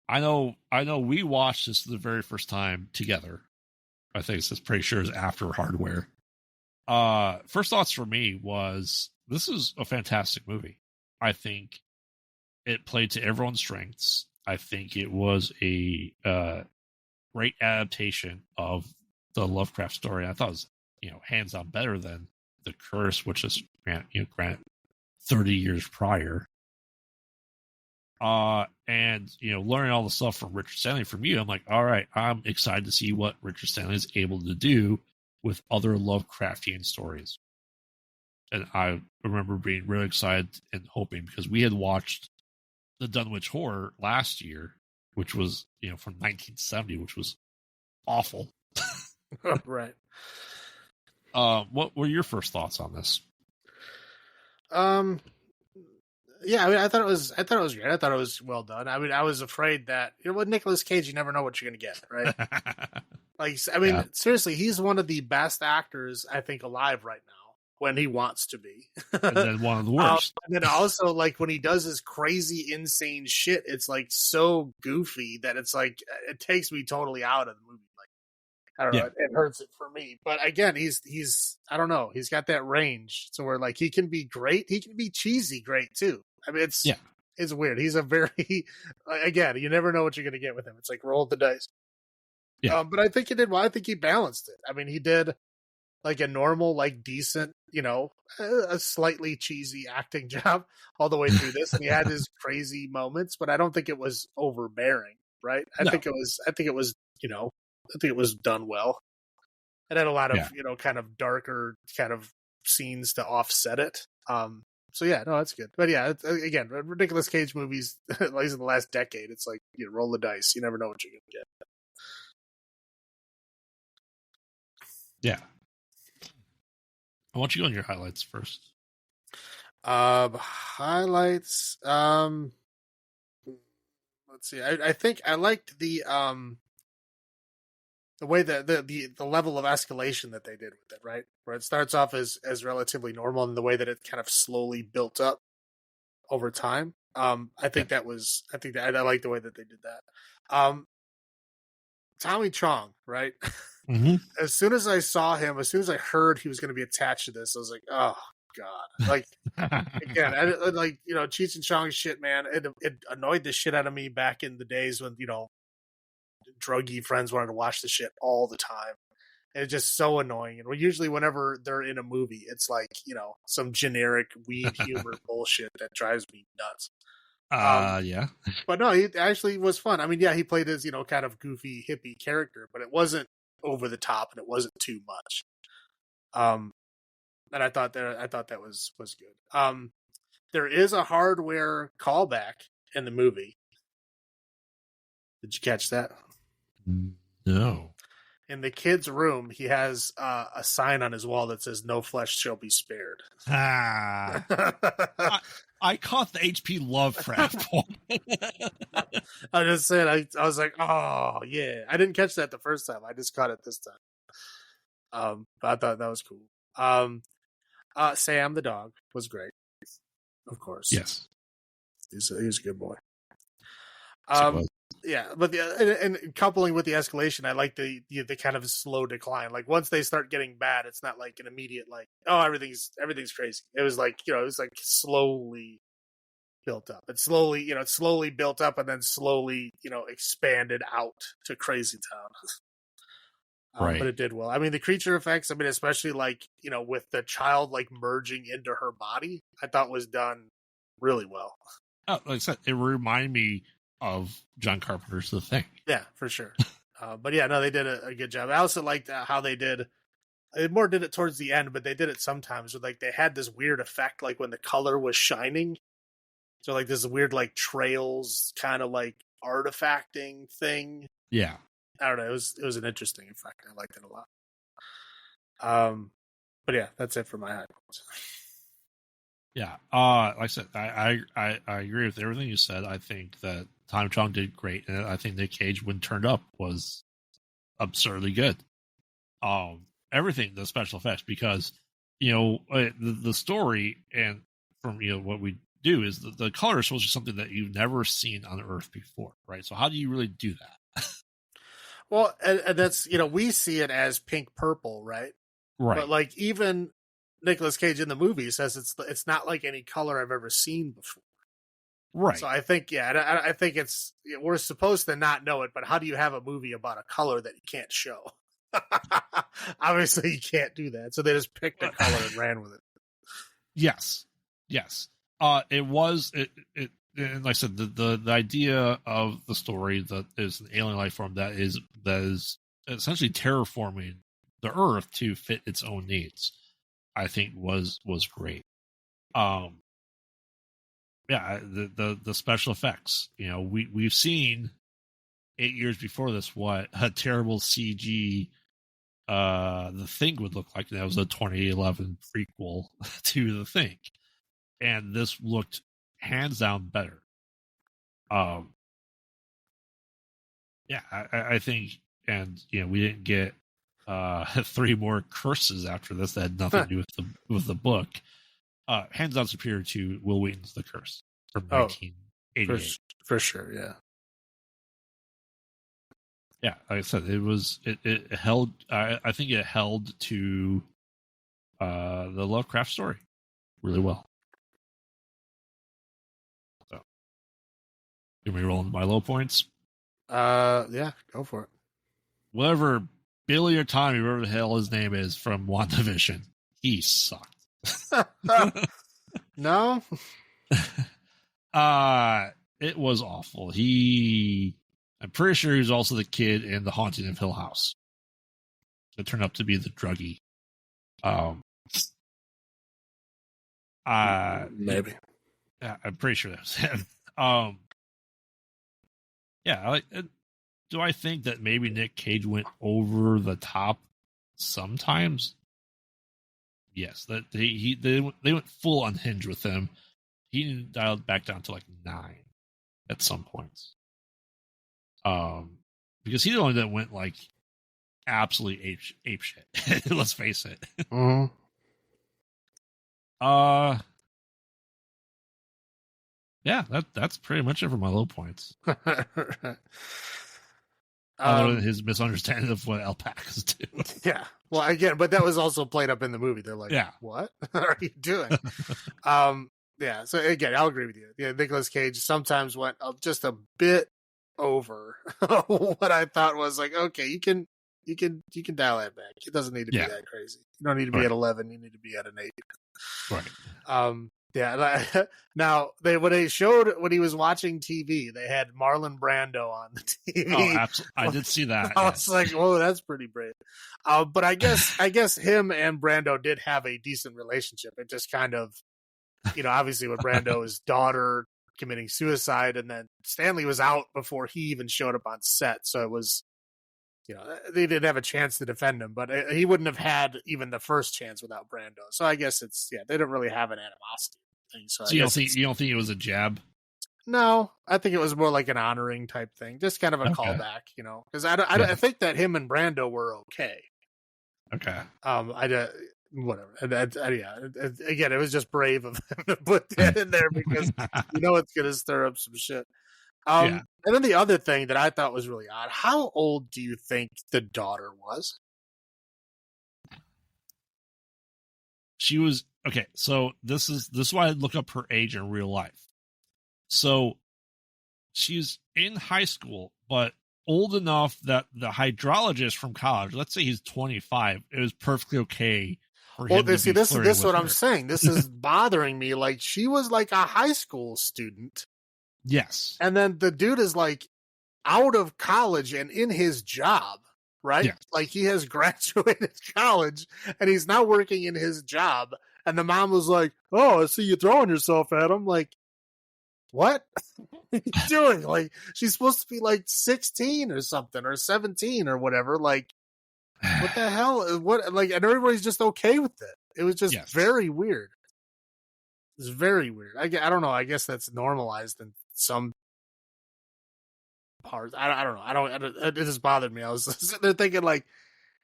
Speaker 2: I know we watched this the very first time together. I think it's pretty sure it's after Hardware. First thoughts for me was this is a fantastic movie. I think it played to everyone's strengths. I think it was a great adaptation of the Lovecraft story. I thought it was, hands down better than The Curse, which is granted 30 years prior. And learning all the stuff from Richard Stanley from you, I'm like, all right, I'm excited to see what Richard Stanley is able to do with other Lovecraftian stories. And I remember being really excited and hoping, because we had watched the Dunwich Horror last year, which was, from 1970, which was awful.
Speaker 1: Right.
Speaker 2: What were your first thoughts on this?
Speaker 1: Yeah, I thought it was great. I thought it was well done. I was afraid that with Nicolas Cage, you never know what you're gonna get, right? Seriously, he's one of the best actors I think alive right now. when he wants to be.
Speaker 2: And then one of the worst.
Speaker 1: And then also, like, when he does his crazy, insane shit, it's like so goofy that it's like it takes me totally out of the movie. Like, I don't know, it hurts it for me. But again, he's I don't know, he's got that range so where like he can be great, he can be cheesy great too. I mean, it's weird. He's a very again, you never know what you're gonna get with him. It's like roll the dice.
Speaker 2: Yeah.
Speaker 1: But I think he did well. I think he balanced it. I mean, he did like a normal, like decent, you know, a slightly cheesy acting job all the way through this. And he had his crazy moments, but I don't think it was overbearing, right? I think it was, you know, I think it was done well. It had a lot of, you know, kind of darker kind of scenes to offset it. So yeah, no, that's good. But yeah, again, Nicolas Cage movies, at least in the last decade, it's like you roll the dice. You never know what you're gonna get.
Speaker 2: Yeah. I want you on your highlights first.
Speaker 1: Highlights. Let's see. I think I liked the way that the level of escalation that they did with it, right? Where it starts off as relatively normal, and the way that it kind of slowly built up over time. I think that I like the way that they did that. Tommy Chong, right?
Speaker 2: Mm-hmm.
Speaker 1: As soon as I saw him, as soon as I heard he was going to be attached to this, I was like, oh God. Like, again, like, you know, Cheech and Chong shit, man, it annoyed the shit out of me back in the days when, you know, druggy friends wanted to watch the shit all the time. And it's just so annoying. And usually whenever they're in a movie, it's like, you know, some generic weed humor bullshit that drives me nuts.
Speaker 2: Yeah.
Speaker 1: But no, he actually was fun. I mean, yeah, he played his, you know, kind of goofy hippie character, but it wasn't over the top and it wasn't too much. And I thought that was good. There is a hardware callback in the movie. Did you catch that?
Speaker 2: No.
Speaker 1: In the kid's room, he has a sign on his wall that says "No flesh shall be spared."
Speaker 2: I caught the HP Lovecraft one.
Speaker 1: I just said I was like, oh yeah. I didn't catch that the first time. I just caught it this time. But I thought that was cool. Sam the dog was great, of course.
Speaker 2: Yes,
Speaker 1: he's a good boy. Yeah, but and coupling with the escalation, I like the kind of slow decline. Like once they start getting bad, it's not like an immediate like, oh, everything's crazy. It was like, you know, it was like slowly built up. It's slowly built up and then slowly, you know, expanded out to Crazy Town.
Speaker 2: Right.
Speaker 1: But it did well. I mean, the creature effects, I mean, especially like, you know, with the child like merging into her body, I thought was done really well.
Speaker 2: Oh, like I said, it reminded me of John Carpenter's The Thing.
Speaker 1: Yeah, for sure. But yeah, no, they did a good job. I also liked how they did. They more did it towards the end, but they did it sometimes. With like they had this weird effect, like when the color was shining. So like this weird like trails, kind of like artifacting thing.
Speaker 2: Yeah,
Speaker 1: I don't know. It was an interesting effect. I liked it a lot. But yeah, that's it for my high points.
Speaker 2: Yeah. Like I said, I agree with everything you said. I think that Tommy Chong did great, and I think Nick Cage, when turned up, was absurdly good. Everything, the special effects, because you know the story, and from you know what we do is the color is supposed to be something that you've never seen on Earth before, right? So how do you really do that?
Speaker 1: Well, and that's, you know, we see it as pink purple, right?
Speaker 2: Right.
Speaker 1: But like even Nicolas Cage in the movie says it's not like any color I've ever seen before.
Speaker 2: Right.
Speaker 1: So I think, yeah, I think we're supposed to not know it, but how do you have a movie about a color that you can't show? Obviously, you can't do that. So they just picked a color and ran with it.
Speaker 2: Yes. It was it. And like I said, the idea of the story that is an alien life form that is essentially terraforming the Earth to fit its own needs, I think was great. Yeah, the special effects. You know, we've seen 8 years before this what a terrible CG The Thing would look like. And that was a 2011 prequel to The Thing, and this looked hands down better. Yeah, I think, and you know, we didn't get 3 more curses after this that had nothing to do with the book. Hands down superior to Will Wheaton's The Curse from 1988.
Speaker 1: For sure, yeah.
Speaker 2: Yeah, like I said, it held. I think it held to the Lovecraft story really well. So, can we roll my low points?
Speaker 1: Yeah, go for it.
Speaker 2: Whatever Billy or Tommy, whatever the hell his name is from WandaVision, he sucked.
Speaker 1: No?
Speaker 2: It was awful. I'm pretty sure he was also the kid in The Haunting of Hill House. It turned out to be the druggie.
Speaker 1: Maybe.
Speaker 2: Yeah, I'm pretty sure that was him. Yeah, do I think that maybe Nick Cage went over the top sometimes? Yes, that they went full unhinged with him. He dialed back down to like 9 at some points. Because he's the one that went like absolutely ape shit. Let's face it.
Speaker 1: Mm-hmm.
Speaker 2: Yeah, that's pretty much it for my low points. Other than his misunderstanding of what alpacas do.
Speaker 1: Yeah. Well, again, but that was also played up in the movie. They're like,
Speaker 2: yeah.
Speaker 1: What are you doing? Yeah. So again, I'll agree with you. Yeah, Nicolas Cage sometimes went just a bit over what I thought was like, okay, you can dial that back. It doesn't need to be that crazy. You don't need to be at 11. You need to be at an 8.
Speaker 2: Right.
Speaker 1: Yeah. Now when he was watching TV, they had Marlon Brando on the TV.
Speaker 2: Oh, absolutely! I did see that.
Speaker 1: I was like, "Whoa, that's pretty brave." But I guess him and Brando did have a decent relationship. It just kind of, obviously with Brando's daughter committing suicide, and then Stanley was out before he even showed up on set, so it was, they didn't have a chance to defend him. But he wouldn't have had even the first chance without Brando. So I guess they don't really have an animosity thing. So
Speaker 2: you don't think it was a jab?
Speaker 1: No, I think it was more like an honoring type thing, just kind of a callback, because I think that him and Brando were okay.
Speaker 2: Okay.
Speaker 1: Whatever. Again, it was just brave of him to put that in there because it's going to stir up some shit. And then the other thing that I thought was really odd: how old do you think the daughter was?
Speaker 2: She was okay. So this is why I look up her age in real life. So she's in high school, but old enough that the hydrologist from college, let's say he's 25, it was perfectly okay for him to be
Speaker 1: this is what
Speaker 2: her.
Speaker 1: I'm saying. This is bothering me. Like, she was like a high school student.
Speaker 2: Yes.
Speaker 1: And then the dude is like out of college and in his job, right?
Speaker 2: Yes.
Speaker 1: Like, he has graduated college and he's now working in his job. And the mom was like, "Oh, I see you throwing yourself at him." Like, what are you doing? Like, she's supposed to be like 16 or something, or 17 or whatever. Like, what the hell? What? Like, and everybody's just okay with it. It was just very weird. It's very weird. I don't know. I guess that's normalized in some parts. I don't know. It just bothered me. I was sitting there thinking, like,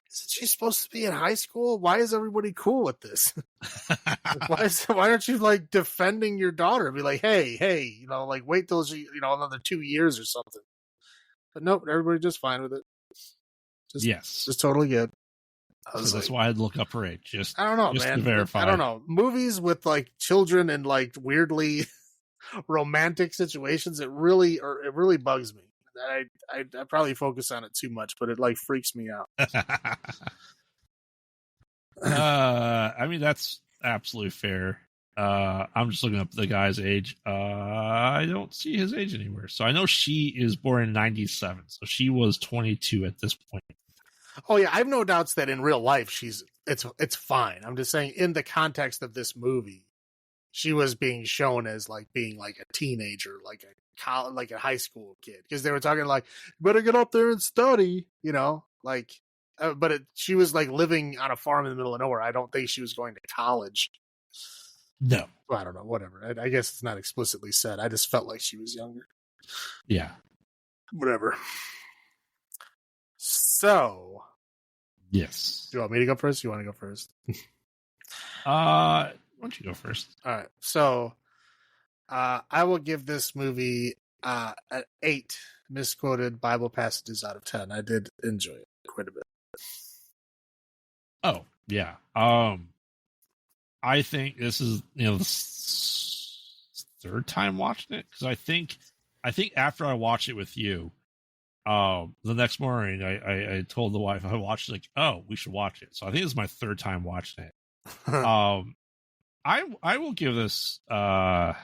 Speaker 1: isn't she supposed to be in high school? Why is everybody cool with this? Why aren't you like defending your daughter? Be like, hey, like, wait till she, another 2 years or something. But nope, everybody just fine with it. Just totally good.
Speaker 2: So that's why I'd look up her age. I
Speaker 1: don't know,
Speaker 2: just
Speaker 1: man.
Speaker 2: To verify.
Speaker 1: I don't know. Movies with like children and like weirdly romantic situations, it really bugs me. I probably focus on it too much, but it like freaks me out.
Speaker 2: I mean, that's absolutely fair. I'm just looking up the guy's age. I don't see his age anywhere. So I know she is born in 97. So she was 22 at this point.
Speaker 1: Oh yeah, I have no doubts that in real life it's fine. I'm just saying, in the context of this movie, she was being shown as like being like a teenager, like a high school kid, because they were talking like, "You better get up there and study," like. But she was like living on a farm in the middle of nowhere. I don't think she was going to college.
Speaker 2: No,
Speaker 1: well, I don't know. Whatever. I guess it's not explicitly said. I just felt like she was younger.
Speaker 2: Yeah.
Speaker 1: Whatever. So,
Speaker 2: Yes.
Speaker 1: Do you want me to go first? You want to go first?
Speaker 2: Why don't you go first?
Speaker 1: All right. So I will give this movie an 8 misquoted Bible passages out of 10. I did enjoy it quite a bit.
Speaker 2: Oh, yeah. I think this is, the third time watching it, because I think after I watched it with you, the next morning I told the wife I watched it, like, oh, we should watch it. So I think this is my third time watching it. I will give this a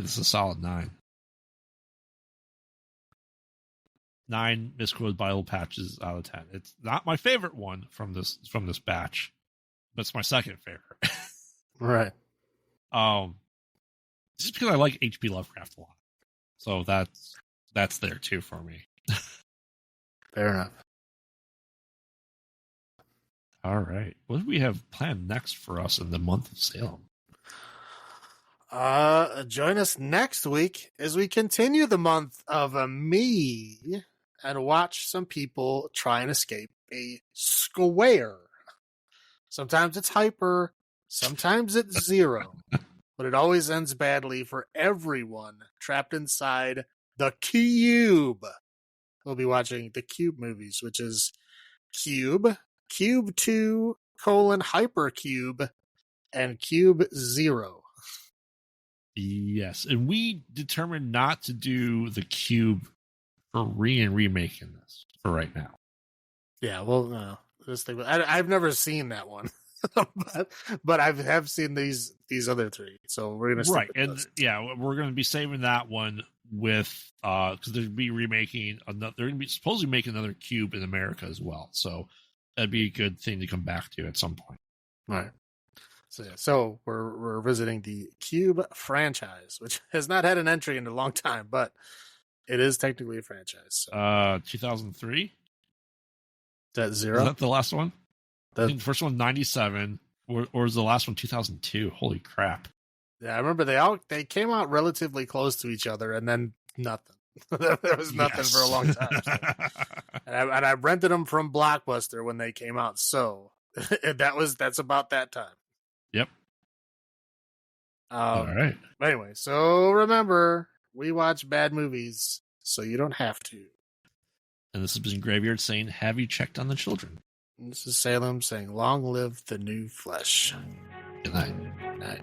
Speaker 2: solid 9. 9 misquoted Bible patches out of 10. It's not my favorite one from this batch, but it's my second favorite.
Speaker 1: Right.
Speaker 2: Just because I like H.P. Lovecraft a lot, so that's there too for me.
Speaker 1: Fair enough.
Speaker 2: All right, what do we have planned next for us in the month of Salem?
Speaker 1: Join us next week as we continue the month of me and watch some people try and escape a square. Sometimes it's hyper, sometimes it's zero, but it always ends badly for everyone trapped inside the cube. We'll be watching the Cube movies, which is Cube, Cube 2, Hypercube, and Cube 0.
Speaker 2: Yes, and we determined not to do the Cube for remaking this for right now.
Speaker 1: Yeah, well, this thing. I've never seen that one, but I have seen these other 3. So we're gonna
Speaker 2: right, and yeah, we're gonna be saving that one with because they'll be remaking another. They're gonna be supposedly making another Cube in America as well. So that'd be a good thing to come back to at some point.
Speaker 1: Right. So yeah, so we're visiting the Cube franchise, which has not had an entry in a long time, but it is technically a franchise. So.
Speaker 2: 2003. Is
Speaker 1: that 0?
Speaker 2: Is that the last one? I think the first one 97, or is the last one 2002? Holy crap!
Speaker 1: Yeah, I remember they came out relatively close to each other, and then nothing. There was nothing for a long time. So. and I rented them from Blockbuster when they came out. So that's about that time.
Speaker 2: Yep. All right.
Speaker 1: Anyway, so remember, we watch bad movies, so you don't have to.
Speaker 2: And this has been Graveyard saying, "Have you checked on the children?"
Speaker 1: And this is Salem saying, "Long live the new flesh."
Speaker 2: Good night.
Speaker 1: Good night.